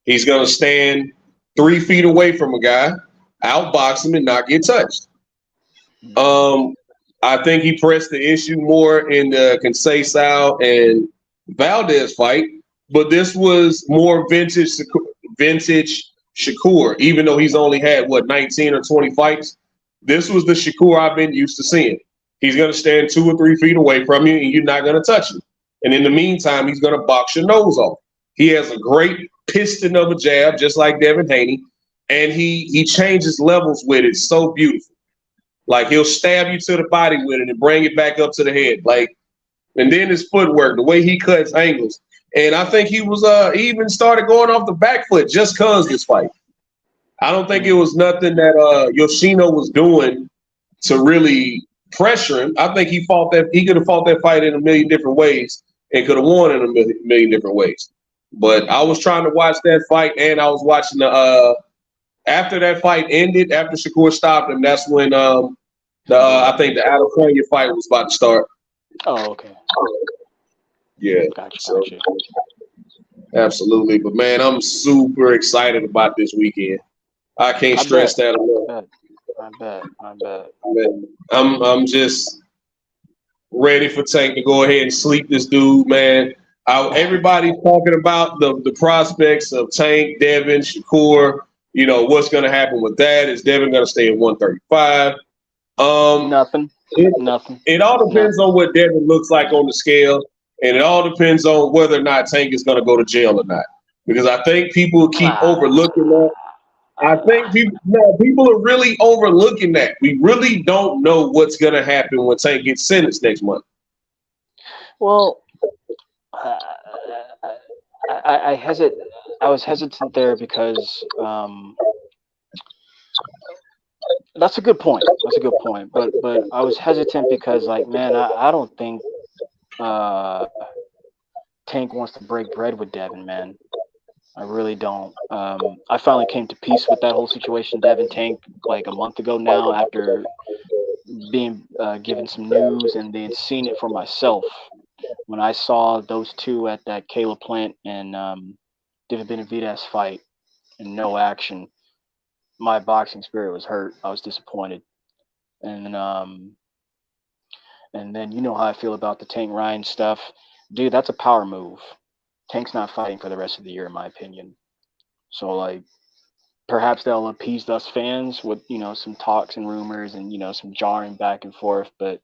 S10: He's gonna stand 3 feet away from a guy, outbox him, and not get touched. I think he pressed the issue more in the Conceição and Valdez fight, but this was more vintage Shakur, even though he's only had 19 or 20 fights. This was the Shakur I've been used to seeing. He's gonna stand 2 or 3 feet away from you, and you're not gonna touch him. And in the meantime, he's gonna box your nose off. He has a great piston of a jab, just like Devin Haney, and he changes levels with it so beautiful. Like he'll stab you to the body with it and bring it back up to the head. Like, and then his footwork, the way he cuts angles. And I think he was he even started going off the back foot just cause this fight. I don't think it was nothing that Yoshino was doing to really pressure him. I think he could have fought that fight in a million different ways and could have won in a million different ways. But I was trying to watch that fight, and I was watching after that fight ended, after Shakur stopped him, that's when I think the Adesanya fight was about to start.
S9: Oh, okay.
S10: Yeah.
S9: Gotcha.
S10: Absolutely. But man, I'm super excited about this weekend. I can't stress that enough.
S9: I bet.
S10: I'm just ready for Tank to go ahead and sleep this dude, man. Everybody's talking about the prospects of Tank, Devin, Shakur. You know, what's going to happen with that? Is Devin going to stay at 135?
S9: Nothing.
S10: It all depends on what Devin looks like on the scale, and it all depends on whether or not Tank is going to go to jail or not. Because I think people keep overlooking that. I think people are really overlooking that. We really don't know what's going to happen when Tank gets sentenced next month.
S9: Well, I was hesitant there because that's a good point. But I was hesitant because, like, man, I don't think Tank wants to break bread with Devin, man. I really don't. I finally came to peace with that whole situation, Devin Tank, like a month ago now, after being given some news and then seeing it for myself. When I saw those two at that Caleb Plant and David Benavidez fight and no action, my boxing spirit was hurt. I was disappointed. And then you know how I feel about the Tank Ryan stuff. Dude, that's a power move. Tank's not fighting for the rest of the year, in my opinion. So, like, perhaps they'll appease us fans with, you know, some talks and rumors and, you know, some jarring back and forth. But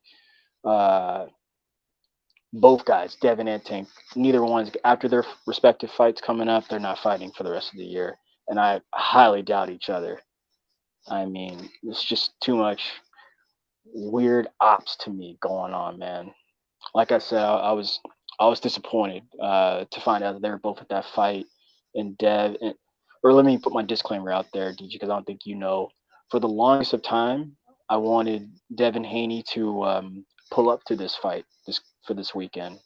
S9: both guys, Devin and Tank, neither one's, after their respective fights coming up, they're not fighting for the rest of the year. And I highly doubt each other. I mean, it's just too much weird ops to me going on, man. Like I said, I was disappointed to find out that they were both at that fight. And or let me put my disclaimer out there, DJ, because I don't think you know. For the longest of time, I wanted Devin Haney to pull up to this fight for this weekend.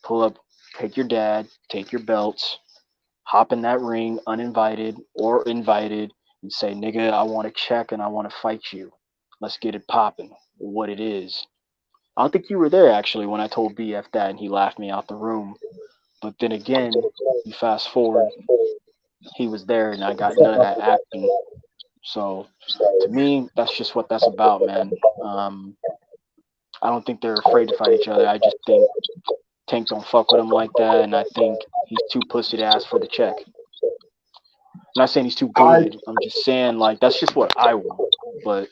S9: Pull up, take your dad, take your belts, hop in that ring, uninvited or invited, and say, nigga, I want to check and I want to fight you. Let's get it popping. What it is. I don't think you were there actually when I told BF that, and he laughed me out the room. But then again, you fast forward, he was there, and I got none of that action. So to me, that's just what that's about, man. I don't think they're afraid to fight each other. I just think Tank don't fuck with him like that, and I think he's too pussy to ask for the check. I'm not saying he's too good. I'm just saying, like, that's just what I want. But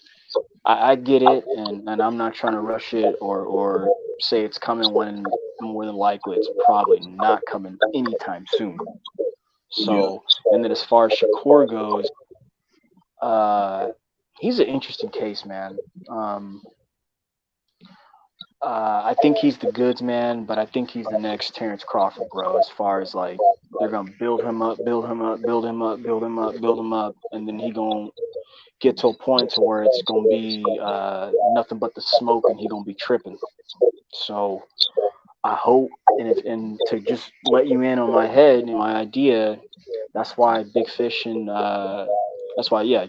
S9: I get it, and I'm not trying to rush it or say it's coming when more than likely it's probably not coming anytime soon. So, and then as far as Shakur goes, he's an interesting case, man. I think he's the goods man, but I think he's the next Terrence Crawford, bro. As far as like they're gonna build him up, and then he gonna get to a point to where it's gonna be nothing but the smoke, and he gonna be tripping. So I hope, and to just let you in on my head and my idea, that's why Big Fish and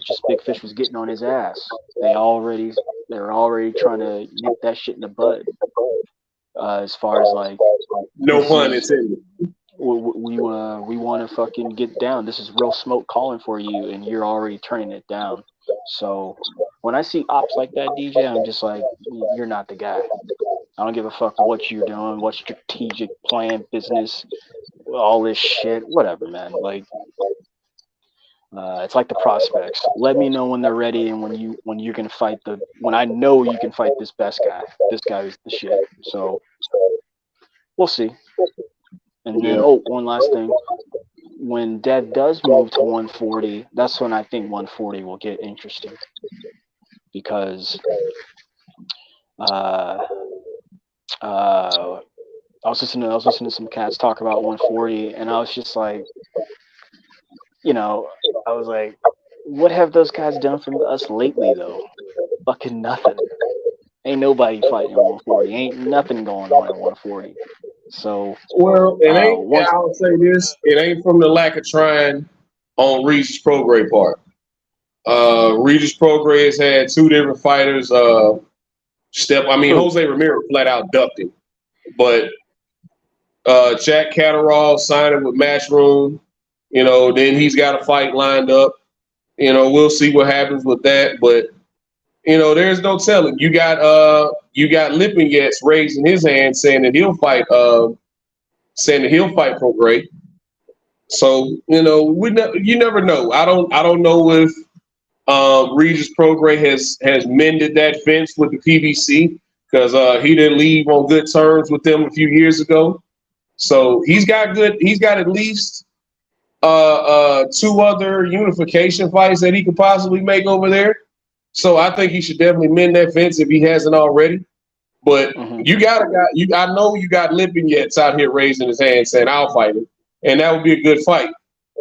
S9: just Big Fish was getting on his ass. They're already trying to nip that shit in the bud. As far as like,
S10: no pun intended.
S9: We want to fucking get down. This is real smoke calling for you, and you're already turning it down. So when I see ops like that, DJ, I'm just like, you're not the guy. I don't give a fuck what you're doing, what strategic plan, business, all this shit, whatever, man. Like, it's like the prospects. Let me know when they're ready and when you can fight when I know you can fight this best guy. This guy is the shit. So we'll see. And then one last thing. When Dev does move to 140, that's when I think 140 will get interesting. Because I was listening to some cats talk about 140, and I was just like, I was like, what have those guys done for us lately, though? Fucking nothing. Ain't nobody fighting at 140. Ain't nothing going on at 140. So,
S10: well, it ain't. I'll say this: it ain't from the lack of trying on Regis Prograis part. Regis Prograis has had two different fighters. Jose Ramirez flat out ducked him, but Jack Catterall signing with Matchroom. Then he's got a fight lined up. We'll see what happens with that. But there's no telling. You got Lipinets raising his hand, saying that he'll fight Prograis. So you never know. I don't know if Regis Prograis has mended that fence with the PBC because he didn't leave on good terms with them a few years ago. So he's got at least two other unification fights that he could possibly make over there. So I think he should definitely mend that fence if he hasn't already. But you got a guy. I know you got Lipinets out here raising his hand saying I'll fight him, and that would be a good fight.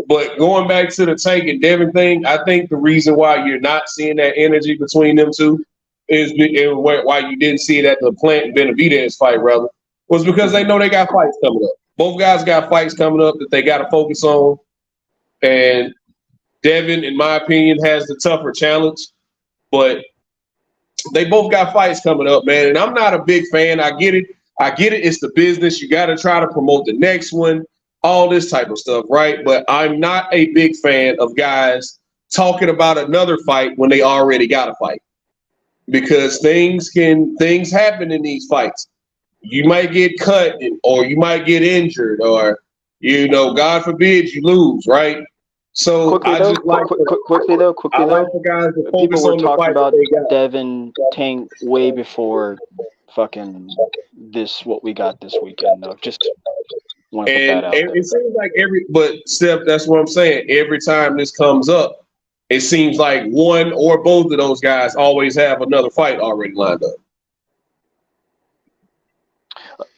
S10: But going back to the Tank and Devin thing, I think the reason why you're not seeing that energy between them two is why you didn't see it at the Plant Benavidez fight, rather, was because they know they got fights coming up. Both guys got fights coming up that they got to focus on. And Devin, in my opinion, has the tougher challenge. But they both got fights coming up, man. And I'm not a big fan. I get it. It's the business. You got to try to promote the next one, all this type of stuff, right? But I'm not a big fan of guys talking about another fight when they already got a fight. Because things happen in these fights. You might get cut or you might get injured or, God forbid you lose, right? So quickly though,
S9: for guys to focus people were talking about Devin Tank way before fucking what we got this weekend though. Just want to put that out there.
S10: It seems like Steph, that's what I'm saying. Every time this comes up, it seems like one or both of those guys always have another fight already lined up.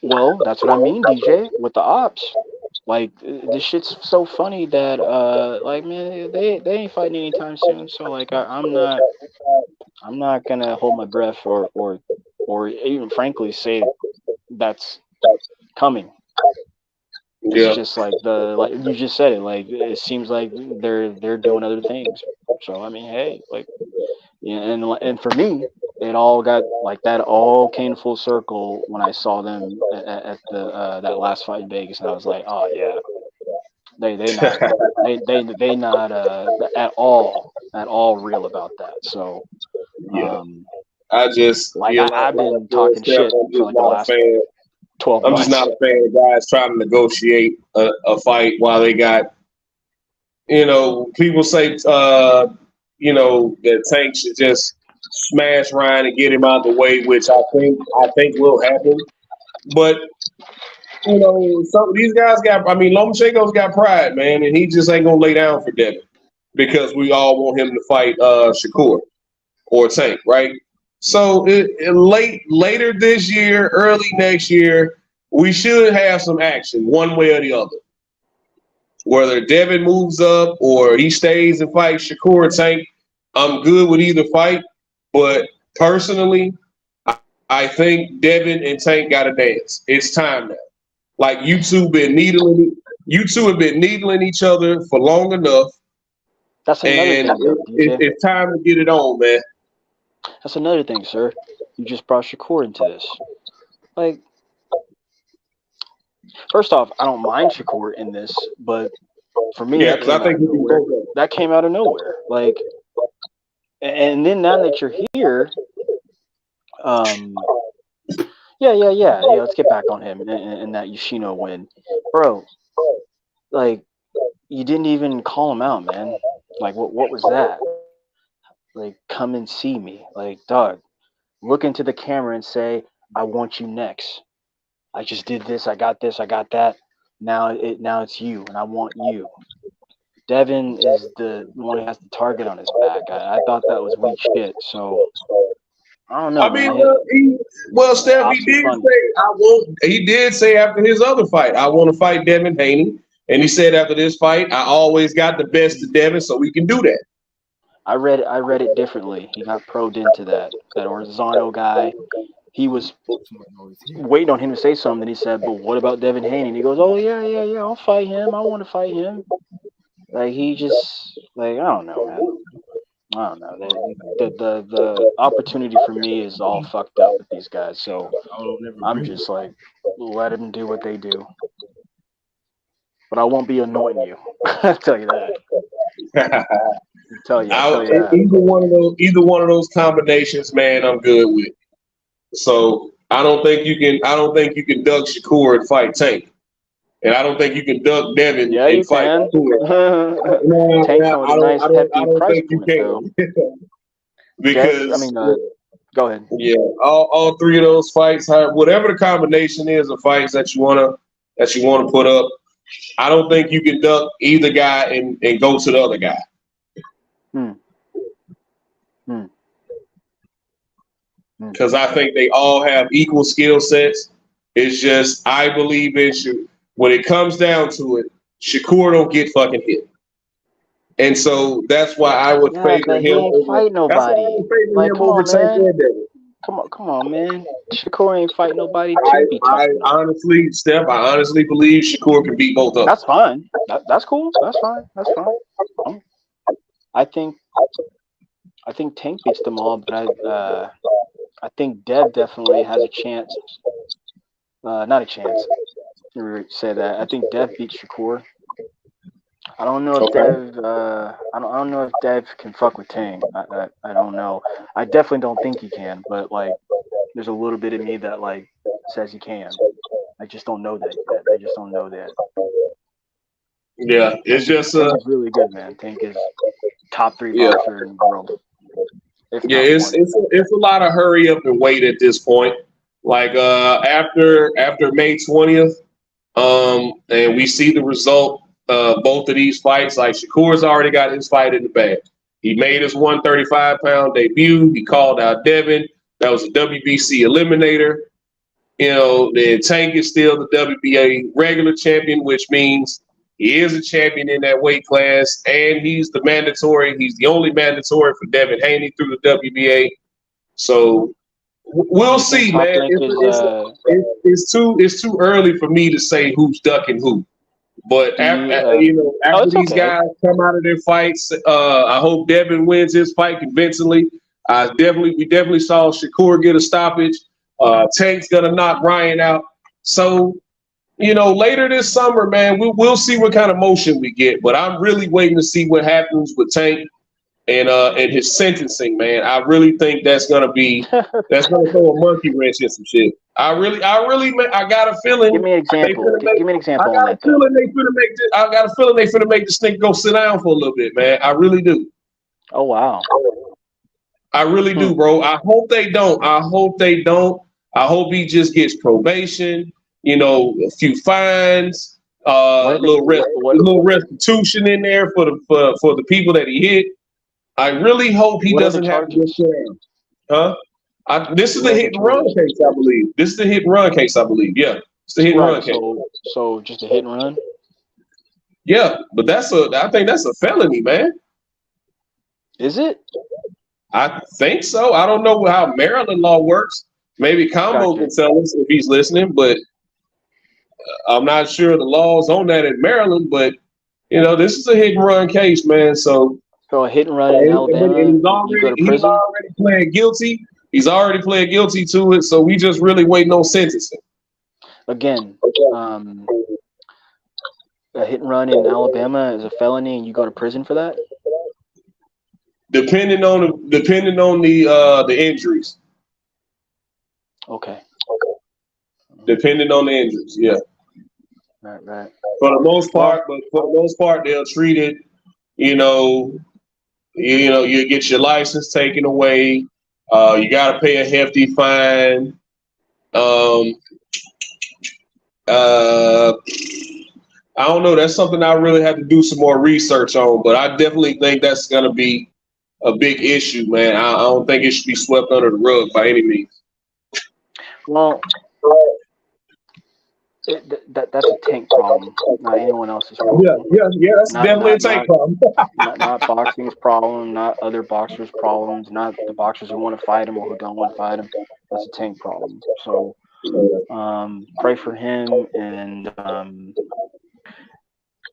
S9: Well, that's what I mean, DJ, with the ops. Like, this shit's so funny that, man, they ain't fighting anytime soon. So, like, I'm not gonna hold my breath or even frankly say that's coming. It's just like you just said it. Like, it seems like they're doing other things. So, I mean, hey, like, and for me, it all got like that. All came full circle when I saw them at the that last fight in Vegas, and I was like, oh yeah, they not at all real about that. So
S10: yeah, I just
S9: like I've been talking shit for like the last 12
S10: I'm
S9: months.
S10: just not a fan of guys trying to negotiate a fight while they got, people say, that Tank should just smash Ryan and get him out of the way, which I think will happen. But, some of these guys Lomachenko's got pride, man, and he just ain't going to lay down for Devin because we all want him to fight Shakur or Tank, right? So later this year, early next year, we should have some action one way or the other. Whether Devin moves up or he stays and fights Shakur or Tank, I'm good with either fight. But personally, I think Devin and Tank got to dance. It's time now. Like you two have been needling each other for long enough.
S9: That's another thing.
S10: It's time to get it on, man.
S9: That's another thing, sir. You just brought Shakur into this. Like, first off, I don't mind Shakur in this, but for me, that came out of nowhere. Like, and then now that you're here, yeah. Let's get back on him and that Yoshino win, bro. Like, you didn't even call him out, man. Like, what was that? Like, come and see me. Like, dog, look into the camera and say, I want you next. I just did this. I got this. I got that. Now it's you, and I want you. Devin is the one who has the target on his back. I thought that was weak shit. So I don't know.
S10: I mean, Steph, he did say after his other fight, I want to fight Devin Haney, and he said after this fight, I always got the best of Devin, so we can do that.
S9: I read it differently. He got probed into that Orzano guy. He was waiting on him to say something. And he said, "But what about Devin Haney?" And he goes, "Oh yeah, I'll fight him. I want to fight him." Like he just I don't know, man. I don't know. The opportunity for me is all fucked up with these guys. So I'm just like, let them do what they do. But I won't be annoying you. I'll tell you that.
S10: Either one of those combinations, man, I'm good with. So I don't think you can duck Shakur and fight Tank, and I don't think you can duck Devin and fight Shakur. I don't think you can. Because
S9: go ahead.
S10: Yeah, all three of those fights, whatever the combination is of fights that you wanna put up, I don't think you can duck either guy and go to the other guy. Because I think they all have equal skill sets. It's just I believe when it comes down to it, Shakur don't get fucking hit, and so that's why I would favor him.
S9: He ain't fight nobody. Come on, man. Shakur ain't fight nobody.
S10: I honestly believe Shakur can beat both of them.
S9: That's fine. That's cool. That's fine. I think Tank beats them all, but I think Dev definitely has a chance. Not a chance. Let me say that. I think Dev beats Shakur. I don't know if Dev. I don't know if Dev can fuck with Tank. I don't know. I definitely don't think he can. But like, there's a little bit of me that like says he can. I just don't know that yet. I just don't know that.
S10: Yeah, it's just
S9: Tank is really good, man. Tank is top 3 boxer in the world.
S10: Yeah, it's a lot of hurry up and wait at this point. Like after May 20th, and we see the result of both of these fights. Like Shakur's already got his fight in the bag. He made his 135-pound debut. He called out Devin. That was a WBC eliminator. The Tank is still the WBA regular champion, which means he is a champion in that weight class, and he's the only mandatory for Devin Haney through the WBA. So we'll see, man. It's too early for me to say who's ducking who. But after these guys come out of their fights, I hope Devin wins his fight convincingly. We definitely saw Shakur get a stoppage. Tank's gonna knock Ryan out. So, later this summer, man, we'll see what kind of motion we get. But I'm really waiting to see what happens with Tank and his sentencing, man. I really think that's gonna throw a monkey wrench in some shit. I got a feeling.
S9: Give me an example. Give me an example.
S10: I got a feeling they finna make this nigga go sit down for a little bit, man. I really do.
S9: Oh wow.
S10: I really do, bro. I hope they don't. I hope he just gets probation. A few fines, a little restitution in there for the people that he hit. I really hope he doesn't have to get down. Huh? This is a hit and run case, I believe. Yeah, it's the hit and run case.
S9: So just a hit and run.
S10: Yeah, but I think that's a felony, man.
S9: Is it?
S10: I think so. I don't know how Maryland law works. Maybe Combo can tell us if he's listening, but I'm not sure the laws on that in Maryland. But this is a hit and run case, man. So
S9: a hit and run in Alabama.
S10: He's already pled guilty. He's already pled guilty to it. So we just really waiting on sentencing.
S9: Again, a hit and run in Alabama is a felony, and you go to prison for that.
S10: Depending on the injuries.
S9: Okay.
S10: Depending on the injuries, yeah.
S9: Right.
S10: For the most part, they'll treat it. You get your license taken away. You got to pay a hefty fine. I don't know. That's something I really have to do some more research on, but I definitely think that's going to be a big issue, man. I don't think it should be swept under the rug by any means.
S9: Well, that's a Tank problem, not anyone else's problem.
S10: Yeah, that's definitely a Tank problem.
S9: not boxing's problem, not other boxers' problems, not the boxers who want to fight him or who don't want to fight him. That's a Tank problem. So, pray for him, and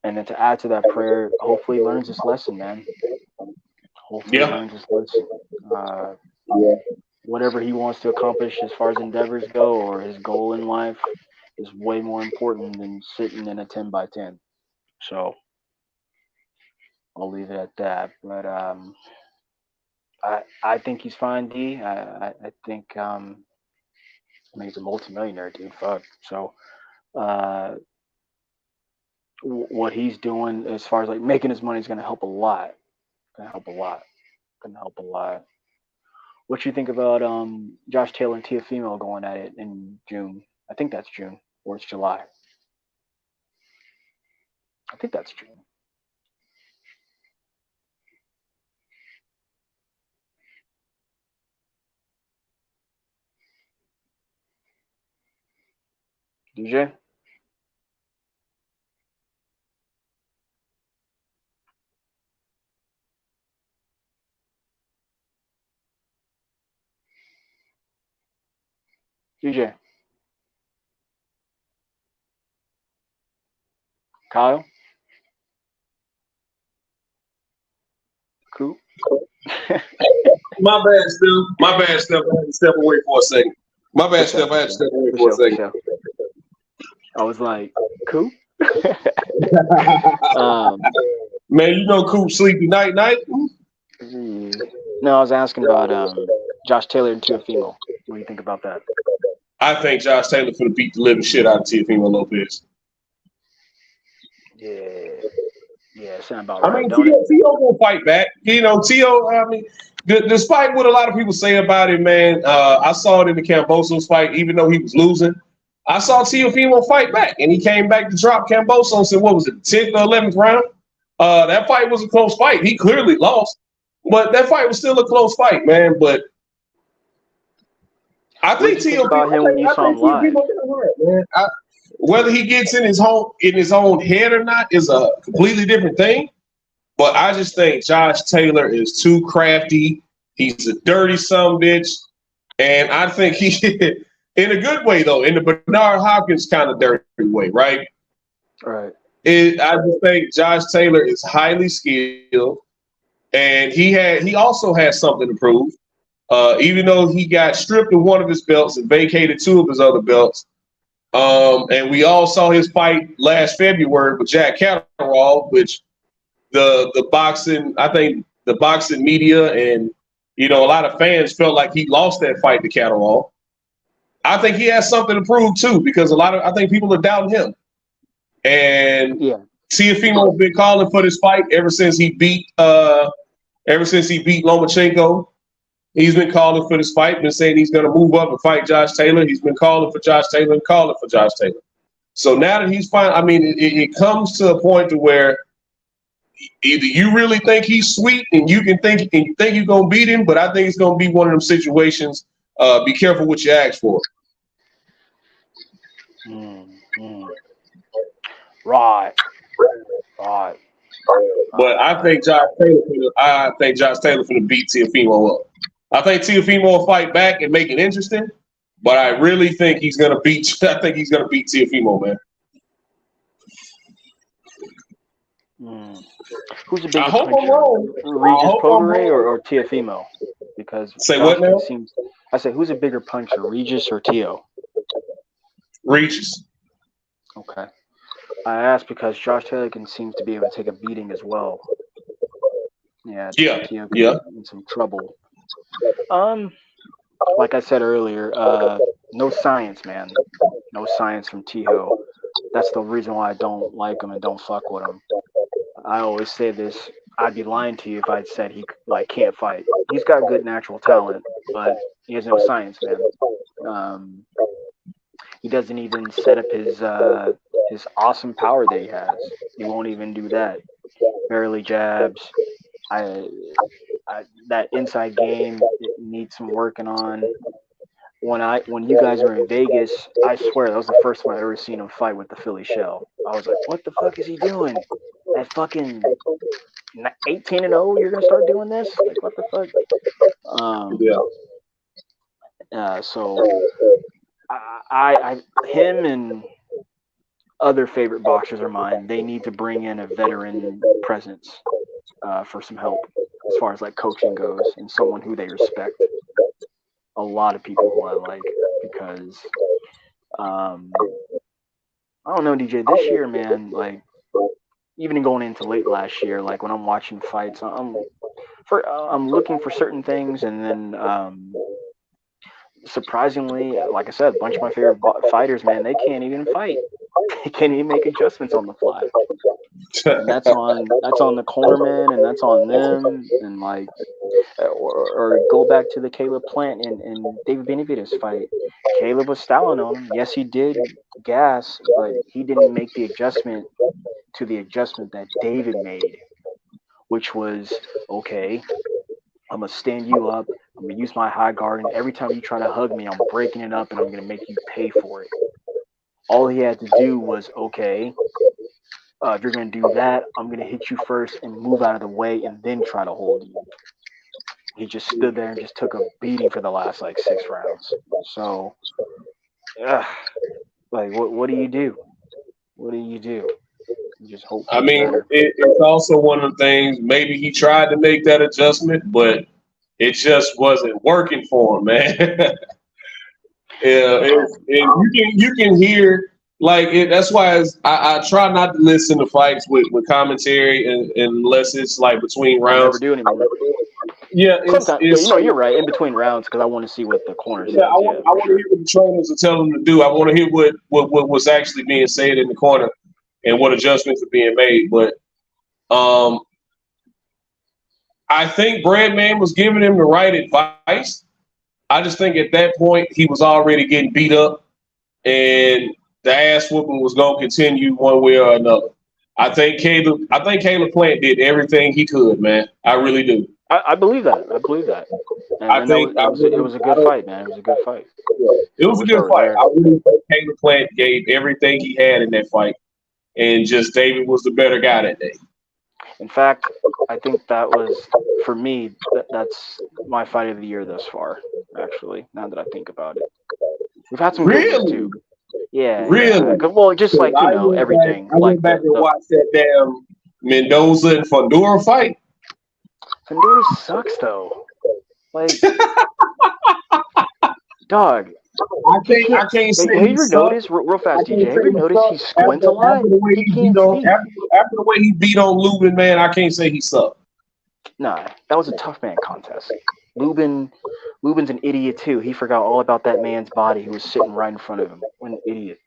S9: then to add to that prayer, hopefully he learns his lesson, man. Hopefully he learns his lesson. Whatever he wants to accomplish as far as endeavors go, or his goal in life, is way more important than sitting in a 10x10. So I'll leave it at that. But I think he's fine, D. I think he's a multimillionaire, dude. Fuck. So what he's doing as far as like making his money is gonna help a lot. Gonna help a lot. What you think about Josh Taylor and Teofimo going at it in June? I think that's June, or it's July. I think that's June. DJ? DJ? Kyle? Cool.
S10: My bad, Steph. I had to step away for a second.
S9: I was like, Coop?
S10: Man, Coop sleepy night.
S9: No, I was asking about Josh Taylor and Teofimo. What do you think about that?
S10: I think Josh Taylor finna beat the living shit out of Teofimo Lopez.
S9: Yeah, sound about right.
S10: Tio gonna fight back. Tio. I mean, despite what a lot of people say about him, man, I saw it in the Kambosos fight. Even though he was losing, I saw Teofimo fight back, and he came back to drop Kambosos in what was it, 10th or 11th round? That fight was a close fight. He clearly lost, but that fight was still a close fight, man. But I think Teofimo, man. Whether he gets in his own head or not is a completely different thing. But I just think Josh Taylor is too crafty. He's a dirty sumbitch, and I think he, in a good way though, in the Bernard Hopkins kind of dirty way, right?
S9: Right.
S10: I just think Josh Taylor is highly skilled, and he also has something to prove. even though he got stripped of one of his belts and vacated 2 of his other belts. And we all saw his fight last February with Jack Catterall, which the boxing, I think the boxing media and, a lot of fans felt like he lost that fight to Catterall. I think he has something to prove too, because I think people are doubting him. And Teofimo's been calling for this fight ever since he beat Lomachenko. He's been calling for this fight, been saying he's going to move up and fight Josh Taylor. He's been calling for Josh Taylor and calling for Josh Taylor. So now that he's fine, it comes to a point to where either you really think he's sweet and you think you're going to beat him, but I think it's going to be one of them situations. Be careful what you ask for.
S9: Right.
S10: But I think Josh Taylor finna beat Teofimo up. I think Teofimo will fight back and make it interesting, but I really think he's gonna beat Teofimo, man.
S9: Who's a bigger puncher, Regis Prograis or Teofimo? Because
S10: say what now?
S9: I say, who's a bigger puncher, Regis or Teo?
S10: Regis.
S9: Okay. I asked because Josh Taylor seems to be able to take a beating as well. Yeah. Teo in some trouble. Like I said earlier, no science, man. No science from Teo. That's the reason why I don't like him and don't fuck with him. I always say this. I'd be lying to you if I'd said he can't fight. He's got good natural talent, but he has no science, man. He doesn't even set up his awesome power that he has. He won't even do that. Barely jabs. That inside game needs some working on. When you guys were in Vegas, I swear that was the first time I ever seen him fight with the Philly Shell. I was like, what the fuck is he doing? That fucking 18-0, you're gonna start doing this? Like, what the fuck? So I him and other favorite boxers of mine, they need to bring in a veteran presence for some help as far as like coaching goes, and someone who they respect. A lot of people who I like, because I don't know, DJ, this year, man, like even going into late last year, like when I'm watching fights, I'm looking for certain things, and then surprisingly, like I said, a bunch of my favorite fighters, man, they can't even fight. They can't even make adjustments on the fly. And that's on the cornerman, and that's on them, and like, or go back to the Caleb Plant and David Benavidez fight. Caleb was styling on him. Yes, he did gas, but he didn't make the adjustment to the adjustment that David made, which was, okay, I'm gonna stand you up. I'm gonna use my high guard, and every time you try to hug me, I'm breaking it up, and I'm gonna make you pay for it. All he had to do was, okay, if you're gonna do that, I'm gonna hit you first and move out of the way, and then try to hold you. He just stood there and just took a beating for the last like 6 rounds. So, like, what do you do? What do you do? You just hope.
S10: I mean, it's also one of the things. Maybe he tried to make that adjustment, but it just wasn't working for him, man. You can hear like it. That's why I try not to listen to fights with commentary unless it's like between rounds.
S9: I never do anymore.
S10: Yeah,
S9: sometimes you're right. In between rounds, because I want to see what the corner says.
S10: I want to hear what the trainers are telling them to do. I want to hear what was actually being said in the corner and what adjustments are being made. But I think Bradman was giving him the right advice. I just think at that point he was already getting beat up, and the ass whooping was going to continue one way or another. I think Caleb Plant did everything he could, man. I really do.
S9: I believe that. And it was a good fight, man. It was a good fight.
S10: It was a good fight. I really think Caleb Plant gave everything he had in that fight, and just David was the better guy that day.
S9: In fact, I think that was, for me, that's my fight of the year thus far, actually, now that I think about it. We've had some good ones, too. Yeah.
S10: Really?
S9: Yeah. Well, just like, everything.
S10: I went back and watched that damn Mendoza and Fundora fight.
S9: Fundora sucks, though. Like, dog.
S10: I can't say
S9: Have
S10: he
S9: you ever
S10: sucked.
S9: noticed, real fast, DJ? Have you ever noticed he squints a lot?
S10: After the way
S9: He
S10: he
S9: can't
S10: beat on
S9: see.
S10: after the way he beat on Lubin, man, I can't say he sucked.
S9: Nah, that was a tough man contest. Lubin's an idiot too. He forgot all about that man's body who was sitting right in front of him. What an idiot.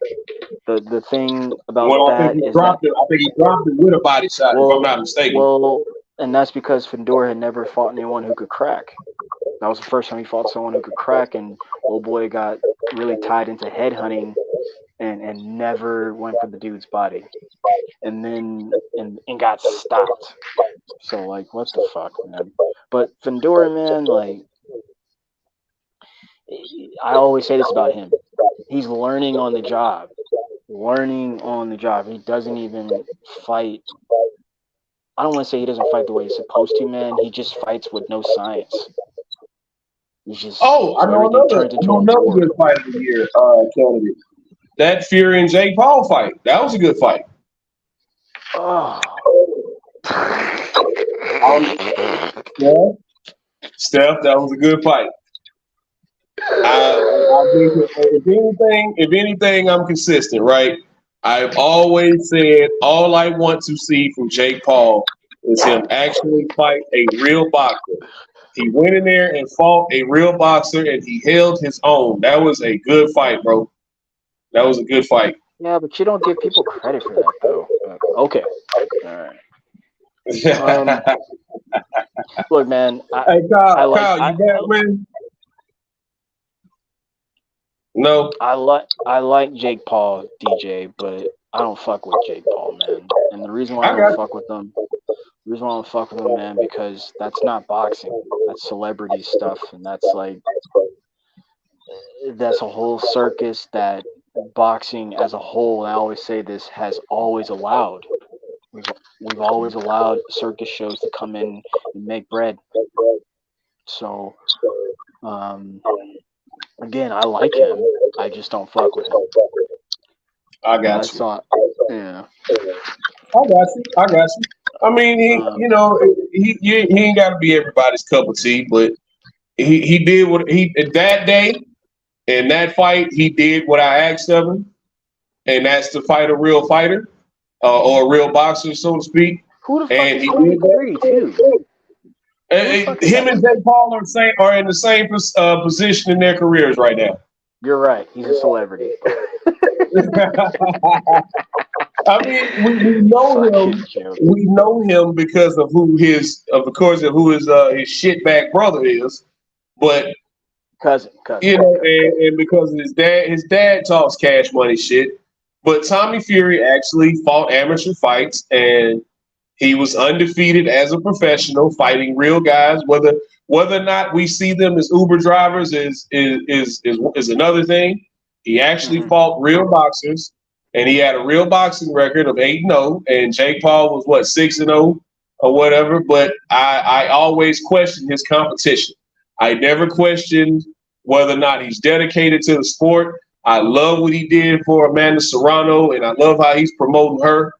S9: The thing about
S10: I
S9: that
S10: think he
S9: is
S10: dropped it. I think he dropped it with a body shot, if I'm not mistaken.
S9: Well, and that's because Fedor had never fought anyone who could crack. That was the first time he fought someone who could crack, and old boy got really tied into headhunting and never went for the dude's body. And then and got stopped. So like, what the fuck, man? But Fedor, man, like, I always say this about him. He's learning on the job. He doesn't even fight. I don't want to say he doesn't fight the way he's supposed to, man. He just fights with no science. He's just
S10: I know another good fight of the year, Kennedy. That Fury and Jake Paul fight. That was a good fight.
S9: Oh.
S10: Yeah. Steph, that was a good fight. I think if anything, I'm consistent, right? I've always said all I want to see from Jake Paul is him actually fight a real boxer. He went in there and fought a real boxer, and he held his own. That was a good fight, bro. That was a good fight.
S9: Yeah, but you don't give people credit for that, though. Okay. All right. Look, man.
S10: Hey, Kyle, you back, man? No.
S9: I like Jake Paul, DJ, but I don't fuck with Jake Paul, man. And the reason why I don't fuck with him, man, because that's not boxing. That's celebrity stuff, and that's a whole circus that boxing as a whole, and I always say this, has always allowed. We've always allowed circus shows to come in and make bread. So, again, I like him. I just don't fuck with him.
S10: I got you.
S9: Yeah.
S10: I got you. I mean, he ain't got to be everybody's cup of tea, but he did what he that day in that fight. He did what I asked of him, and that's to fight a real fighter or a real boxer, so to speak.
S9: Who the fuck is Tony Fury too?
S10: Him and Jake Paul are in the same position in their careers right now.
S9: You're right. He's a celebrity.
S10: I mean, we know him. We know him because of who his shitbag brother is, but
S9: cousin.
S10: And because his dad talks cash money shit. But Tommy Fury actually fought amateur fights, and he was undefeated as a professional, fighting real guys. Whether or not we see them as Uber drivers is another thing. He actually fought real boxers, and he had a real boxing record of 8-0. And Jake Paul was 6-0 or whatever. But I always questioned his competition. I never questioned whether or not he's dedicated to the sport. I love what he did for Amanda Serrano, and I love how he's promoting her.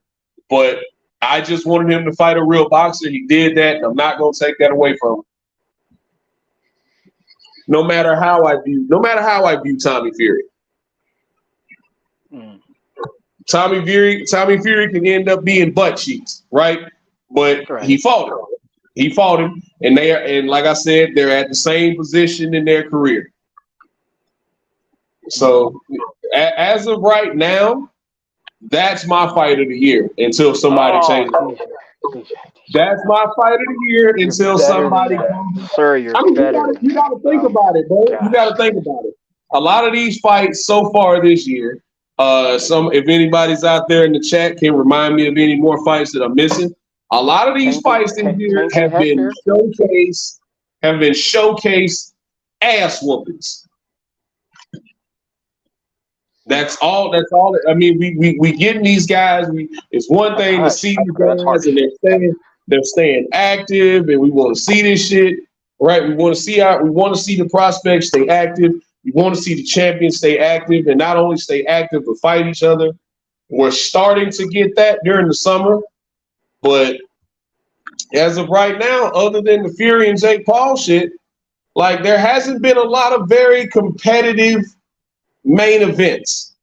S10: But I just wanted him to fight a real boxer. He did that, and I'm not going to take that away from him. No matter how I view Tommy Fury. Tommy Fury can end up being butt cheeks, right? But he fought him. And like I said, they're at the same position in their career. So as of right now, that's my fight of the year until somebody changes. That's my fight of the year until somebody comes.
S9: Sir, you're better.
S10: You got to think about it, bro. You got to think about it. A lot of these fights so far this year, if anybody's out there in the chat can remind me of any more fights that I'm missing. A lot of these fights this year have been showcased ass whoopings. That's all. I mean, we getting these guys. It's one thing to see these guys and they're staying active, and we want to see this shit, right? We want to see the prospects stay active. We want to see the champions stay active, and not only stay active but fight each other. We're starting to get that during the summer, but as of right now, other than the Fury and Jake Paul shit, Like there hasn't been a lot of very competitive main events.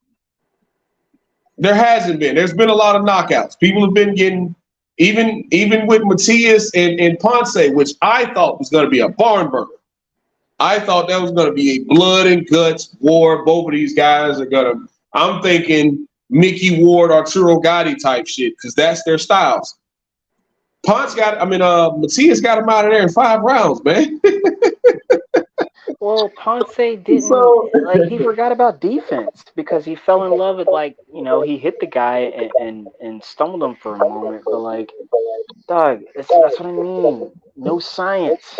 S10: There hasn't been. There's been a lot of knockouts. People have been getting even with Matias and Ponce, which I thought was going to be a barn burner. I thought that was going to be a blood and guts war. Both of these guys are going to. I'm thinking Mickey Ward, Arturo Gatti type shit because that's their styles. Matias got him out of there in 5 rounds, man.
S9: Well, Ponce didn't he forgot about defense because he fell in love with he hit the guy and stumbled him for a moment, but like, dog, that's what I mean. No science.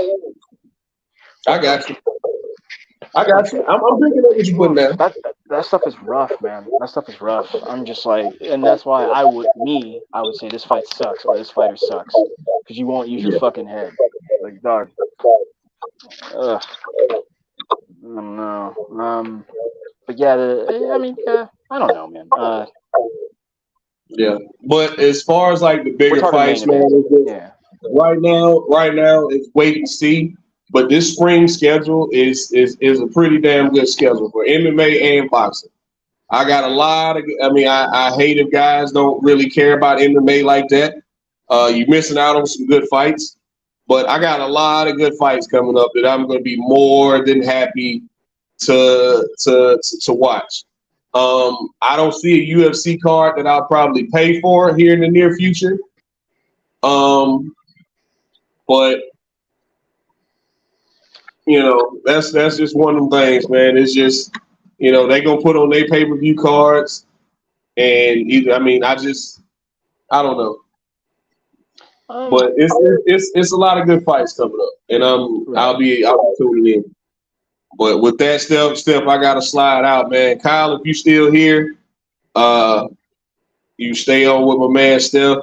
S10: I got you. I'm picking up what you putting down.
S9: That stuff is rough, man. That stuff is rough. I'm just like, and that's why I would say this fight sucks or this fighter sucks because you won't use your fucking head, like dog. Ugh. No. But yeah, I don't know, man.
S10: Yeah, but as far as like the bigger fights, man, right now it's wait and see. But this spring schedule is a pretty damn good schedule for MMA and boxing. I got a lot of. I hate if guys don't really care about MMA like that. You're missing out on some good fights. But I got a lot of good fights coming up that I'm going to be more than happy to watch. I don't see a UFC card that I'll probably pay for here in the near future. But that's just one of them things, man. It's just they gonna put on their pay-per-view cards, and I don't know. But it's a lot of good fights coming up, and I'll be tuning in. But with that, Steph, I gotta slide out, man. Kyle, if you still here, you stay on with my man Steph.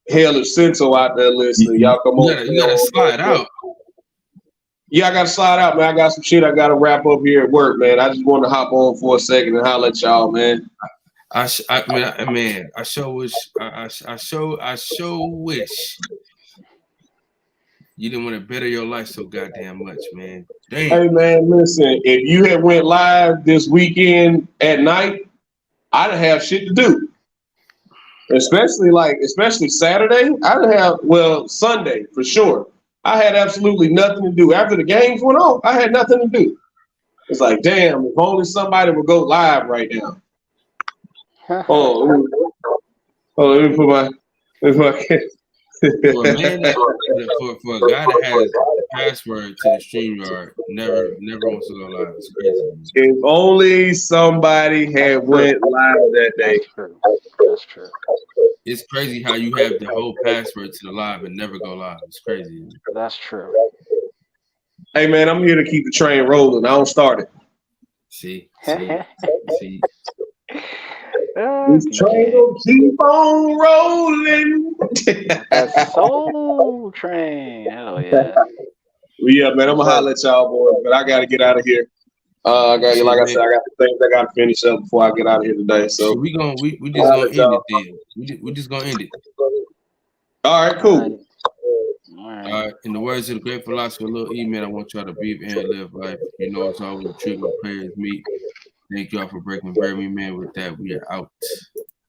S10: Hell, if Cinto out there listening, y'all come on.
S2: You gotta slide out.
S10: Yeah, I gotta slide out, man. I got some shit I gotta wrap up here at work, man. I just wanted to hop on for a second and holler at y'all, man.
S2: I sure wish you didn't want to better your life so goddamn much, man. Damn.
S10: Hey, man, listen. If you had went live this weekend at night, I'd have shit to do. Especially Saturday. Sunday for sure. I had absolutely nothing to do. After the games went off, I had nothing to do. It's like, damn, if only somebody would go live right now. Let me put my
S2: for a guy that has a password to the StreamYard, never wants to go live. It's crazy.
S10: If only somebody had went live that day.
S9: That's true.
S2: It's crazy how you have the whole password to the live and never go live. It's crazy.
S9: That's true.
S10: Hey man, I'm here to keep the train rolling. I don't start it.
S2: See.
S10: This train will keep on rolling.
S9: That soul train. Hell yeah.
S10: Well, yeah, man, I'm gonna holler at y'all boys, but I gotta get out of here. I got the things I gotta finish up before I get out of here today. So
S2: we just gonna end it then. We just gonna end it.
S10: All right, cool.
S9: All right.
S2: In the words of the great philosopher, Lil E, man, I want y'all to breathe and live life. It's always a treat when prayers meet. Thank y'all for breaking me, man. With that, we are out.